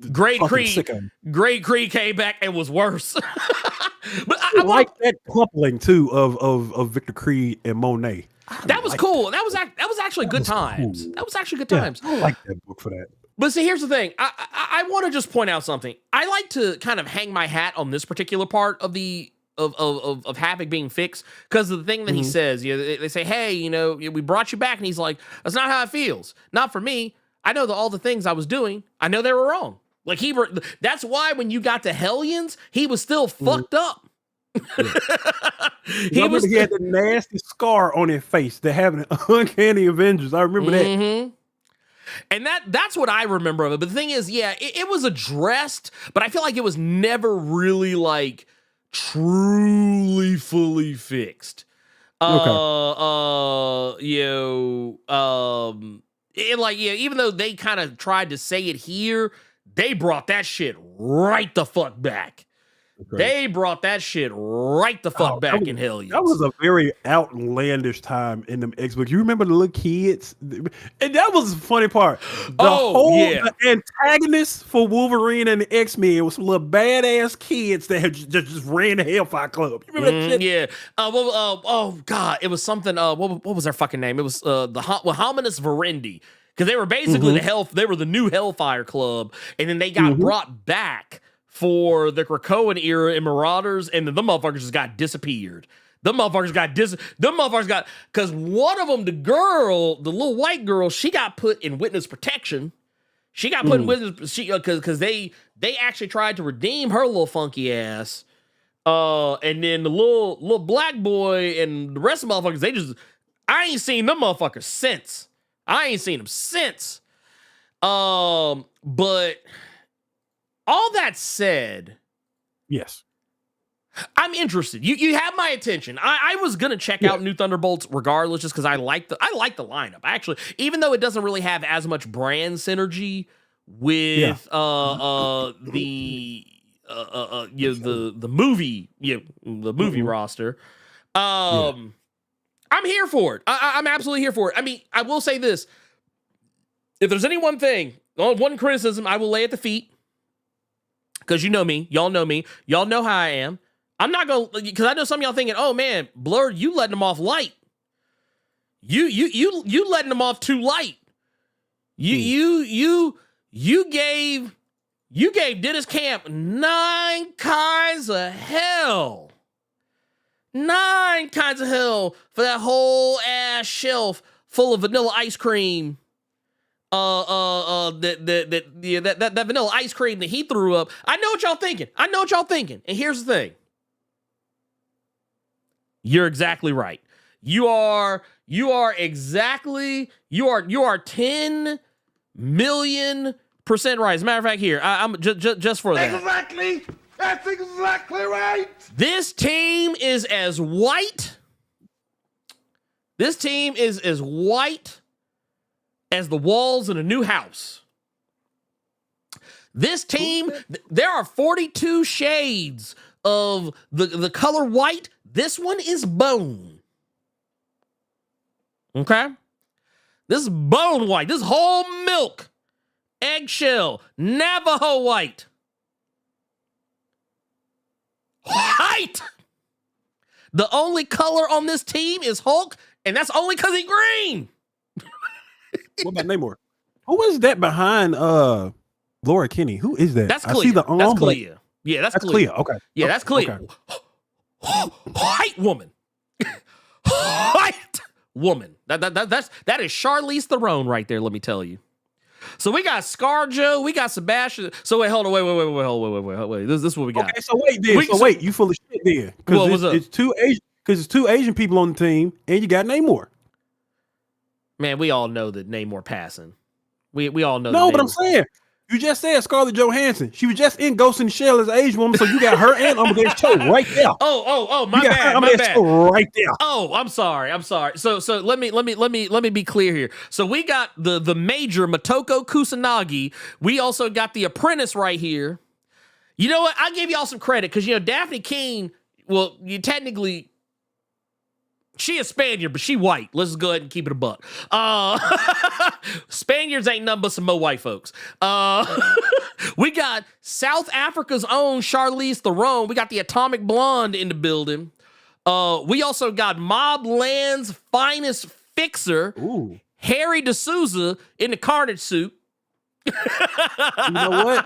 Speaker 2: Great Kree came back and was worse. But I
Speaker 3: like that coupling too of Victor Creed and Monet.
Speaker 2: That was cool. That was actually good times. Cool. That was actually good times.
Speaker 3: I like that book for that.
Speaker 2: But see, here's the thing. I want to just point out something. I like to kind of hang my hat on this particular part of the of Havoc being fixed because of the thing that he says. They say, hey, we brought you back, and he's like, that's not how it feels. Not for me. I know all the things I was doing. I know they were wrong. Like that's why when you got to Hellions, he was still fucked up.
Speaker 3: Yeah. He had the nasty scar on his face. They have an Uncanny Avengers. I remember that.
Speaker 2: And that's what I remember of it. But the thing is, it was addressed, but I feel like it was never really like truly fully fixed. Even though they kind of tried to say it here, they brought that shit right the fuck back. Okay. They brought that shit right the fuck back in Hellions.
Speaker 3: That was a very outlandish time in them X-Books. You remember the little kids? And that was the funny part. The antagonist for Wolverine and the X-Men was some little badass kids that had just ran the Hellfire Club. You remember that shit?
Speaker 2: Yeah. Oh, God. It was something. What was their fucking name? It was the Hominus Verendi. Because they were basically they were the new Hellfire Club. And then they got brought back for the Krakoan era in Marauders, and the motherfuckers just got disappeared. The motherfuckers got, because one of them, the little white girl, she got put in witness protection. She got put in witness, because they actually tried to redeem her little funky ass. And then the little black boy and the rest of the motherfuckers, I ain't seen them motherfuckers since. But all that said,
Speaker 3: yes,
Speaker 2: I'm interested. You have my attention. I was gonna check out New Thunderbolts regardless, just because I like the lineup. Actually, even though it doesn't really have as much brand synergy with the movie roster. I'm here for it. I'm absolutely here for it. I mean, I will say this: if there's any one criticism, I will lay at the feet, because you know me, y'all know how I am. I'm not gonna, because I know some of y'all thinking, oh man, Blerd, you letting them off light. You letting them off too light. You gave Dennis Camp 9 kinds of hell. 9 kinds of hell for that whole ass shelf full of vanilla ice cream. That vanilla ice cream that he threw up. I know what y'all thinking. And here's the thing. You're exactly right. You are 10 million % right. As a matter of fact, here, I'm just for that.
Speaker 4: Exactly. That's exactly right.
Speaker 2: This team is as white. This team is as white as the walls in a new house. This team, there are 42 shades of the color white. This one is bone. Okay? This is bone white. This is whole milk, eggshell, Navajo white. White! The only color on this team is Hulk, and that's only because he's green.
Speaker 3: What about Namor? Who is that behind Laura Kinney? Who is that?
Speaker 2: That's Clea.
Speaker 3: I see the arm.
Speaker 2: That's Clea. Yeah, that's Clea.
Speaker 3: Okay.
Speaker 2: Yeah, that's Clea.
Speaker 3: Okay.
Speaker 2: White woman. White woman. That is Charlize Theron right there, let me tell you. So we got ScarJo, we got Sebastian. So wait, hold on, wait. This is what we got.
Speaker 3: Okay, so wait, you full of shit there. Because it's two Asian people on the team, and you got Namor.
Speaker 2: Man, we all know that Namor passing. We all know.
Speaker 3: No, but I'm saying, you just said Scarlett Johansson. She was just in Ghost in the Shell as an Asian woman, so you got her and Amadeus Cho right there.
Speaker 2: Oh, my bad.
Speaker 3: Right there.
Speaker 2: Oh, I'm sorry. So let me be clear here. So we got the major Motoko Kusanagi. We also got the apprentice right here. You know what? I'll give y'all some credit, because Daphne King, well, you technically, she is Spaniard, but she white. Let's go ahead and keep it a buck. Spaniards ain't nothing but some more white folks. We got South Africa's own Charlize Theron. We got the Atomic Blonde in the building. We also got Mobland's finest fixer, Harry D'Souza, in the Carnage suit.
Speaker 3: You know what?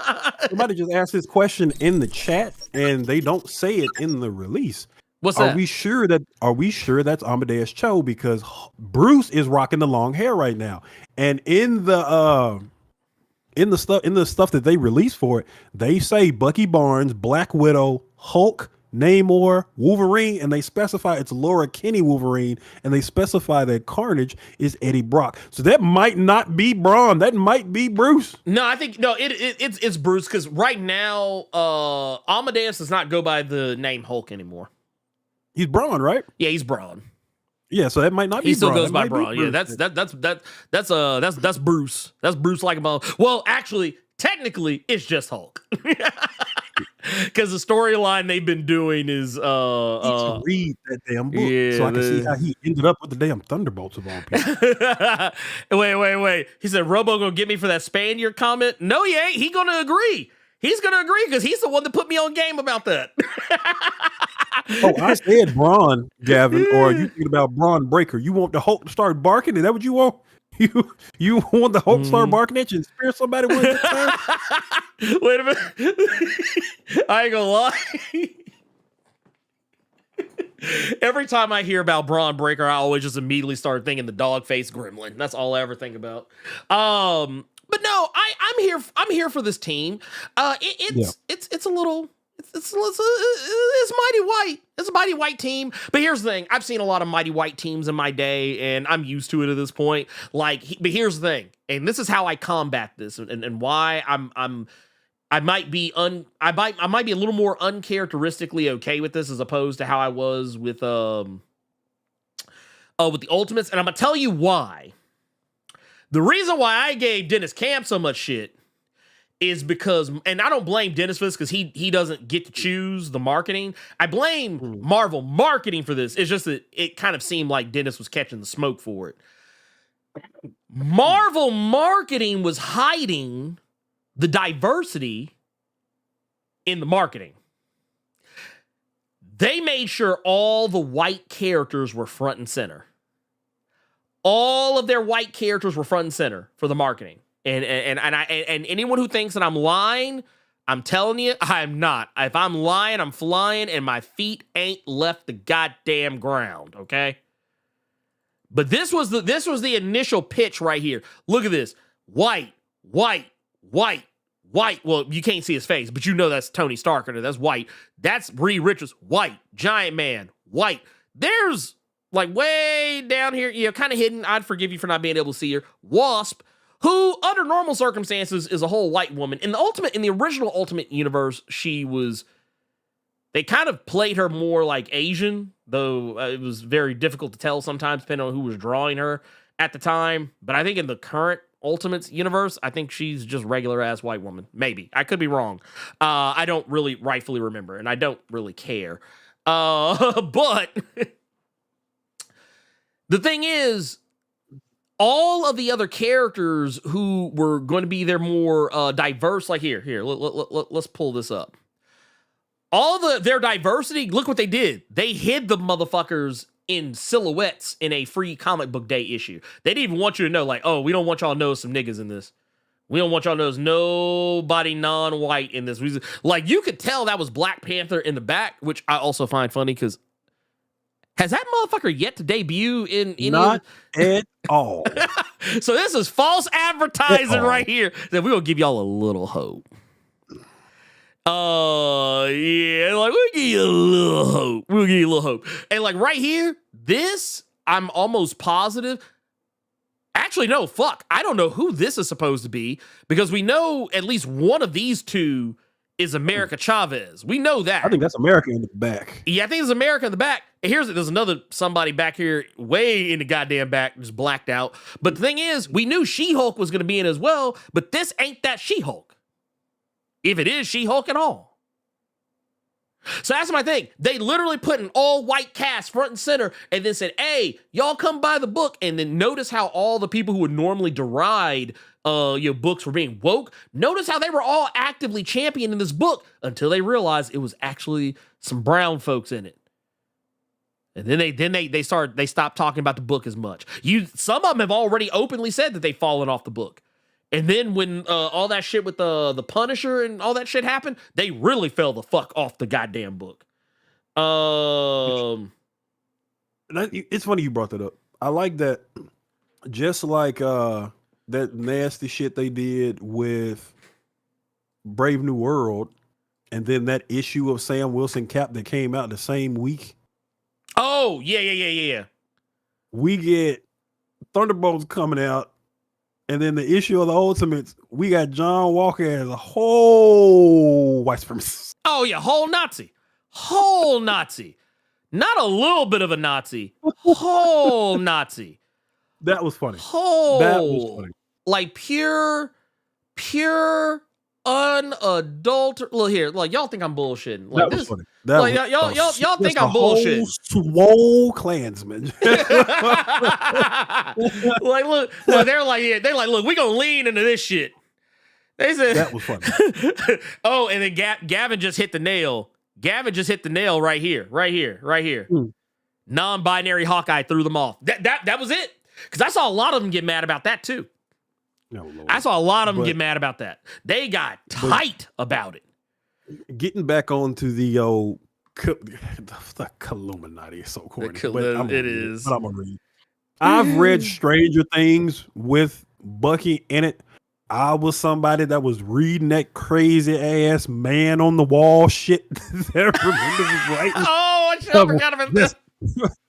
Speaker 3: Somebody just asked this question in the chat, and they don't say it in the release.
Speaker 2: What's that?
Speaker 3: Are we sure that's Amadeus Cho? Because Bruce is rocking the long hair right now, and in the stuff that they released for it, they say Bucky Barnes, Black Widow, Hulk, Namor, Wolverine, and they specify it's Laura Kinney Wolverine, and they specify that Carnage is Eddie Brock. So that might not be Braun. That might be Bruce.
Speaker 2: No, I think it's Bruce, because right now Amadeus does not go by the name Hulk anymore.
Speaker 3: He's Braun, right?
Speaker 2: Yeah, he's Braun.
Speaker 3: Yeah, so that might not be.
Speaker 2: He still
Speaker 3: Braun.
Speaker 2: goes by Braun. Yeah, that's Bruce. That's Bruce like about. Well, actually, technically, it's just Hulk. Because the storyline they've been doing is
Speaker 3: read that damn book, so I can see how he ended up with the damn Thunderbolts of all people.
Speaker 2: Wait. He said Robo gonna get me for that Spaniard comment. No, he ain't. He gonna agree. He's gonna agree, because he's the one that put me on game about that.
Speaker 3: Oh, I said Braun, Gavin, or are you thinking about Braun Breaker? You want the Hulk to start barking? Is that what you want? You want the Hulk to start barking at you and spear somebody one at a time?
Speaker 2: Wait a minute. I ain't gonna lie. Every time I hear about Braun Breaker, I always just immediately start thinking the dog face gremlin. That's all I ever think about. But no, I'm here for this team. It's a little. It's mighty white. It's a mighty white team. But here's the thing. I've seen a lot of mighty white teams in my day, and I'm used to it at this point. But here's the thing. And this is how I combat this, and why I'm I might be I might be a little more uncharacteristically okay with this as opposed to how I was with the Ultimates, and I'm gonna tell you why. The reason why I gave Dennis Camp so much shit is because, and I don't blame Dennis for this because he doesn't get to choose the marketing. I blame Marvel marketing for this. It's just that it kind of seemed like Dennis was catching the smoke for it. Marvel marketing was hiding the diversity in the marketing. They made sure all the white characters were front and center. All of their white characters were front and center for the marketing. And anyone who thinks that I'm lying, I'm telling you, I'm not. If I'm lying, I'm flying, and my feet ain't left the goddamn ground, okay? But this was the initial pitch right here. Look at this. White. Well, you can't see his face, but you know that's Tony Stark. That's white. That's Reed Richards. White. Giant Man. White. There's, like, way down here, kind of hidden. I'd forgive you for not being able to see her. Wasp, who, under normal circumstances, is a whole white woman. In the original Ultimate universe, they kind of played her more like Asian, though it was very difficult to tell sometimes, depending on who was drawing her at the time. But I think in the current Ultimates universe, I think she's just regular ass white woman. Maybe. I could be wrong. I don't really rightfully remember, and I don't really care. But the thing is, all of the other characters who were going to be their more diverse, like here, let's pull this up. Their diversity, look what they did. They hid the motherfuckers in silhouettes in a free comic book day issue. They didn't even want you to know, like, oh, we don't want y'all to know some niggas in this. We don't want y'all to know there's nobody non-white in this. Like, you could tell that was Black Panther in the back, which I also find funny because has that motherfucker yet to debut in any
Speaker 3: Not at all.
Speaker 2: So this is false advertising right here that we're gonna give y'all a little hope. Yeah, like we'll give you a little hope. We'll give you a little hope. And like right here, this, I'm almost positive. Actually, no, fuck. I don't know who this is supposed to be because we know at least one of these two is America Chavez. We know that.
Speaker 3: I think that's America in the back.
Speaker 2: Yeah, I think it's America in the back. And there's another somebody back here way in the goddamn back, just blacked out. But the thing is, we knew She-Hulk was going to be in as well, but this ain't that She-Hulk. If it is She-Hulk at all. So that's my thing. They literally put an all-white cast front and center and then said, hey, y'all come buy the book. And then notice how all the people who would normally deride your books for being woke, notice how they were all actively championing this book until they realized it was actually some brown folks in it. And then they stopped talking about the book as much. Some of them have already openly said that they've fallen off the book. And then when all that shit with the Punisher and all that shit happened, they really fell the fuck off the goddamn book.
Speaker 3: It's funny you brought that up. I like that. Just like that nasty shit they did with Brave New World, and then that issue of Sam Wilson Cap that came out the same week.
Speaker 2: Oh, yeah.
Speaker 3: We get Thunderbolts coming out. And then the issue of the Ultimates, we got John Walker as a whole white supremacist.
Speaker 2: Oh, yeah, whole Nazi. Not a little bit of a Nazi. Whole Nazi.
Speaker 3: That was funny.
Speaker 2: Like pure unadulterated. Look here, like y'all think I'm bullshitting. Like
Speaker 3: that
Speaker 2: this,
Speaker 3: was funny.
Speaker 2: Y'all think I'm bullshitting.
Speaker 3: Swole Klansman.
Speaker 2: Like look, they're like, look, we gonna lean into this shit. They said
Speaker 3: that was funny.
Speaker 2: Oh, and then Gavin just hit the nail. Right here. Non-binary Hawkeye threw them off. That was it. Because I saw a lot of them get mad about that too.
Speaker 3: No, Lord.
Speaker 2: I saw a lot of them get mad about that. They got tight about it.
Speaker 3: Getting back onto the the Illuminati is so corny.
Speaker 2: It is.
Speaker 3: But I'm gonna read. I've read Stranger Things with Bucky in it. I was somebody that was reading that crazy ass man on the wall shit.
Speaker 2: Oh, I forgot about this.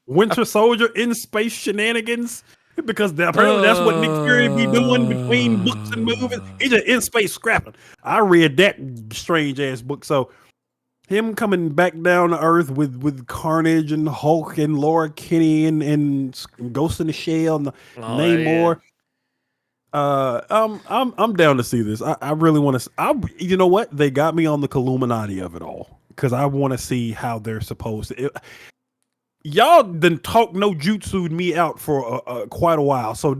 Speaker 3: Winter Soldier in space shenanigans. because apparently that's what Nick Fury be doing between books and movies. He's just in space scrapping. I read that strange ass book. So him coming back down to Earth with Carnage and Hulk and Laura Kinney and Ghost in the Shell and Namor. I'm down to see this. I really want to. You know what? They got me on the Illuminati of it all because I want to see how they're supposed to. Y'all done talk no jutsu'd me out for quite a while. So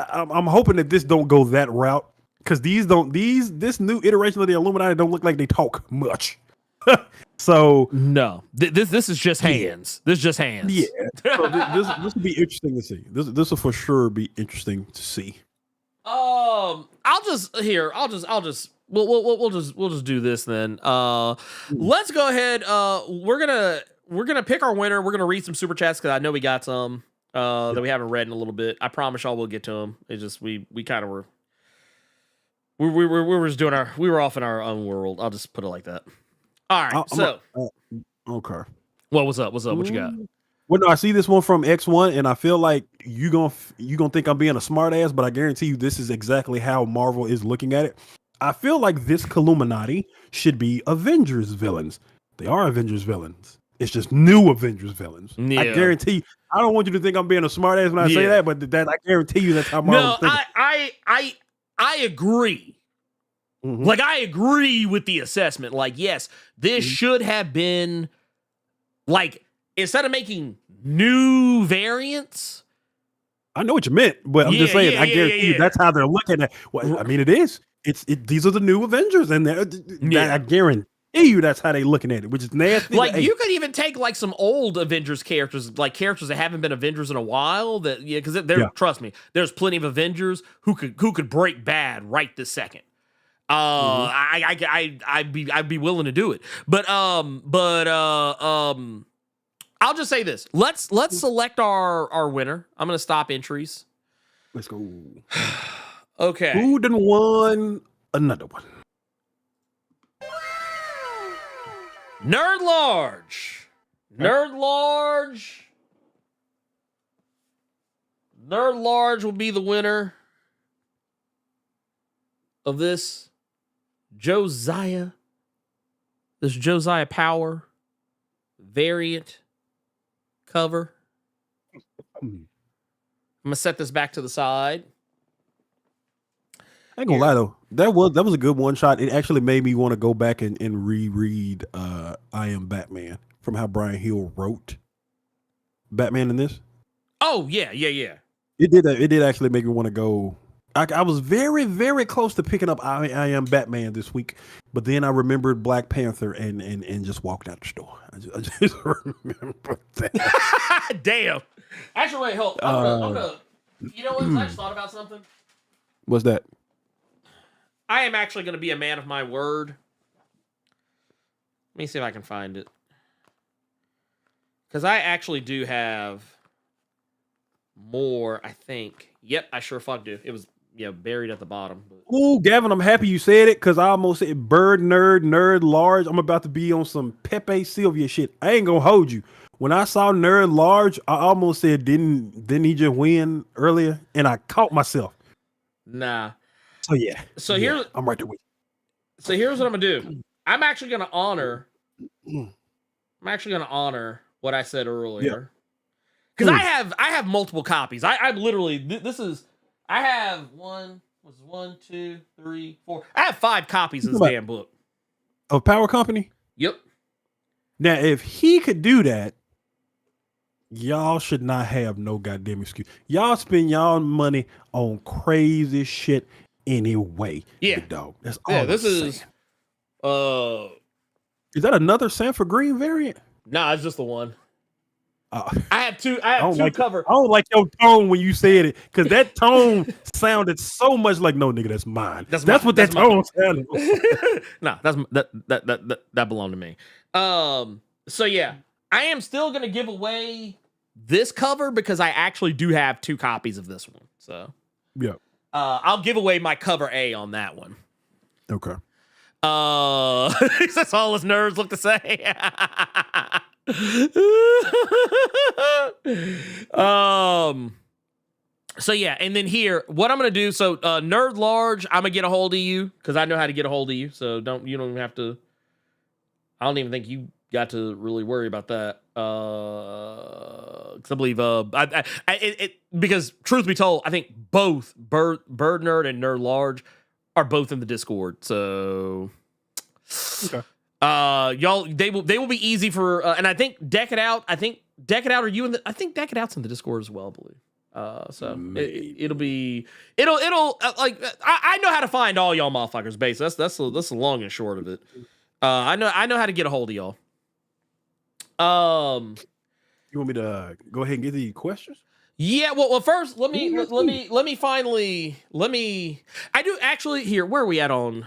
Speaker 3: I'm hoping that this don't go that route because this new iteration of the Illuminati don't look like they talk much. So
Speaker 2: no, this is just hands. This is just hands.
Speaker 3: Yeah. So this will be interesting to see. This will for sure be interesting to see.
Speaker 2: We'll just do this then. Let's go ahead. We're gonna pick our winner. We're gonna read some super chats because I know we got some that we haven't read in a little bit. I promise y'all we'll get to them. It's just we kind of were we were off in our own world. I'll just put it like that. All right.
Speaker 3: Okay.
Speaker 2: Well, what's up? What you got?
Speaker 3: Well, no, I see this one from X1, and I feel like you gonna think I'm being a smart ass, but I guarantee you this is exactly how Marvel is looking at it. I feel like this Illuminati should be Avengers villains. They are Avengers villains. It's just new Avengers villains. Yeah. I guarantee you. I don't want you to think I'm being a smart ass when I say that, but that I guarantee you that's how Marvel's thinking.
Speaker 2: I agree. Mm-hmm. Like, I agree with the assessment. Like, yes, this should have been, like, instead of making new variants.
Speaker 3: I know what you meant, but I'm just saying, I guarantee you that's how they're looking at. Well, I mean, it is. These are the new Avengers, and I guarantee you that's how they're looking at it, which is nasty.
Speaker 2: Like, you could even take, like, some old Avengers characters, like characters that haven't been Avengers in a while. Because trust me, there's plenty of Avengers who could break bad right this second. I'd be willing to do it, but I'll just say this. Let's select our winner. I'm gonna stop entries.
Speaker 3: Let's go.
Speaker 2: Okay.
Speaker 3: Who done won another one?
Speaker 2: Nerd Large. Nerd Large will be the winner of this Josiah Power variant cover. I'm gonna set this back to the side.
Speaker 3: I ain't gonna lie though, that was a good one shot. It actually made me want to go back and reread I Am Batman from how Brian Hill wrote Batman in this.
Speaker 2: Oh yeah.
Speaker 3: It did actually make me want to go. I was very, very close to picking up I Am Batman this week, but then I remembered Black Panther and just walked out the store. I just remembered that.
Speaker 2: Damn. Actually, wait, hold. I'm gonna. You know what? I just thought about something.
Speaker 3: What's that?
Speaker 2: I am actually going to be a man of my word. Let me see if I can find it. Because I actually do have more, I think. Yep, I sure fuck do. It was buried at the bottom.
Speaker 3: Ooh, Gavin, I'm happy you said it because I almost said Bird Nerd Large. I'm about to be on some Pepe Sylvia shit. I ain't gonna hold you. When I saw Nerd Large, I almost said, didn't he just win earlier? And I caught myself.
Speaker 2: Nah.
Speaker 3: So yeah.
Speaker 2: So here
Speaker 3: I'm right there with you.
Speaker 2: So here's what I'm gonna do. I'm actually gonna honor what I said earlier. Because I have multiple copies. I literally I have 1, 2, 3, 4. I have 5 copies of this damn book.
Speaker 3: Of Power Company?
Speaker 2: Yep.
Speaker 3: Now, if he could do that, y'all should not have no goddamn excuse. Y'all spend y'all money on crazy shit anyway.
Speaker 2: Yeah.
Speaker 3: Big dog. That's all. Yeah,
Speaker 2: this is
Speaker 3: that another Sanford Green variant?
Speaker 2: Nah, it's just the one. I have two cover.
Speaker 3: I don't like your tone when you said it, because that tone sounded so much like, no, nigga, that's mine. That's what that tone sounded like.
Speaker 2: Nah, that belonged to me. So yeah, I am still gonna give away this cover because I actually do have 2 copies of this one. So
Speaker 3: yeah,
Speaker 2: I'll give away my cover A on that one.
Speaker 3: Okay.
Speaker 2: That's all his nerds look to say. So yeah, and then here, what I'm gonna do. So Nerd Large, I'm gonna get a hold of you because I know how to get a hold of you. So you don't have to. I don't even think you got to really worry about that. Because I believe because truth be told, I think both Bird Nerd and Nerd Large are both in the Discord. So
Speaker 3: Okay.
Speaker 2: y'all, they will be easy for. And I think Deck It Out. I think Deck It Out. Are you in the? I think Deck It Out's in the Discord as well, I believe. So it'll like I know how to find all y'all motherfuckers. Base. That's the long and short of it. I know how to get a hold of y'all.
Speaker 3: You want me to go ahead and get the questions?
Speaker 2: Yeah. Well, first let me finally I do actually here. Where are we at on?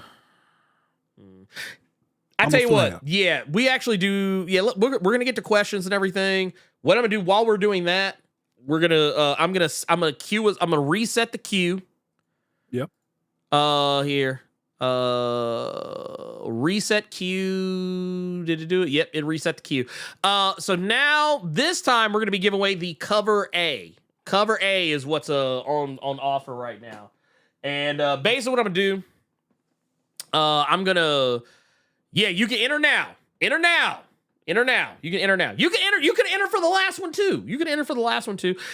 Speaker 2: I tell you what. Yeah, we actually do. Yeah, we're gonna get to questions and everything. What I'm gonna do while we're doing that. We're gonna I'm gonna reset the queue.
Speaker 3: Yep.
Speaker 2: Here. Reset queue. Did it do it? Yep, it reset the queue. So now this time we're gonna be giving away the cover A. Cover A is what's on offer right now. And basically what I'm gonna do, I'm gonna you can enter now. Enter now. Enter now. You can enter now. You can enter for the last one too.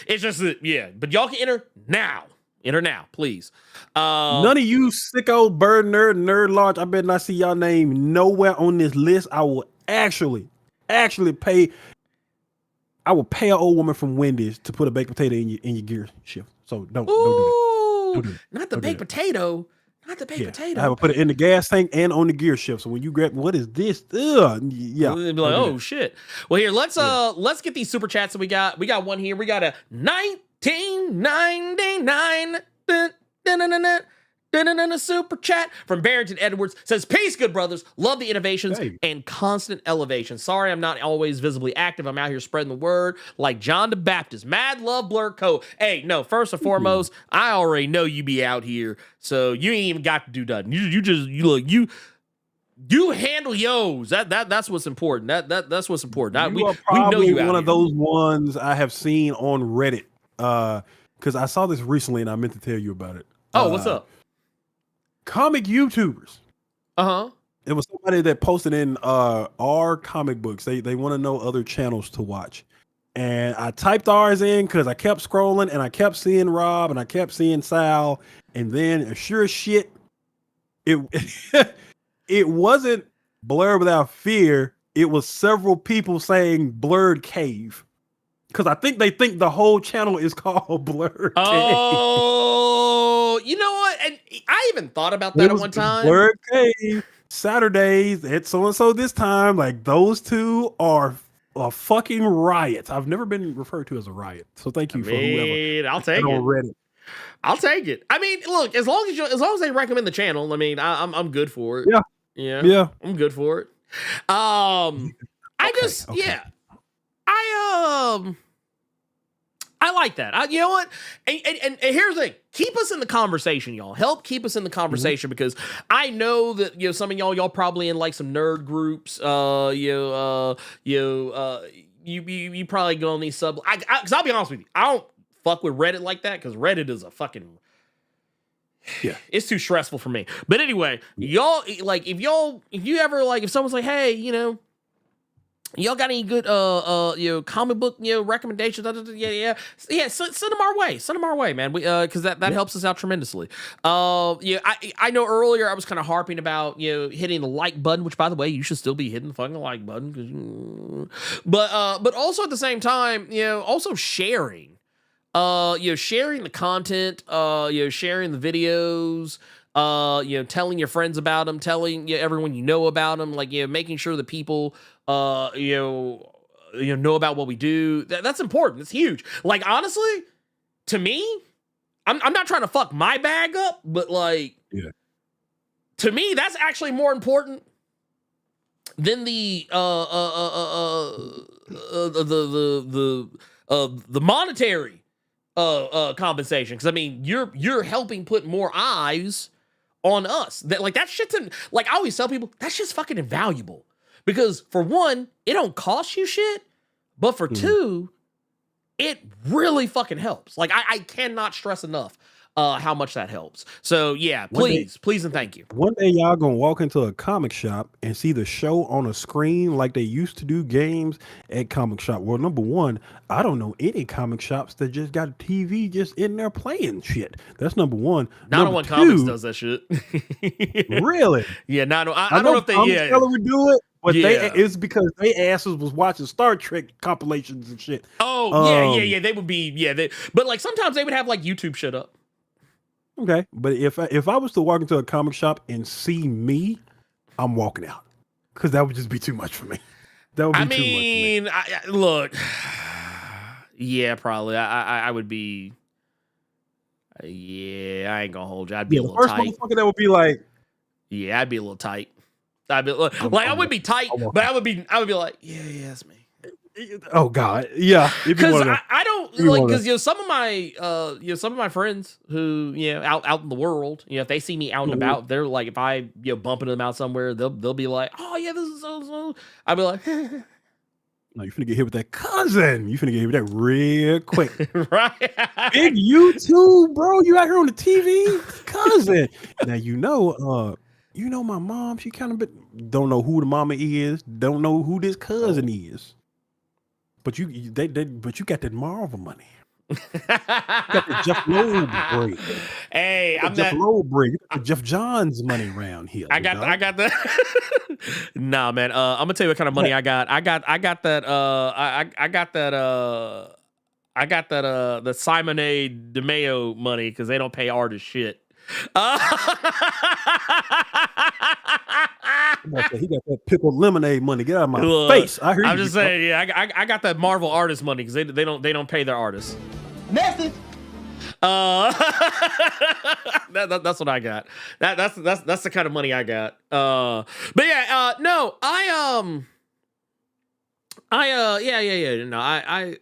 Speaker 2: It's just that, but y'all can enter now. Enter now, please.
Speaker 3: None of you sicko Bird Nerd Large, I better not see y'all name nowhere on this list. I will actually pay. I will pay an old woman from Wendy's to put a baked potato in your gear shift. So don't do that. Don't do that.
Speaker 2: Not the baked potato. Not the baked potato.
Speaker 3: I will put it in the gas tank and on the gear shift. So when you grab, what is this? Ugh, yeah.
Speaker 2: They'll be like, oh shit. Well, here, let's get these super chats that we got. We got one here. We got a 1999 super chat from Barrington Edwards. Says, peace, good brothers. Love the innovations and constant elevation. Sorry I'm not always visibly active. I'm out here spreading the word like John the Baptist. Mad love, Blerd Co. Hey, no, first and foremost, I already know you be out here, so you ain't even got to do nothing. You handle yo's. That's what's important. That's what's important.
Speaker 3: You are probably one of those ones I have seen on Reddit. Because I saw this recently and I meant to tell you about it.
Speaker 2: Oh, what's up?
Speaker 3: Comic YouTubers.
Speaker 2: Uh-huh.
Speaker 3: It was somebody that posted in our comic books. They want to know other channels to watch. And I typed ours in because I kept scrolling and I kept seeing Rob and I kept seeing Sal. And then sure as shit, it it wasn't Blerd Without Fear. It was several people saying Blerd Cave. Because I think they think the whole channel is called Blerd Cave.
Speaker 2: Oh, you know what? And I even thought about that at one time.
Speaker 3: Blerd Cave, Saturdays at so-and-so this time. Like, those two are a fucking riot. I've never been referred to as a riot. So thank you for whoever.
Speaker 2: I'll take it. I'll take it. I mean, look, as long as they recommend the channel, I mean, I'm good for it. Yeah. I'm good for it. I like that. You know what? And here's the thing. Keep us in the conversation, y'all. Help keep us in the conversation because I know that some of y'all probably in like some nerd groups. You probably go on these sub. Because I'll be honest with you, I don't fuck with Reddit like that because Reddit is a fucking. Yeah, it's too stressful for me. But anyway, y'all like if you ever like if someone's like, hey, y'all got any good comic book recommendations? Send them our way. Send them our way, man. Because that helps us out tremendously. I know earlier I was kind of harping about hitting the like button, which by the way you should still be hitting the fucking like button. But also at the same time, also sharing. Sharing the content. Sharing the videos. Telling your friends about them, telling everyone about them, like making sure that people know about what we do. That's important. It's huge. Like honestly, to me, I'm not trying to fuck my bag up, but like to me, that's actually more important than the monetary compensation. Because I mean, you're helping put more eyes on us. That shit's like I always tell people that shit's fucking invaluable because for one, it don't cost you shit, but for two, it really fucking helps. Like I cannot stress enough how much that helps. So yeah, please and thank you.
Speaker 3: One day y'all gonna walk into a comic shop and see the show on a screen like they used to do games at comic shop. Well, number one, I don't know any comic shops that just got a TV just in there playing shit. That's number one.
Speaker 2: Not on One Comics does that shit.
Speaker 3: Really?
Speaker 2: Yeah, I don't know if they
Speaker 3: would do it. But it's because they asses was watching Star Trek compilations and shit.
Speaker 2: Oh, yeah. They would be, but like sometimes they would have like YouTube shit up.
Speaker 3: Okay, but if I was to walk into a comic shop and see me, I'm walking out because that would just be too much for me. That would be too much for me.
Speaker 2: Look, yeah, probably. I would be. Yeah, I ain't gonna hold you. I'd be a little tight.
Speaker 3: First motherfucker that would be like,
Speaker 2: yeah, I'd be a little tight. I'd be I would be tight, but I would be like, yeah, that's me.
Speaker 3: Oh God, yeah.
Speaker 2: Because I don't like because some of my friends who out in the world, if they see me out and about, they're like, if I bump into them out somewhere, they'll be like, oh yeah, this is so. I'd be like,
Speaker 3: no, you finna get hit with that cousin. You finna get hit with that real quick,
Speaker 2: right?
Speaker 3: Big you too, bro. You out here on the TV, cousin. Now you know my mom. She kind of don't know who the mama is. Don't know who this cousin is. But you got that Marvel money. You got the Jeff Loeb break.
Speaker 2: Hey, I'm
Speaker 3: Jeff Loeb break. You got the Jeff Johns money around here.
Speaker 2: I got that. Nah, man. I'm gonna tell you what kind of money I got. I got that. I got that. The Simon A. DeMeo money because they don't pay artists shit.
Speaker 3: He got that pickled lemonade money. Get out of my face. I hear you.
Speaker 2: I'm just saying, I got that Marvel artist money because they don't pay their artists.
Speaker 4: Message.
Speaker 2: That's what I got. That's the kind of money I got. But yeah, no, I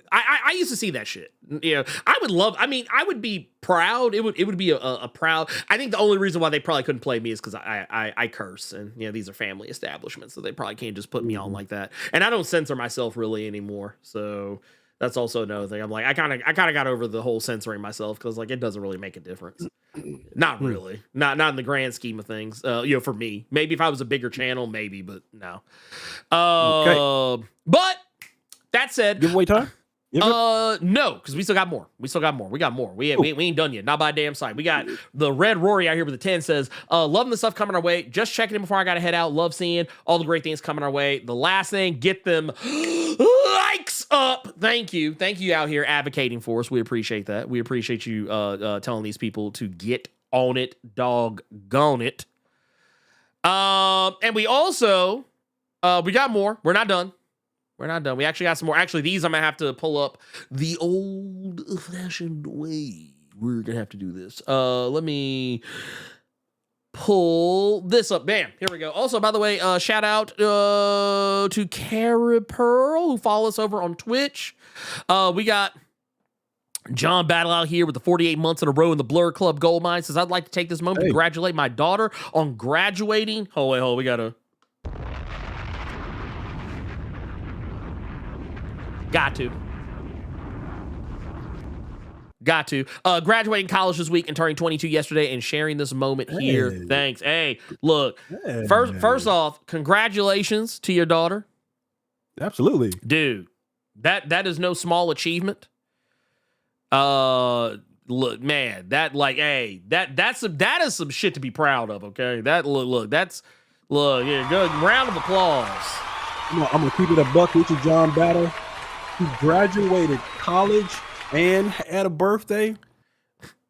Speaker 2: used to see that shit. I would love. I mean, I would be proud. It would be a proud. I think the only reason why they probably couldn't play me is because I curse, and these are family establishments, so they probably can't just put me on like that. And I don't censor myself really anymore, so that's also another thing. I'm like, I kind of got over the whole censoring myself because like it doesn't really make a difference. Not really. Not in the grand scheme of things. For me, maybe if I was a bigger channel, maybe, but no. Okay. But that said,
Speaker 3: giveaway time.
Speaker 2: No, because we still got more. We got more. We ain't done yet. Not by a damn sight. We got the Red Rory out here with the 10 says, loving the stuff coming our way. Just checking in before I got to head out. Love seeing all the great things coming our way. The last thing, get them likes up. Thank you out here advocating for us. We appreciate that. We appreciate you telling these people to get on it, doggone it. And we also we got more. We're not done. We actually got some more. Actually, these I'm going to have to pull up the old-fashioned way. We're going to have to do this. Let me pull this up. Bam. Here we go. Also, by the way, shout out to Cara Pearl, who follow us over on Twitch. We got John Battle out here with the 48 months in a row in the Blerd Club Gold Mine. Says, I'd like to take this moment to congratulate my daughter on graduating. We got to. Got to. Graduating college this week and turning 22 yesterday and sharing this moment here. Thanks. Hey, look. First off, congratulations to your daughter.
Speaker 3: Absolutely.
Speaker 2: Dude, that is no small achievement. Look, man, that is some shit to be proud of, okay? Good round of applause.
Speaker 3: I'm gonna keep it a buck with you, John Battle. Who graduated college and had a birthday.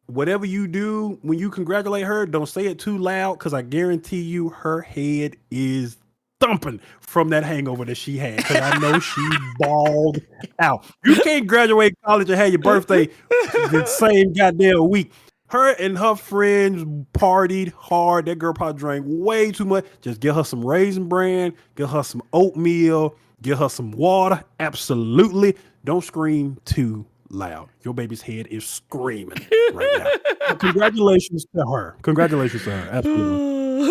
Speaker 3: Whatever you do when you congratulate her, don't say it too loud because I guarantee you her head is thumping from that hangover that she had because I know she bawled out. You can't graduate college and have your birthday the same goddamn week. Her and her friends partied hard. That girl probably drank way too much. Just get her some Raisin Bran, get her some oatmeal, get her some water. Absolutely. Don't scream too loud. Your baby's head is screaming right now. Congratulations to her. Absolutely.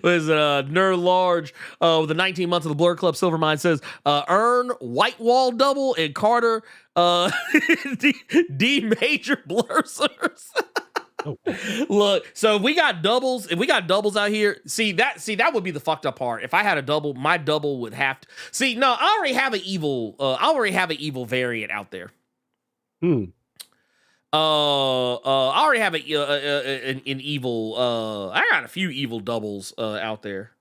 Speaker 2: Was Nerd Large with the 19 months of the Blerd Club Silvermine says earn white wall double and Carter D major blursers.
Speaker 3: Oh.
Speaker 2: Look, so if we got doubles out here, see that would be the fucked up part. If I had a double, my double would have to see. No, I already have an evil variant out there. I already have an evil. I got a few evil doubles out there.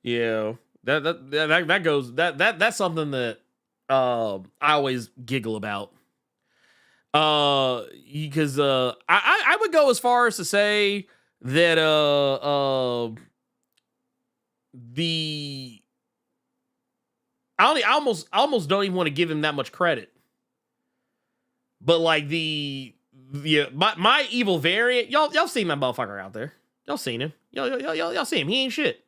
Speaker 2: Yeah, that goes. That's something that I always giggle about. Because I would go as far as to say that I almost don't even want to give him that much credit. But like my evil variant, y'all seen that motherfucker out there. Y'all seen him. Y'all see him. He ain't shit.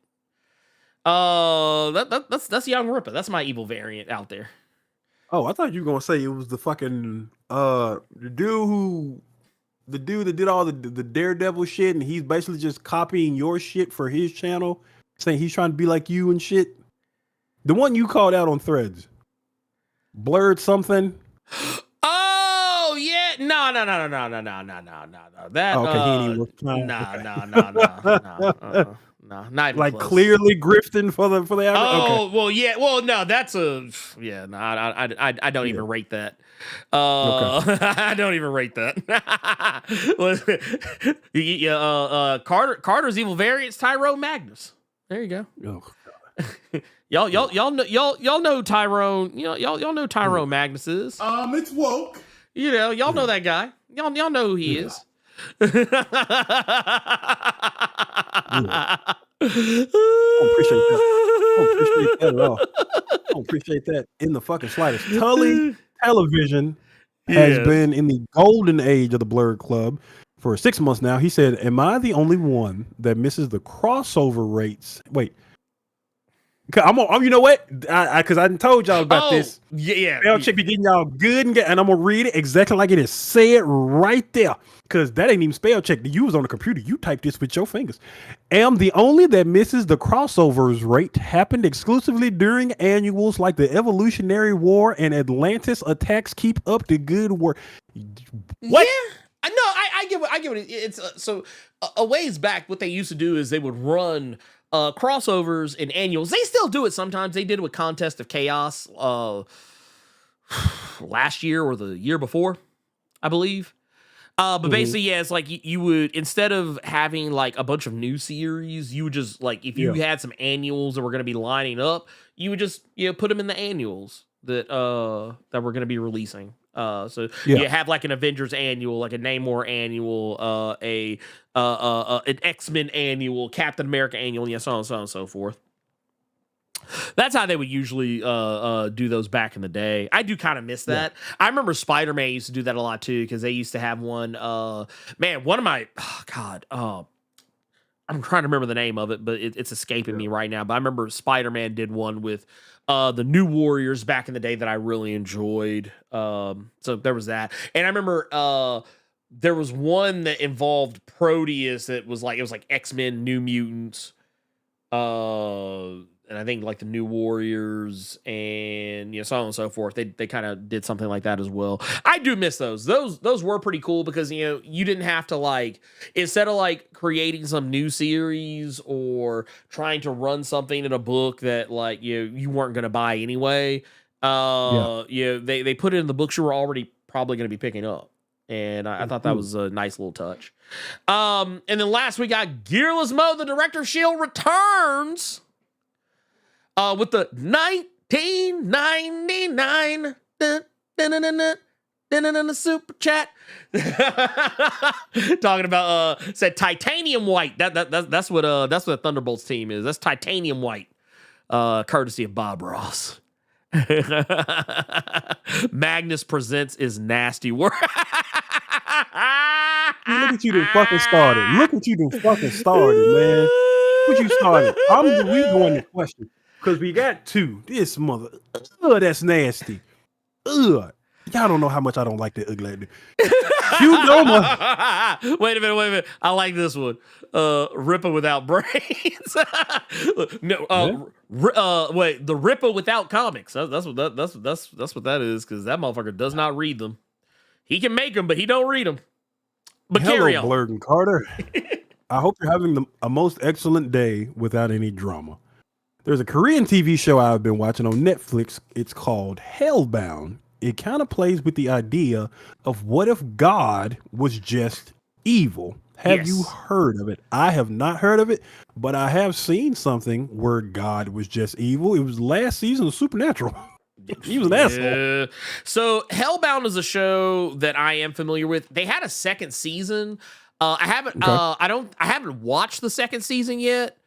Speaker 2: That's Young Ripper. That's my evil variant out there.
Speaker 3: Oh, I thought you were gonna say it was the fucking the dude that did all the Daredevil shit, and he's basically just copying your shit for his channel, saying he's trying to be like you and shit. The one you called out on Threads, Blerd something.
Speaker 2: Oh yeah, no. That
Speaker 3: okay,
Speaker 2: no, not even
Speaker 3: like
Speaker 2: close.
Speaker 3: Clearly grifting for the average.
Speaker 2: Oh
Speaker 3: okay.
Speaker 2: well, yeah, well no, that's I don't even rate that. I don't even rate that. Carter's evil variants, Tyrone Magnus. There you go.
Speaker 3: Oh,
Speaker 2: y'all know Tyrone. Y'all know Tyrone Magnus is.
Speaker 4: It's woke.
Speaker 2: Y'all know that guy. Y'all know who he is.
Speaker 3: I don't appreciate that at all. I don't appreciate that in the fucking slightest. Tully Television has been in the golden age of the Blerd Club for 6 months now. He said, "Am I the only one that misses the crossover rates?" Wait. You know what? Because I told y'all about this.
Speaker 2: Yeah.
Speaker 3: Spell check be getting y'all good, and I'm gonna read it exactly like it is said right there. Because that ain't even spell check. You was on the computer. You typed this with your fingers. Am the only that misses the crossovers rate happened exclusively during annuals like the Evolutionary War and Atlantis attacks. Keep up the good work. What?
Speaker 2: Yeah. No, I get what it's so a ways back. What they used to do is they would run crossovers and annuals. They still do it sometimes. They did it with Contest of Chaos last year or the year before, I believe. But basically, yeah, it's like you would, instead of having like a bunch of new series, you would just like, if you had some annuals that were going to be lining up, you would just put them in the annuals that we're going to be releasing. So you have like an Avengers annual, like a Namor annual, an X-Men annual, Captain America annual, and so on and so forth. That's how they would usually do those back in the day. I do kind of miss that. Yeah. I remember Spider-Man used to do that a lot too, because they used to have one. One of my I'm trying to remember the name of it, but it's escaping me right now. But I remember Spider-Man did one with the New Warriors back in the day that I really enjoyed. So there was that, and I remember there was one that involved Proteus that was like, it was like X-Men, New Mutants, and I think like the New Warriors and so on and so forth. They kind of did something like that as well. I do miss those. Those were pretty cool because you didn't have to like, instead of like creating some new series or trying to run something in a book that like you weren't going to buy anyway. They put it in the books you were already probably going to be picking up. And I thought that was a nice little touch. And then last we got Gearless Mo, the director of S.H.I.E.L.D. returns with the 1999 super chat. Talking about said titanium white. That's what Thunderbolt's team is. That's titanium white. Courtesy of Bob Ross. Magnus Presents is nasty work.
Speaker 3: Look at you done fucking started. Look at you done fucking started, man. What you started? We going to question because we got two. This mother, that's nasty. Y'all don't know how much I don't like that ugly dude. Qdoma.
Speaker 2: Wait a minute. I like this one. Ripper without brains. No, wait, the Ripper without comics. That's what that is, because that motherfucker does not read them. He can make them, but he don't read them. But carry on.
Speaker 3: Blerd and Carter. I hope you're having a most excellent day without any drama. There's a Korean TV show I've been watching on Netflix. It's called Hellbound. It kind of plays with the idea of what if God was just evil. Have you heard of it? I have not heard of it, but I have seen something where God was just evil. It was last season of Supernatural. He was an asshole.
Speaker 2: So Hellbound is a show that I am familiar with. They had a second season. I haven't watched the second season yet.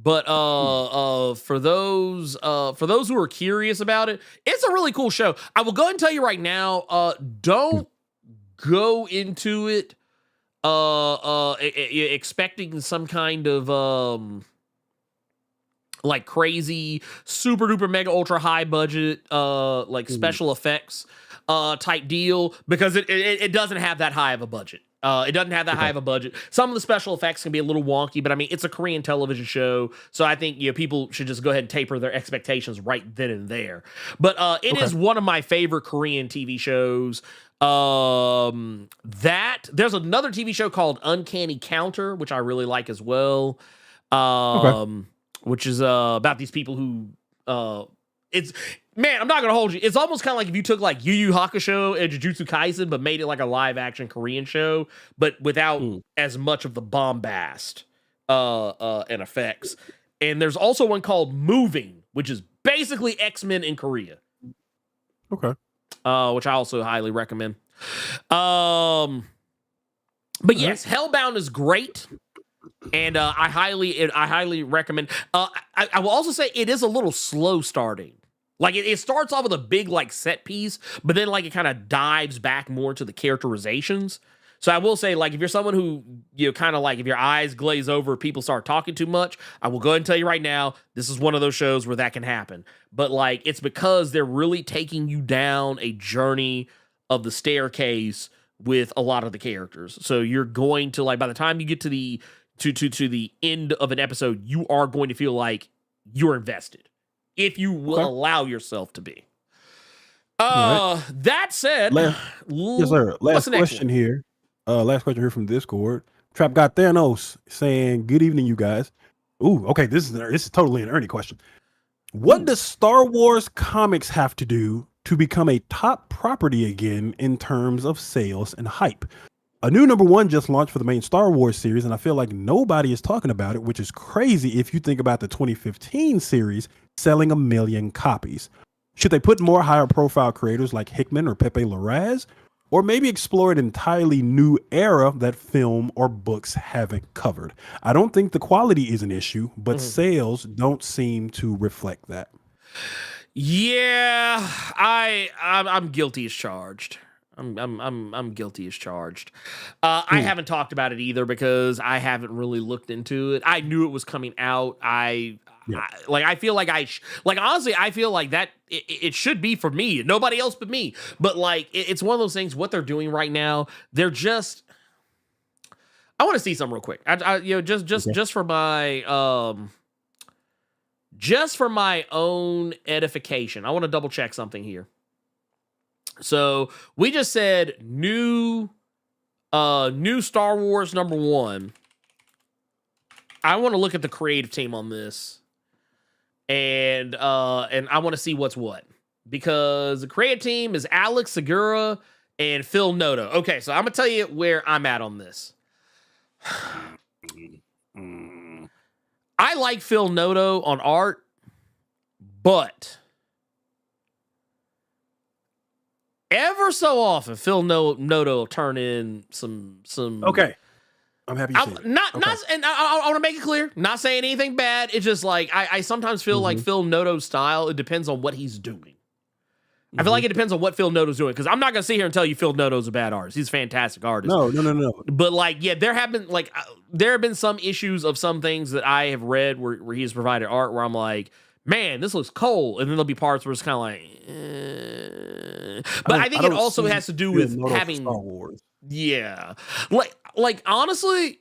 Speaker 2: But for those who are curious about it, it's a really cool show. I will go ahead and tell you right now, don't go into it expecting some kind of like crazy super duper mega ultra high budget like special effects type deal, because it doesn't have that high of a budget. It doesn't have that high of a budget. Some of the special effects can be a little wonky, but I mean, it's a Korean television show, so I think people should just go ahead and taper their expectations right then and there. But it is one of my favorite Korean TV shows. That there's another TV show called Uncanny Counter, which I really like as well. Which is about these people who it's. Man, I'm not gonna hold you. It's almost kind of like if you took like Yu Yu Hakusho and Jujutsu Kaisen, but made it like a live action Korean show, but without as much of the bombast and effects. And there's also one called Moving, which is basically X-Men in Korea.
Speaker 3: Okay.
Speaker 2: Which I also highly recommend. But yes, Hellbound is great. And I highly recommend. I will also say it is a little slow starting. Like it starts off with a big like set piece, but then like it kind of dives back more to the characterizations. So I will say, like, if you're someone who, kind of like if your eyes glaze over, people start talking too much, I will go ahead and tell you right now, this is one of those shows where that can happen. But like, it's because they're really taking you down a journey of the staircase with a lot of the characters. So you're going to, like, by the time you get to the to the end of an episode, you are going to feel like you're invested, if you will allow yourself to be. That said,
Speaker 3: yes, sir. Last question here. Last question here from Discord. Trap got Thanos saying, "Good evening, you guys." Ooh, okay. This is totally an Ernie question. What does Star Wars comics have to do to become a top property again in terms of sales and hype? A new #1 just launched for the main Star Wars series, and I feel like nobody is talking about it, which is crazy if you think about the 2015 series selling 1 million copies. Should they put more higher profile creators like Hickman or Pepe Larraz, or maybe explore an entirely new era that film or books haven't covered? I don't think the quality is an issue, but sales don't seem to reflect that.
Speaker 2: Yeah, I'm guilty as charged. I'm guilty as charged. I haven't talked about it either because I haven't really looked into it. I knew it was coming out. I feel like honestly, I feel like that it should be for me, nobody else but me. But like, it's one of those things. What they're doing right now, they're just. I want to see something real quick. Just for my own edification, I want to double check something here. So we just said new Star Wars #1. I want to look at the creative team on this, and I want to see what's what, because the creative team is Alex Segura and Phil Noto. Okay, so I'm gonna tell you where I'm at on this. I like Phil Noto on art, but ever so often, Phil Noto will turn in some.
Speaker 3: Okay, I'm happy.
Speaker 2: And I want to make it clear, not saying anything bad. It's just like I sometimes feel like Phil Noto's style. It depends on what he's doing. I feel like it depends on what Phil Noto's doing, because I'm not gonna sit here and tell you Phil Noto's a bad artist. He's a fantastic artist.
Speaker 3: No.
Speaker 2: But like, yeah, there have been some issues of some things that I have read where he's provided art where I'm like, man, this looks cold. And then there'll be parts where it's kind of like, But I think it also has to do with having Star
Speaker 3: Wars.
Speaker 2: Yeah. Like honestly,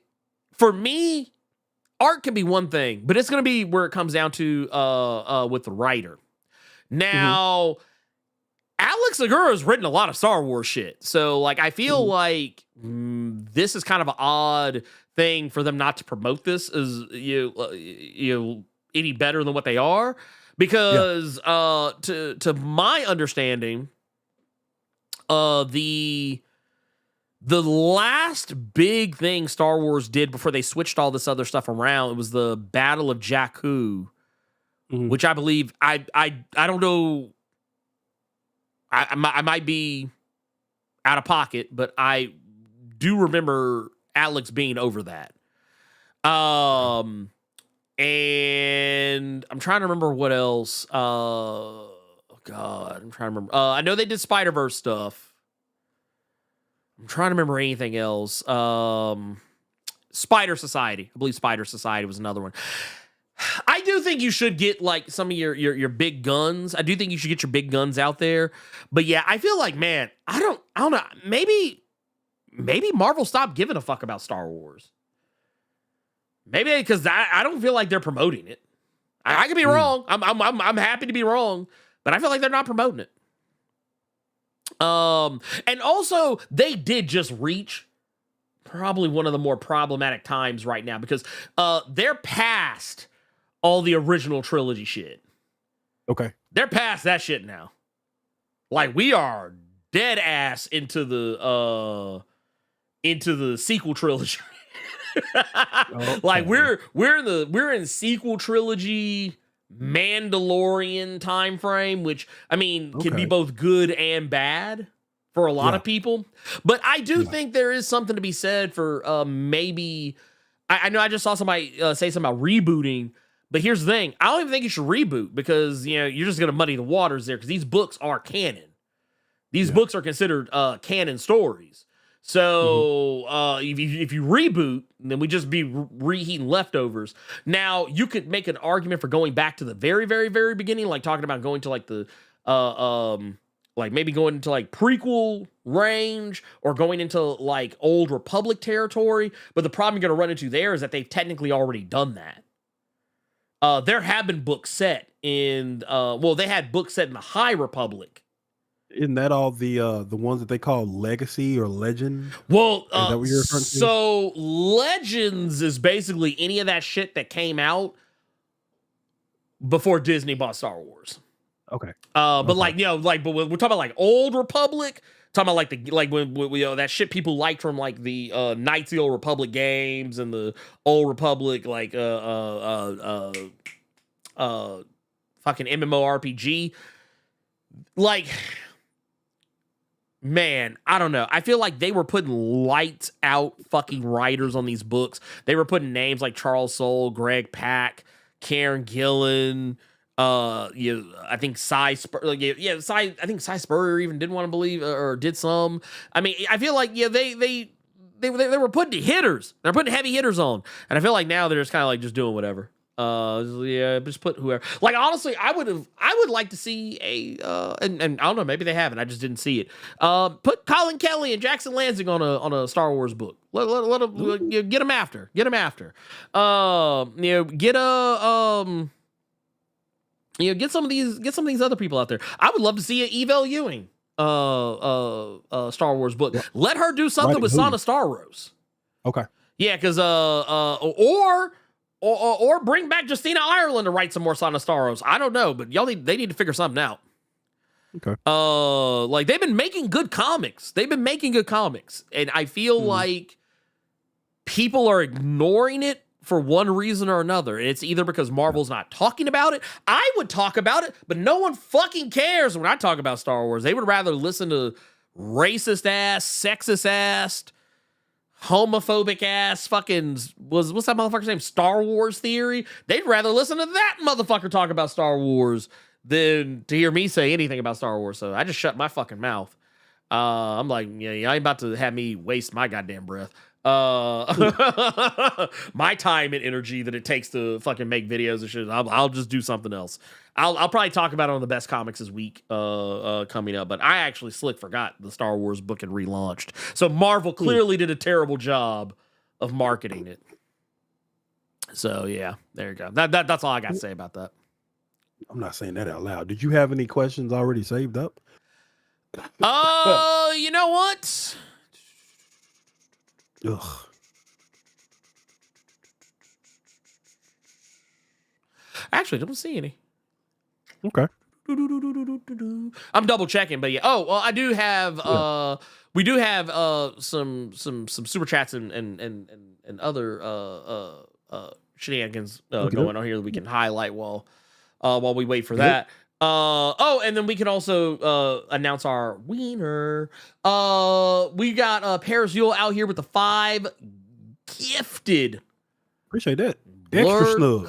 Speaker 2: for me, art can be one thing, but it's gonna be where it comes down to with the writer. Now, Alex Segura has written a lot of Star Wars shit. So like I feel like this is kind of an odd thing for them not to promote this as any better than what they are. Because to my understanding, the last big thing Star Wars did before they switched all this other stuff around, it was the Battle of Jakku, which I believe I don't know. I might be out of pocket, but I do remember Alex being over that. And I'm trying to remember what else. God, I'm trying to remember. I know they did Spider-Verse stuff. I'm trying to remember anything else. Spider Society. I believe Spider Society was another one. I do think you should get like some of your big guns. I do think you should get your big guns out there. But yeah, I feel like, man, I don't know. Maybe Marvel stopped giving a fuck about Star Wars. Maybe because I don't feel like they're promoting it. I could be wrong. I'm happy to be wrong, but I feel like they're not promoting it. And also they did just reach probably one of the more problematic times right now because they're past all the original trilogy shit.
Speaker 3: Okay.
Speaker 2: They're past that shit now. Like we are dead ass into the sequel trilogy. Like we're in sequel trilogy Mandalorian time frame, which I mean can be both good and bad for a lot of people. But I do think there is something to be said for maybe I know I just saw somebody say something about rebooting, but here's the thing. I don't even think you should reboot because you're just gonna muddy the waters there because these books are canon. These books are considered canon stories. So if you reboot, then we just be reheating leftovers. Now you could make an argument for going back to the very, very, very beginning, like talking about going to like the like maybe going into like prequel range or going into like Old Republic territory. But the problem you're going to run into there is that they've technically already done that. There have been books set in they had books set in the High Republic.
Speaker 3: Isn't that all the ones that they call Legacy or Legend?
Speaker 2: Well,
Speaker 3: is that what you're referring to?
Speaker 2: So Legends is basically any of that shit that came before Disney bought Star Wars.
Speaker 3: Okay.
Speaker 2: But but we're talking about like Old Republic, talking about like when that shit people liked from like the Knights of the Old Republic games and the Old Republic like fucking MMORPG. Like, man, I don't know. I feel like they were putting lights out fucking writers on these books. They were putting names like Charles Soule, Greg Pak, Karen Gillan, I think Cy Spurrier even didn't want to believe or did some. I mean, I feel like they were putting hitters. They're putting heavy hitters on, and I feel like now they're just kind of like just doing whatever. Just put whoever. Like honestly, I would like to see and I don't know, maybe they haven't. I just didn't see it. Put Colin Kelly and Jackson Lansing on a Star Wars book. Let them get them after. Get some of these other people out there. I would love to see an Evel Ewing Star Wars book. Yeah. Let her do something with Son of Starros.
Speaker 3: Okay.
Speaker 2: Yeah, because or bring back Justina Ireland to write some more Son of Starros. I don't know, but they need to figure something out.
Speaker 3: Okay.
Speaker 2: Like they've been making good comics. And I feel like people are ignoring it for one reason or another. And it's either because Marvel's not talking about it. I would talk about it, but no one fucking cares when I talk about Star Wars. They would rather listen to racist ass, sexist ass, homophobic ass fucking what's that motherfucker's name? Star Wars Theory. They'd rather listen to that motherfucker talk about Star Wars than to hear me say anything about Star Wars. So I just shut my fucking mouth. I'm like, I ain't about to have me waste my goddamn breath. My time and energy that it takes to fucking make videos and shit. I'll just do something else. I'll probably talk about it on the best comics this week coming up. But I actually slick forgot the Star Wars book had relaunched. So Marvel clearly did a terrible job of marketing it. So yeah, there you go. That's all I got to say about that.
Speaker 3: I'm not saying that out loud. Did you have any questions already saved up?
Speaker 2: You know what?
Speaker 3: Ugh.
Speaker 2: Actually, don't see any.
Speaker 3: Okay.
Speaker 2: I'm double checking, but yeah. Oh, well, I do have. We do have some super chats and other shenanigans going on here that we can highlight while we wait for that. And then we can also announce our wiener. We got Paris Yule out here with the 5 gifted.
Speaker 3: Appreciate that. Extra snug.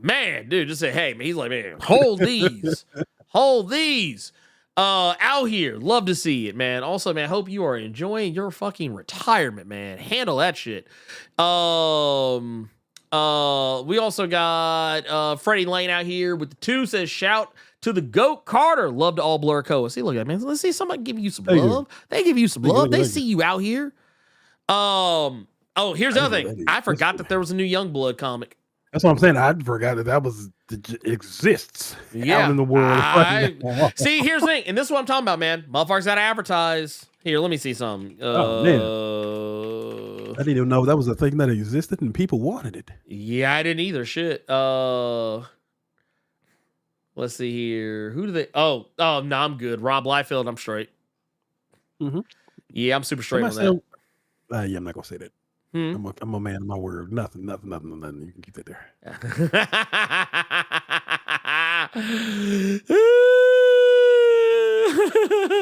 Speaker 2: Man, dude, just say, hey, man. He's like, man, hold these. Hold these. Out here. Love to see it, man. Also, man, hope you are enjoying your fucking retirement, man. Handle that shit. We also got Freddie Lane out here with the 2, says shout to the GOAT Carter. Love to all Blur Coa. See, look at that, man. Let's see somebody give you some love. They give you some love. They see you out here. Here's the other thing. I forgot that there was a new Youngblood comic.
Speaker 3: That's what I'm saying. I forgot that exists out in the world.
Speaker 2: See, here's the thing, and this is what I'm talking about, man. Motherfuckers gotta advertise. Here, let me see something.
Speaker 3: Man. I didn't even know that was a thing that existed and people wanted it.
Speaker 2: Yeah, I didn't either. Shit. Let's see here. Who do they? Oh, no, I'm good. Rob Liefeld, I'm straight.
Speaker 3: Mm-hmm.
Speaker 2: Yeah, I'm super straight on that.
Speaker 3: Yeah, I'm not gonna say that. I'm a man of my word. Nothing. You can keep that there.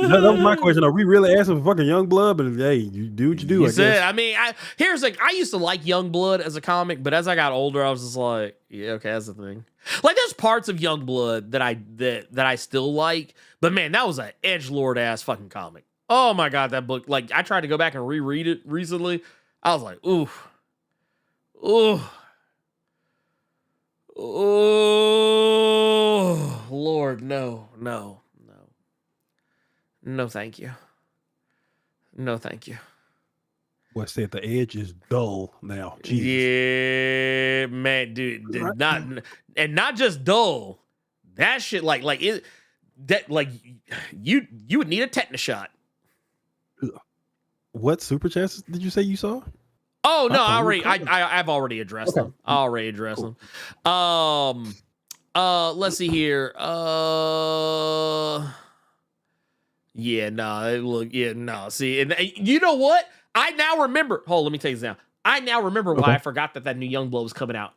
Speaker 3: That was my question. Are we really asking for fucking Youngblood? But hey, you do what you do.
Speaker 2: Here's like, I used to like Youngblood as a comic, but as I got older, I was just like, yeah, okay, that's the thing. Like, there's parts of Youngblood that I still like, but man, that was an edgelord ass fucking comic. Oh my god, that book! Like, I tried to go back and reread it recently. I was like, ooh, Lord, no, thank you. No, thank you.
Speaker 3: What said the edge is dull now. Jesus.
Speaker 2: Yeah, man, dude, not just dull. That shit, you would need a tetanus shot.
Speaker 3: What super chats did you say you saw?
Speaker 2: Oh no, I've already addressed them. I already addressed them. Let's see here. See, and you know what? I now remember. Hold, let me take this down. I now remember why I forgot that new Youngblood was coming out.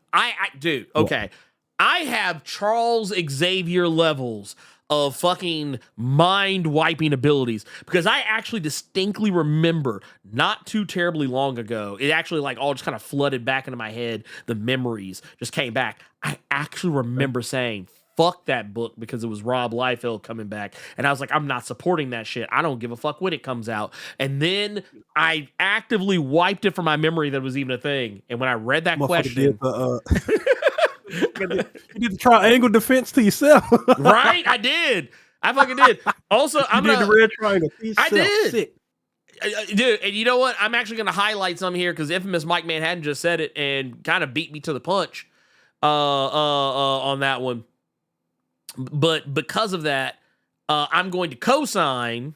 Speaker 2: Dude, okay. I have Charles Xavier levels of fucking mind-wiping abilities, because I actually distinctly remember not too terribly long ago, it actually like all just kind of flooded back into my head. The memories just came back. I actually remember saying, fuck that book, because it was Rob Liefeld coming back. And I was like, I'm not supporting that shit. I don't give a fuck when it comes out. And then I actively wiped it from my memory that it was even a thing. And when I read that question...
Speaker 3: You did the triangle defense to yourself.
Speaker 2: Right? I did. I fucking did. Also, I'm
Speaker 3: did the red triangle.
Speaker 2: I did. Sick. Dude, and you know what? I'm actually going to highlight some here, because infamous Mike Manhattan just said it and kind of beat me to the punch on that one. But because of that, I'm going to co-sign.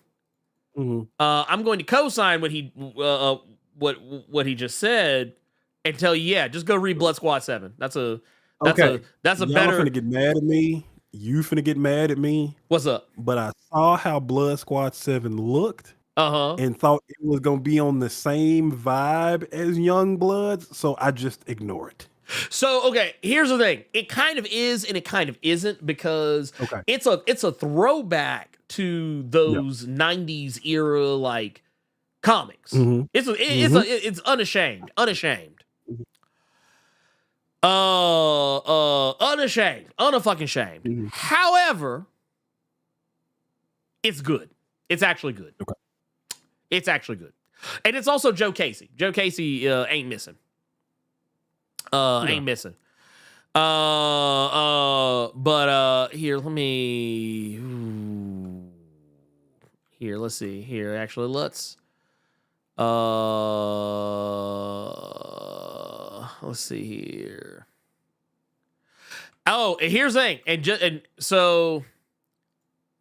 Speaker 2: I'm going to co-sign what he just said and tell you, yeah, just go read Blood Squad 7. That's a better.
Speaker 3: Finna get mad at me. You finna get mad at me.
Speaker 2: What's up?
Speaker 3: But I saw how Blood Squad 7 looked. And thought it was gonna be on the same vibe as Youngbloods, so I just ignore it.
Speaker 2: So okay, here's the thing. It kind of is and it kind of isn't, because it's a throwback to those 90s era like comics. It's unashamed. Unashamed. Unfucking shamed. However, it's good. It's actually good. It's actually good. And it's also Joe Casey. Joe Casey ain't missing. Ain't missing. But here, let me. Here, let's see. Here, actually, let's see here. Oh, and here's the thing, and so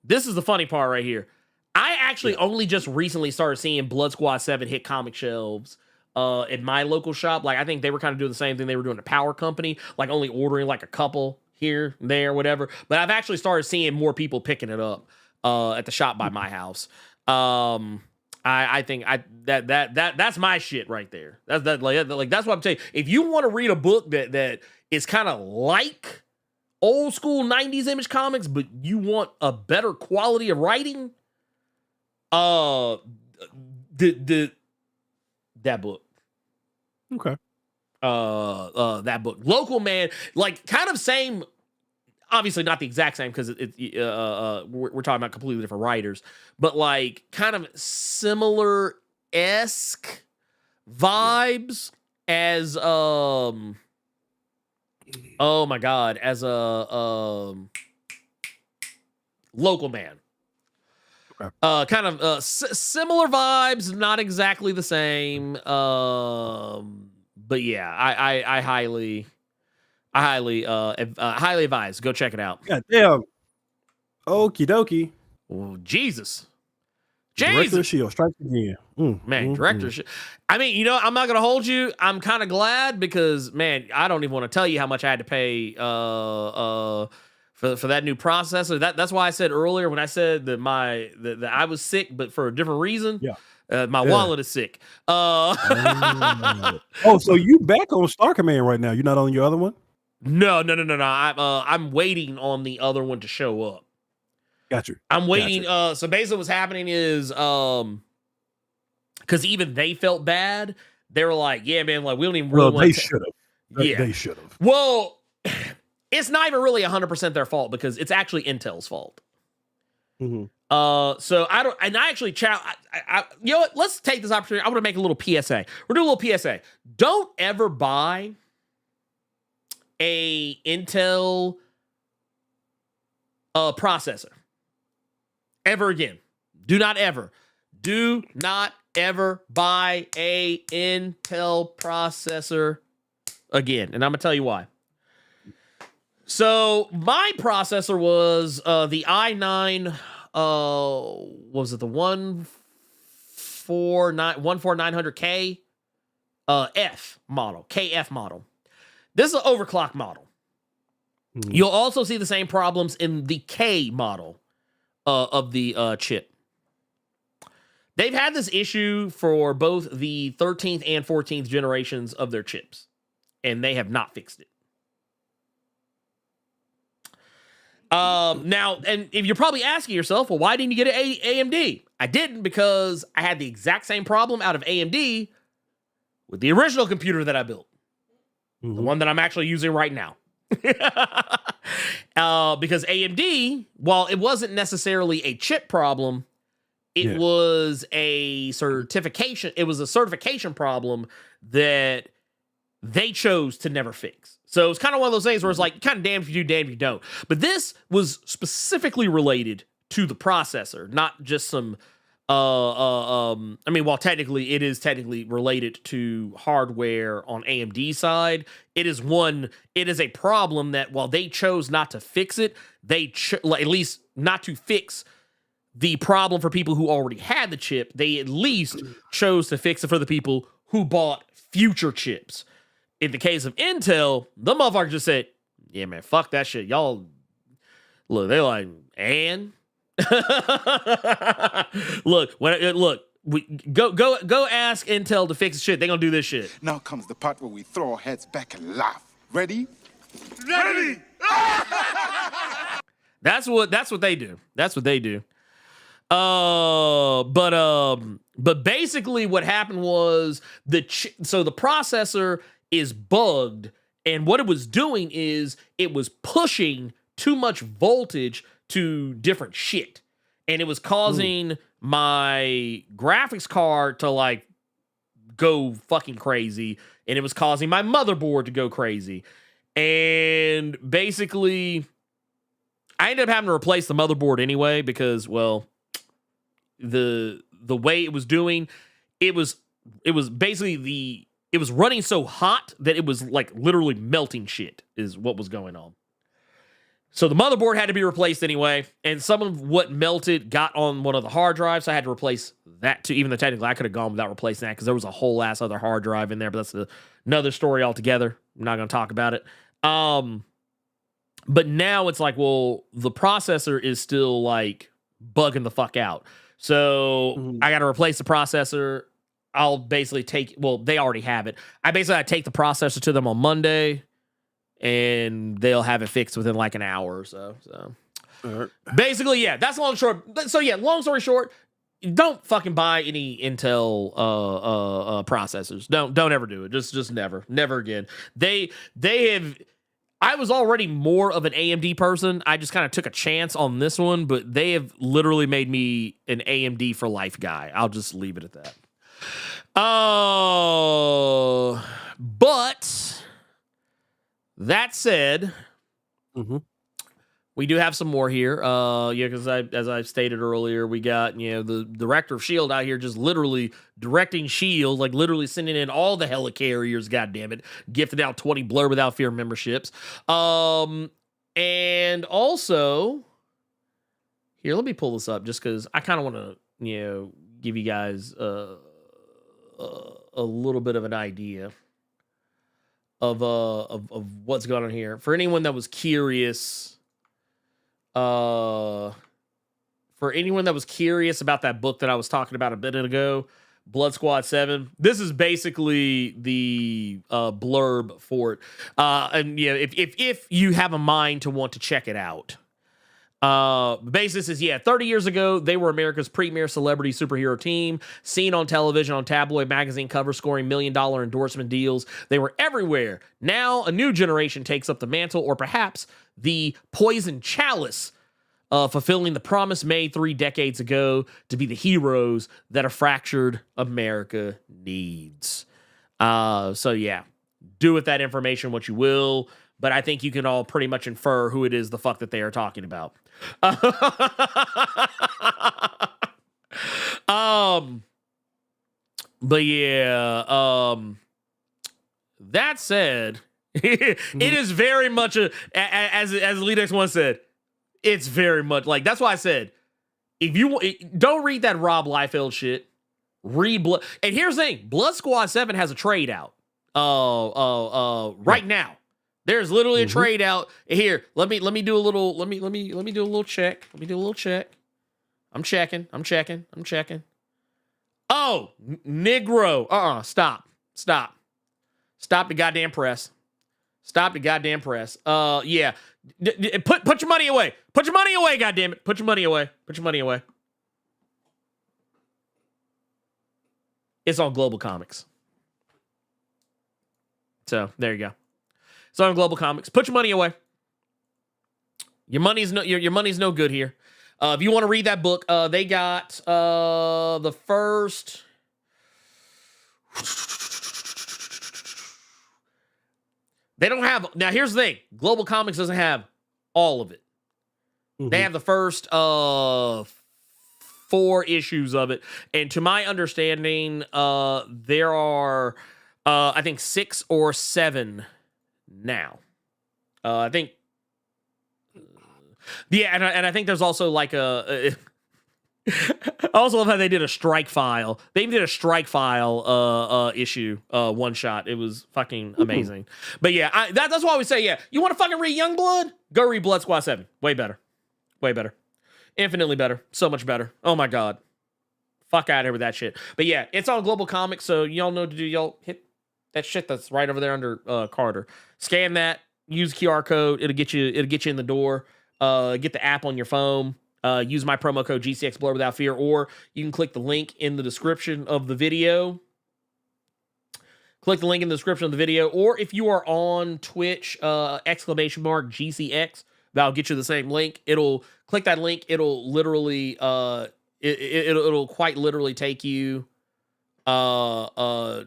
Speaker 2: this is the funny part right here. I actually only just recently started seeing Blood Squad 7 hit comic shelves in my local shop. Like, I think they were kind of doing the same thing they were doing at Power Company, like only ordering like a couple here, there, whatever. But I've actually started seeing more people picking it up at the shop by my house. I think that's my shit right there. That's what I'm saying. If you want to read a book that is kind of like old school 90s Image Comics, but you want a better quality of writing, that book.
Speaker 3: Okay.
Speaker 2: That book. Local Man, like kind of same, obviously not the exact same because we're talking about completely different writers, but like kind of similar-esque vibes as oh my god, as a Local Man.
Speaker 3: Okay.
Speaker 2: Kind of similar vibes, not exactly the same. But yeah, I highly advise. Go check it out.
Speaker 3: God damn. Okie dokie.
Speaker 2: Oh, Jesus.
Speaker 3: Director of Shield strikes again.
Speaker 2: Director of Shield. I mean, you know, I'm not gonna hold you. I'm kind of glad because, man, I don't even want to tell you how much I had to pay for that new processor. That's why I said earlier when I said that that I was sick, but for a different reason.
Speaker 3: Yeah.
Speaker 2: My wallet is sick.
Speaker 3: Oh, so you back on Star Command right now? You're not on your other one?
Speaker 2: No. I'm waiting on the other one to show up.
Speaker 3: Got you.
Speaker 2: I'm waiting. So basically, what's happening is, because even they felt bad. They were like, "Yeah, man, like we don't even really want."
Speaker 3: They should have.
Speaker 2: Yeah,
Speaker 3: they should have.
Speaker 2: Well, it's not even really 100% their fault because it's actually Intel's fault.
Speaker 3: Mm-hmm.
Speaker 2: So I don't, and I actually you know what? Let's take this opportunity. I want to make a little PSA. We're doing a little PSA. Don't ever buy a Intel processor ever again. Do not ever buy a Intel processor again. And I'm gonna tell you why. So my processor was the i9. What was it? The 14900K F model, KF model. This is an overclock model. Mm-hmm. You'll also see the same problems in the K model of the chip. They've had this issue for both the 13th and 14th generations of their chips, and they have not fixed it. Now, and if you're probably asking yourself, well, why didn't you get an AMD? I didn't because I had the exact same problem out of AMD with the original computer that I built. Mm-hmm. The one that I'm actually using right now. Because AMD, while it wasn't necessarily a chip problem, it was a certification. It was a certification problem that they chose to never fix. So it's kind of one of those things where it's like, kind of damned if you do, damned if you don't. But this was specifically related to the processor, not just some, I mean, while technically it is technically related to hardware on AMD side, it is a problem that while they chose not to fix it, at least not to fix the problem for people who already had the chip, they at least chose to fix it for the people who bought future chips. In the case of Intel, the motherfucker just said, yeah, man, fuck that shit. Y'all, look, they're like, and? Look, go ask Intel to fix the shit. They're going to do this shit.
Speaker 4: Now comes the part where we throw our heads back and laugh. Ready? Ready!
Speaker 2: That's what they do. That's what they do. But basically what happened was so the processor is bugged, and what it was doing is it was pushing too much voltage to different shit, and it was causing my graphics card to like go fucking crazy, and it was causing my motherboard to go crazy. And basically, I ended up having to replace the motherboard anyway because, well, the way it was doing, it was basically it was running so hot that it was like literally melting shit is what was going on. So the motherboard had to be replaced anyway, and some of what melted got on one of the hard drives, so I had to replace that too. Even though technically I could have gone without replacing that because there was a whole ass other hard drive in there, but that's another story altogether. I'm not going to talk about it. But now it's like, well, the processor is still like bugging the fuck out. So I got to replace the processor. I'll basically they already have it. I basically take the processor to them on Monday, and they'll have it fixed within like an hour or so. So basically, yeah, that's long short. So yeah, long story short, don't fucking buy any Intel processors. Don't ever do it. Just never again. They have. I was already more of an AMD person. I just kind of took a chance on this one, but they have literally made me an AMD for life guy. I'll just leave it at that. But that said, we do have some more here. Because as I stated earlier, we got, the director of S.H.I.E.L.D. out here just literally directing S.H.I.E.L.D., like literally sending in all the helicarriers, goddammit, gifted out 20 Blerd Without Fear memberships. And also, here, let me pull this up just because I kind of want to, give you guys a little bit of an idea of what's going on here. For anyone that was curious, about that book that I was talking about a minute ago, Blood Squad 7, this is basically the blurb for it. And if you have a mind to want to check it out. The basis is, 30 years ago, they were America's premier celebrity superhero team, seen on television, on tabloid magazine covers, scoring $1 million endorsement deals. They were everywhere. Now, a new generation takes up the mantle, or perhaps the poison chalice, fulfilling the promise made 3 decades ago to be the heroes that a fractured America needs. So yeah, do with that information what you will, but I think you can all pretty much infer who it is the fuck that they are talking about. But yeah, that said, it is very much as Leadex once said, it's very much like, that's why I said, if you don't read that Rob Liefeld shit, read Blood. And here's the thing, Blood Squad 7 has a trade out right now. There's literally a trade out here. Let me do a little check. Let me do a little check. I'm checking. Oh, Negro. Stop the goddamn press. Yeah. Put your money away. Put your money away, goddammit. Put your money away. It's on Global Comics. So, there you go. It's on Global Comics. Put your money away. Your money's no good here. If you want to read that book, they got the first. They don't have. Now, here's the thing: Global Comics doesn't have all of it. They have the first 4 issues of it, and to my understanding, there are I think 6 or 7 now. I think. Yeah, and I think there's also like I also love how they did a strike file. They even did a strike file issue one shot. It was fucking amazing. But yeah, that's why I always say, yeah, you want to fucking read Youngblood? Go read Blood Squad 7. Way better. Infinitely better. So much better. Oh my god. Fuck out of here with that shit. But yeah, it's on Global Comics, so y'all know what to do. Y'all hit that shit that's right over there under Carter. Scan that. Use QR code. It'll get you in the door. Get the app on your phone. Use my promo code GCX Blerd Without Fear, or you can click the link in the description of the video. Click the link in the description of the video, or if you are on Twitch, ! GCX, that'll get you the same link. It'll click that link. It'll literally, it'll quite literally take you. where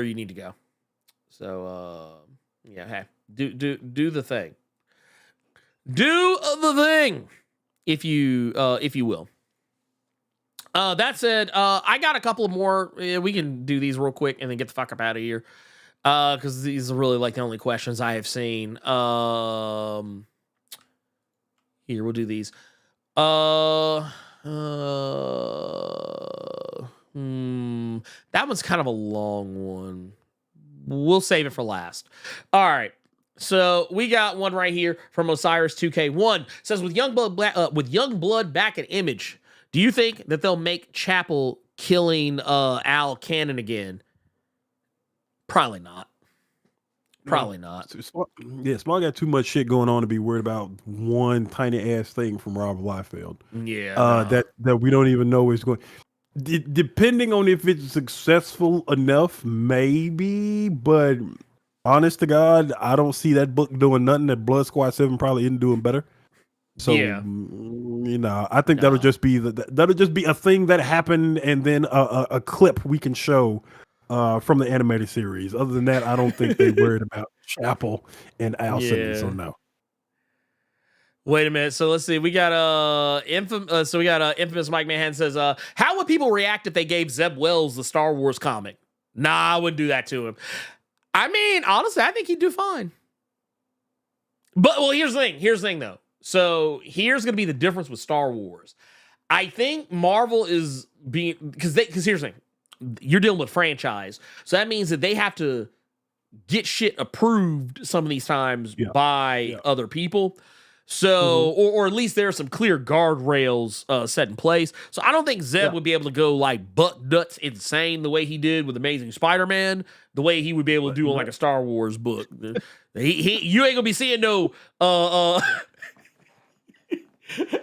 Speaker 2: you need to go. So hey, do the thing. Do the thing, if you will. That said, I got a couple of more. We can do these real quick and then get the fuck up out of here. Because these are really like the only questions I have seen. Here, we'll do these. That one's kind of a long one. We'll save it for last. All right. So we got one right here from Osiris 2K1. Says with Youngblood back at Image, do you think that they'll make Chapel killing Al canon again? Probably not. Probably not.
Speaker 3: Small got too much shit going on to be worried about one tiny ass thing from Robert Liefeld.
Speaker 2: Yeah.
Speaker 3: That we don't even know is going. Depending on if it's successful enough, maybe. But honest to God, I don't see that book doing nothing that Blood Squad 7 probably isn't doing better. So I think that'll just be a thing that happened, and then a clip we can show from the animated series. Other than that, I don't think they're worried about Chapel and Al Simmons. So no.
Speaker 2: Wait a minute. So let's see. We got Infamous Mike Mahan says, how would people react if they gave Zeb Wells the Star Wars comic? Nah, I wouldn't do that to him. I mean, honestly, I think he'd do fine. But here's the thing though. So here's going to be the difference with Star Wars. I think Marvel is being, because here's the thing. You're dealing with franchise. So that means that they have to get shit approved some of these times by other people. So, or at least there are some clear guardrails set in place. So I don't think Zeb would be able to go like butt nuts insane the way he did with Amazing Spider-Man, the way he would be able to do in like a Star Wars book. You ain't gonna be seeing no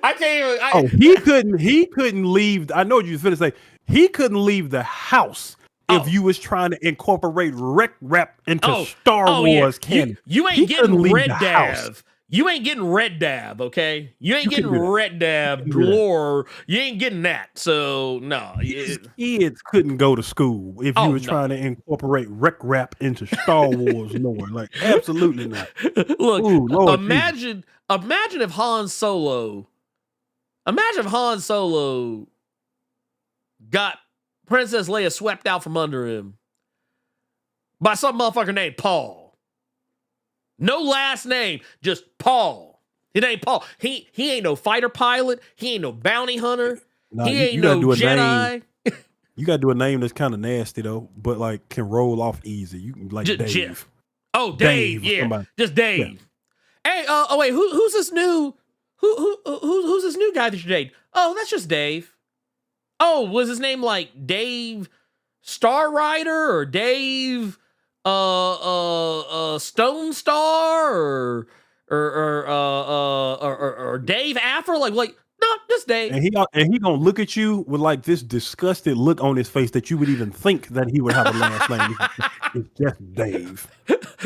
Speaker 2: I can't even.
Speaker 3: He couldn't leave. I know what you was finna say. He couldn't leave the house if you was trying to incorporate Rec Rap into Star Wars canon.
Speaker 2: You ain't getting Red Dav. You ain't getting Red Dab, okay? You ain't getting Red Dab lore. You ain't getting that. So no,
Speaker 3: kids couldn't go to school if you were trying to incorporate Rec Rap into Star Wars lore. Like absolutely not.
Speaker 2: Look, imagine if Han Solo got Princess Leia swept out from under him by some motherfucker named Paul. No last name, just Paul. It ain't Paul. He ain't no fighter pilot. He ain't no bounty hunter. He ain't no Jedi.
Speaker 3: You gotta do a name that's kind of nasty though, but like can roll off easy. You can like Dave.
Speaker 2: Jeff. Oh, Dave. Yeah, somebody. Just Dave. Yeah. Hey, wait, who's this new? Who's this new guy that you're dating? Oh, that's just Dave. Oh, was his name like Dave Star Rider or Dave Stone Star or Dave Afro? Like no, just Dave.
Speaker 3: And he gonna look at you with like this disgusted look on his face that you would even think that he would have a last name. It's just Dave.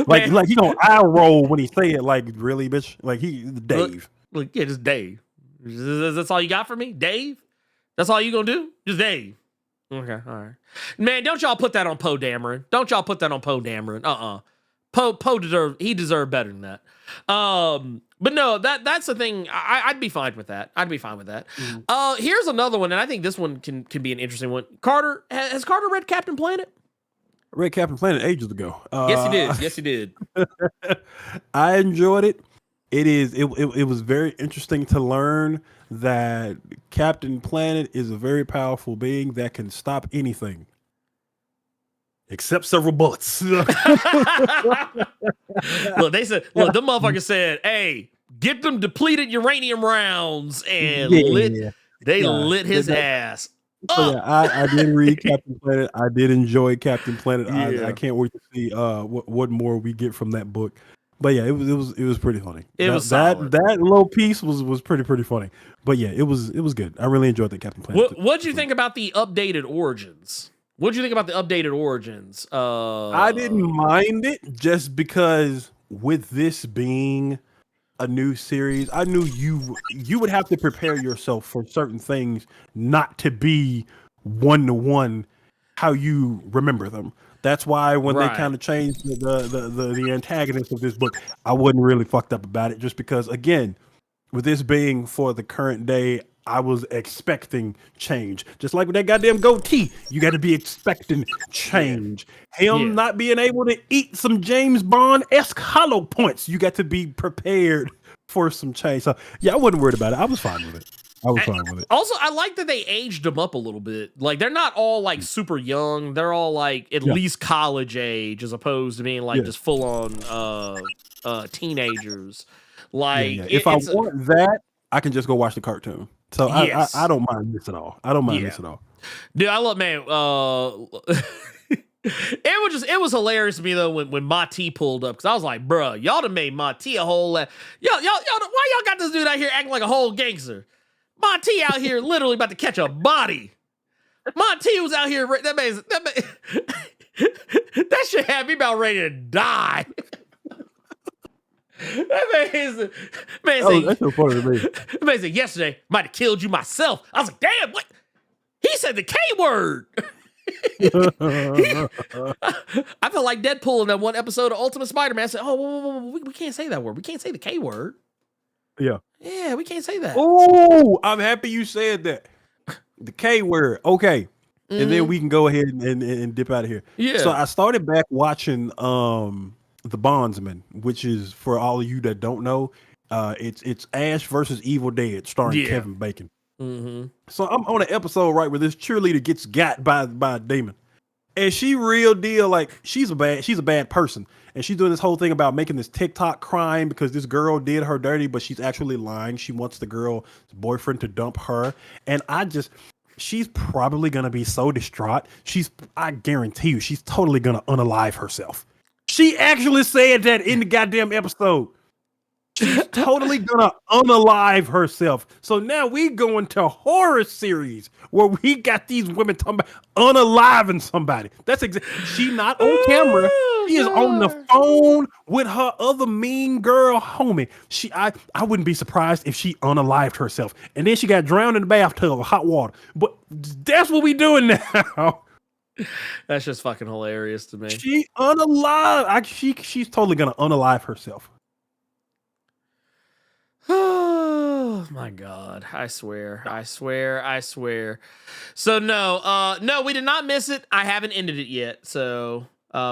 Speaker 3: Like he gonna eye roll when he say it. Like really, bitch. Like he Dave.
Speaker 2: Look, yeah, just Dave. That's all you got for me, Dave? That's all you gonna do? Just Dave. Okay, all right. Man, don't y'all put that on Poe Dameron. Don't y'all put that on Poe Dameron. Poe deserved better than that. But no, that's the thing. I'd be fine with that. Here's another one, and I think this one can be an interesting one. Carter, has Carter read Captain Planet?
Speaker 3: I read Captain Planet ages ago.
Speaker 2: Yes, he did.
Speaker 3: I enjoyed it. It was very interesting to learn that Captain Planet is a very powerful being that can stop anything except several bullets.
Speaker 2: Look, the motherfucker said, hey, get them depleted uranium rounds, and lit his ass.
Speaker 3: So yeah, I did read Captain Planet. I did enjoy Captain Planet. I can't wait to see what more we get from that book. But yeah, it was pretty funny. That little piece was pretty funny. But yeah, it was good. I really enjoyed the Captain Planet.
Speaker 2: What'd you think about the updated origins? What'd you think about the updated origins?
Speaker 3: I didn't mind it just because with this being a new series, I knew you would have to prepare yourself for certain things not to be 1-to-1 how you remember them. That's why when they
Speaker 2: Right.
Speaker 3: kind of changed the antagonist of this book, I wasn't really fucked up about it, just because again, with this being for the current day, I was expecting change. Just like with that goddamn goatee, you got to be expecting change. Him
Speaker 2: Yeah.
Speaker 3: not being able to eat some James Bond-esque hollow points, you got to be prepared for some change. So yeah, I wasn't worried about it. I was fine with it.
Speaker 2: Also, I like that they aged them up a little bit. Like, they're not all like super young. They're all like at least college age, as opposed to being like just full on teenagers. Like,
Speaker 3: if I want that, I can just go watch the cartoon. So I don't mind this at all. I don't mind this at all.
Speaker 2: Dude, I love, man. It was hilarious to me though when Mati pulled up, because I was like, bruh, y'all done made Mati a whole y'all why y'all got this dude out here acting like a whole gangster? Mati out here literally about to catch a body. Mati was out here, that shit had me about ready to die. That
Speaker 3: That's so funny to me.
Speaker 2: That man said, yesterday might have killed you myself. I was like, damn, what? He said the K word. I felt like Deadpool in that one episode of Ultimate Spider-Man. I said, oh, we can't say that word. We can't say the K word. Yeah, we can't say that.
Speaker 3: Oh, I'm happy you said that. The K word. Okay. And then we can go ahead and dip out of here.
Speaker 2: Yeah.
Speaker 3: So I started back watching The Bondsman, which is, for all of you that don't know, it's Ash versus Evil Dead, starring Kevin Bacon. So I'm on an episode right where this cheerleader gets got by a demon, and she real deal, like, she's a bad person, and she's doing this whole thing about making this TikTok crime because this girl did her dirty, but she's actually lying. She wants the girl's boyfriend to dump her, and she's probably gonna be so distraught. I guarantee you, she's totally gonna unalive herself. She actually said that in the goddamn episode. She's totally gonna unalive herself. So now we go into horror series where we got these women talking about unaliving somebody. That's she not on camera. She is on the phone with her other mean girl homie. I wouldn't be surprised if she unalived herself. And then she got drowned in the bathtub with hot water. But that's what we doing now.
Speaker 2: That's just fucking hilarious to me.
Speaker 3: She unalive. She's totally gonna unalive herself.
Speaker 2: Oh my God. I swear. So no, we did not miss it. I haven't ended it yet. So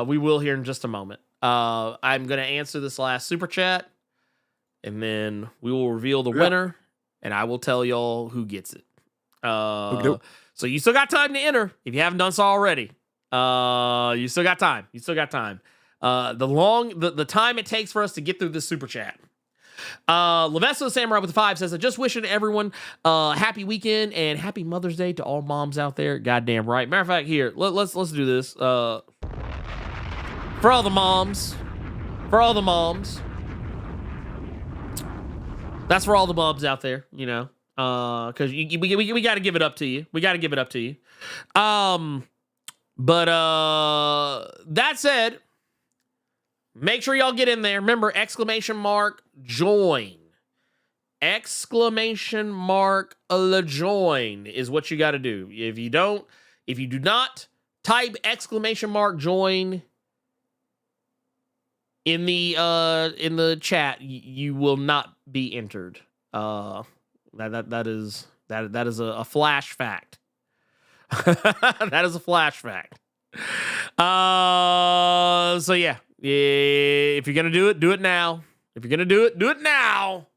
Speaker 2: we will here in just a moment. I'm going to answer this last super chat, and then we will reveal the winner, and I will tell y'all who gets it. So you still got time to enter if you haven't done so already. You still got time. The time it takes for us to get through this super chat. Levesto Samurai with the 5 says, I just wishing everyone happy weekend and happy Mother's Day to all moms out there. Goddamn right. Matter of fact, here, let's do this. For all the moms. That's for all the moms out there, you know. Because we got to give it up to you. But that said, make sure y'all get in there. Remember, !join. !join is what you got to do. If you do not type !join in the chat, you will not be entered. That is a flash fact. That is a flash fact. So yeah. If you're gonna do it now. If you're gonna do it now.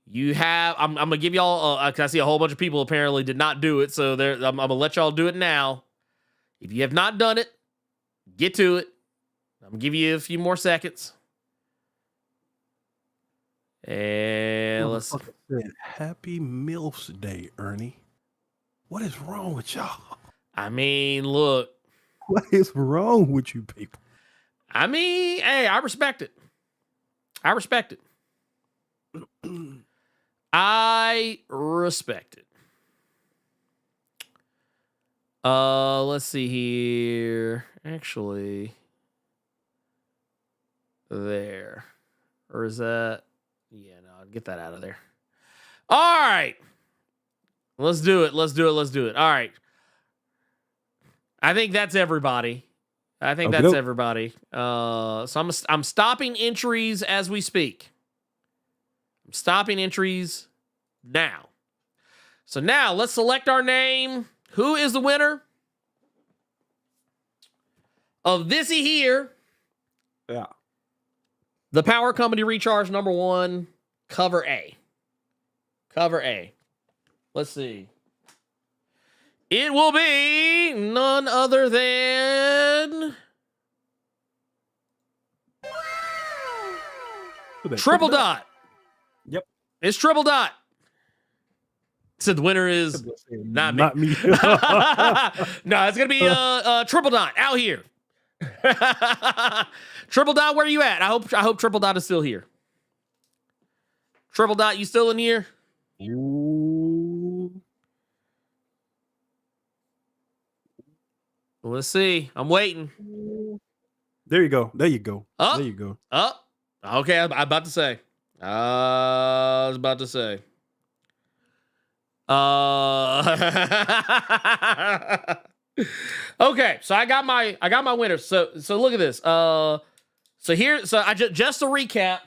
Speaker 2: I'm gonna give y'all. I see a whole bunch of people apparently did not do it, so I'm gonna let y'all do it now. If you have not done it, get to it. I'm gonna give you a few more seconds. And let's.
Speaker 3: Happy MILF's Day, Ernie. What is wrong with y'all?
Speaker 2: I mean, look.
Speaker 3: What is wrong with you people?
Speaker 2: I mean, hey, I respect it. I respect it. Let's see here. Actually, there. Or is that? Yeah, no, get that out of there. All right. Let's do it. All right. I think that's everybody.
Speaker 3: Okay.
Speaker 2: That's everybody. So I'm stopping entries as we speak. I'm stopping entries now. So now let's select our name. Who is the winner of thisy here?
Speaker 3: Yeah.
Speaker 2: The Power Company Recharge #1, cover A. Cover A. Let's see. It will be none other than Triple Dot.
Speaker 3: Yep.
Speaker 2: It's Triple Dot. Said the winner is not me. No, it's gonna be Triple Dot out here. Triple Dot, where are you at? I hope Triple Dot is still here. Triple Dot, you still in here?
Speaker 3: Ooh.
Speaker 2: Let's see. I'm waiting.
Speaker 3: There you go. There you go.
Speaker 2: Up.
Speaker 3: There you go.
Speaker 2: Up. Okay, I'm about to say. I was about to say. Okay, so I got my winner. So look at this. So I just to recap.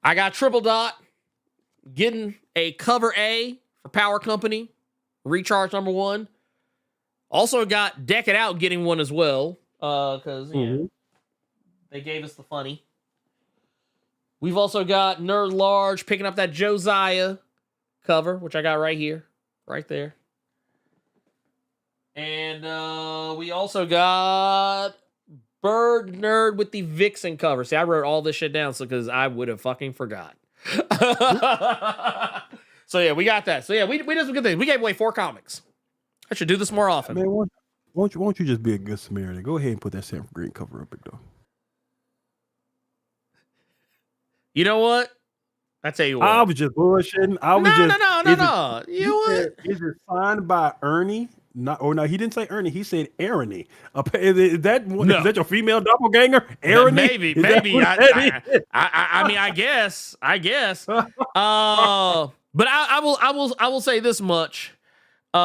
Speaker 2: I got Triple Dot getting a cover A for Power Company Recharge #1. Also got Deck It Out getting one as well. Because they gave us the funny. We've also got Nerd Large picking up that Josiah cover, which I got right here. Right there. And we also got Bird Nerd with the Vixen cover. See, I wrote all this shit down because I would have fucking forgot. So yeah, we got that. So yeah, we did some good things. We gave away 4 comics. I should do this more often.
Speaker 3: Man, won't you just be a good Samaritan? Go ahead and put that Sam Green cover up, though.
Speaker 2: You know what? I tell you what.
Speaker 3: I was just bullshitting.
Speaker 2: No. You know what?
Speaker 3: Is it signed by Ernie? No, he didn't say Ernie. He said Ernie. Is that your female doppelganger? Ernie?
Speaker 2: Maybe. I mean, I guess. But I will say this much. You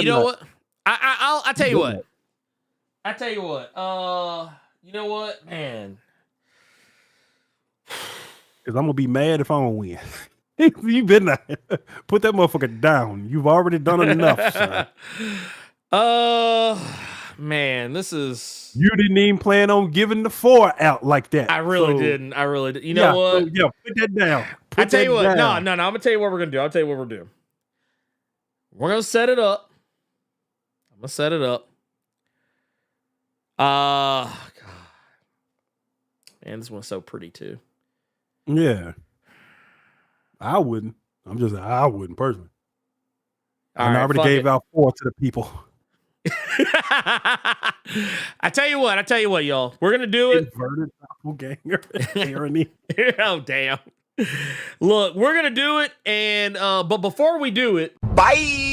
Speaker 2: know what? I'll tell you what. You know what, man?
Speaker 3: Because I'm gonna be mad if I don't win. You better put that motherfucker down. You've already done enough, sir.
Speaker 2: Man, this is.
Speaker 3: You didn't even plan on giving the 4 out like that.
Speaker 2: I really didn't. You know what?
Speaker 3: So, put that down.
Speaker 2: I tell you what. No. I'm gonna tell you what we're gonna do. I'll tell you what we're doing. We're gonna set it up. I'm gonna set it up. God, man, this one's so pretty too.
Speaker 3: Yeah. I wouldn't. I wouldn't personally. I already gave out 4 to the people.
Speaker 2: I tell you what, y'all. We're gonna do it.
Speaker 3: Inverted doppelganger. Irony.
Speaker 2: Oh, damn. Look, we're gonna do it, and but before we do it,
Speaker 4: Bye.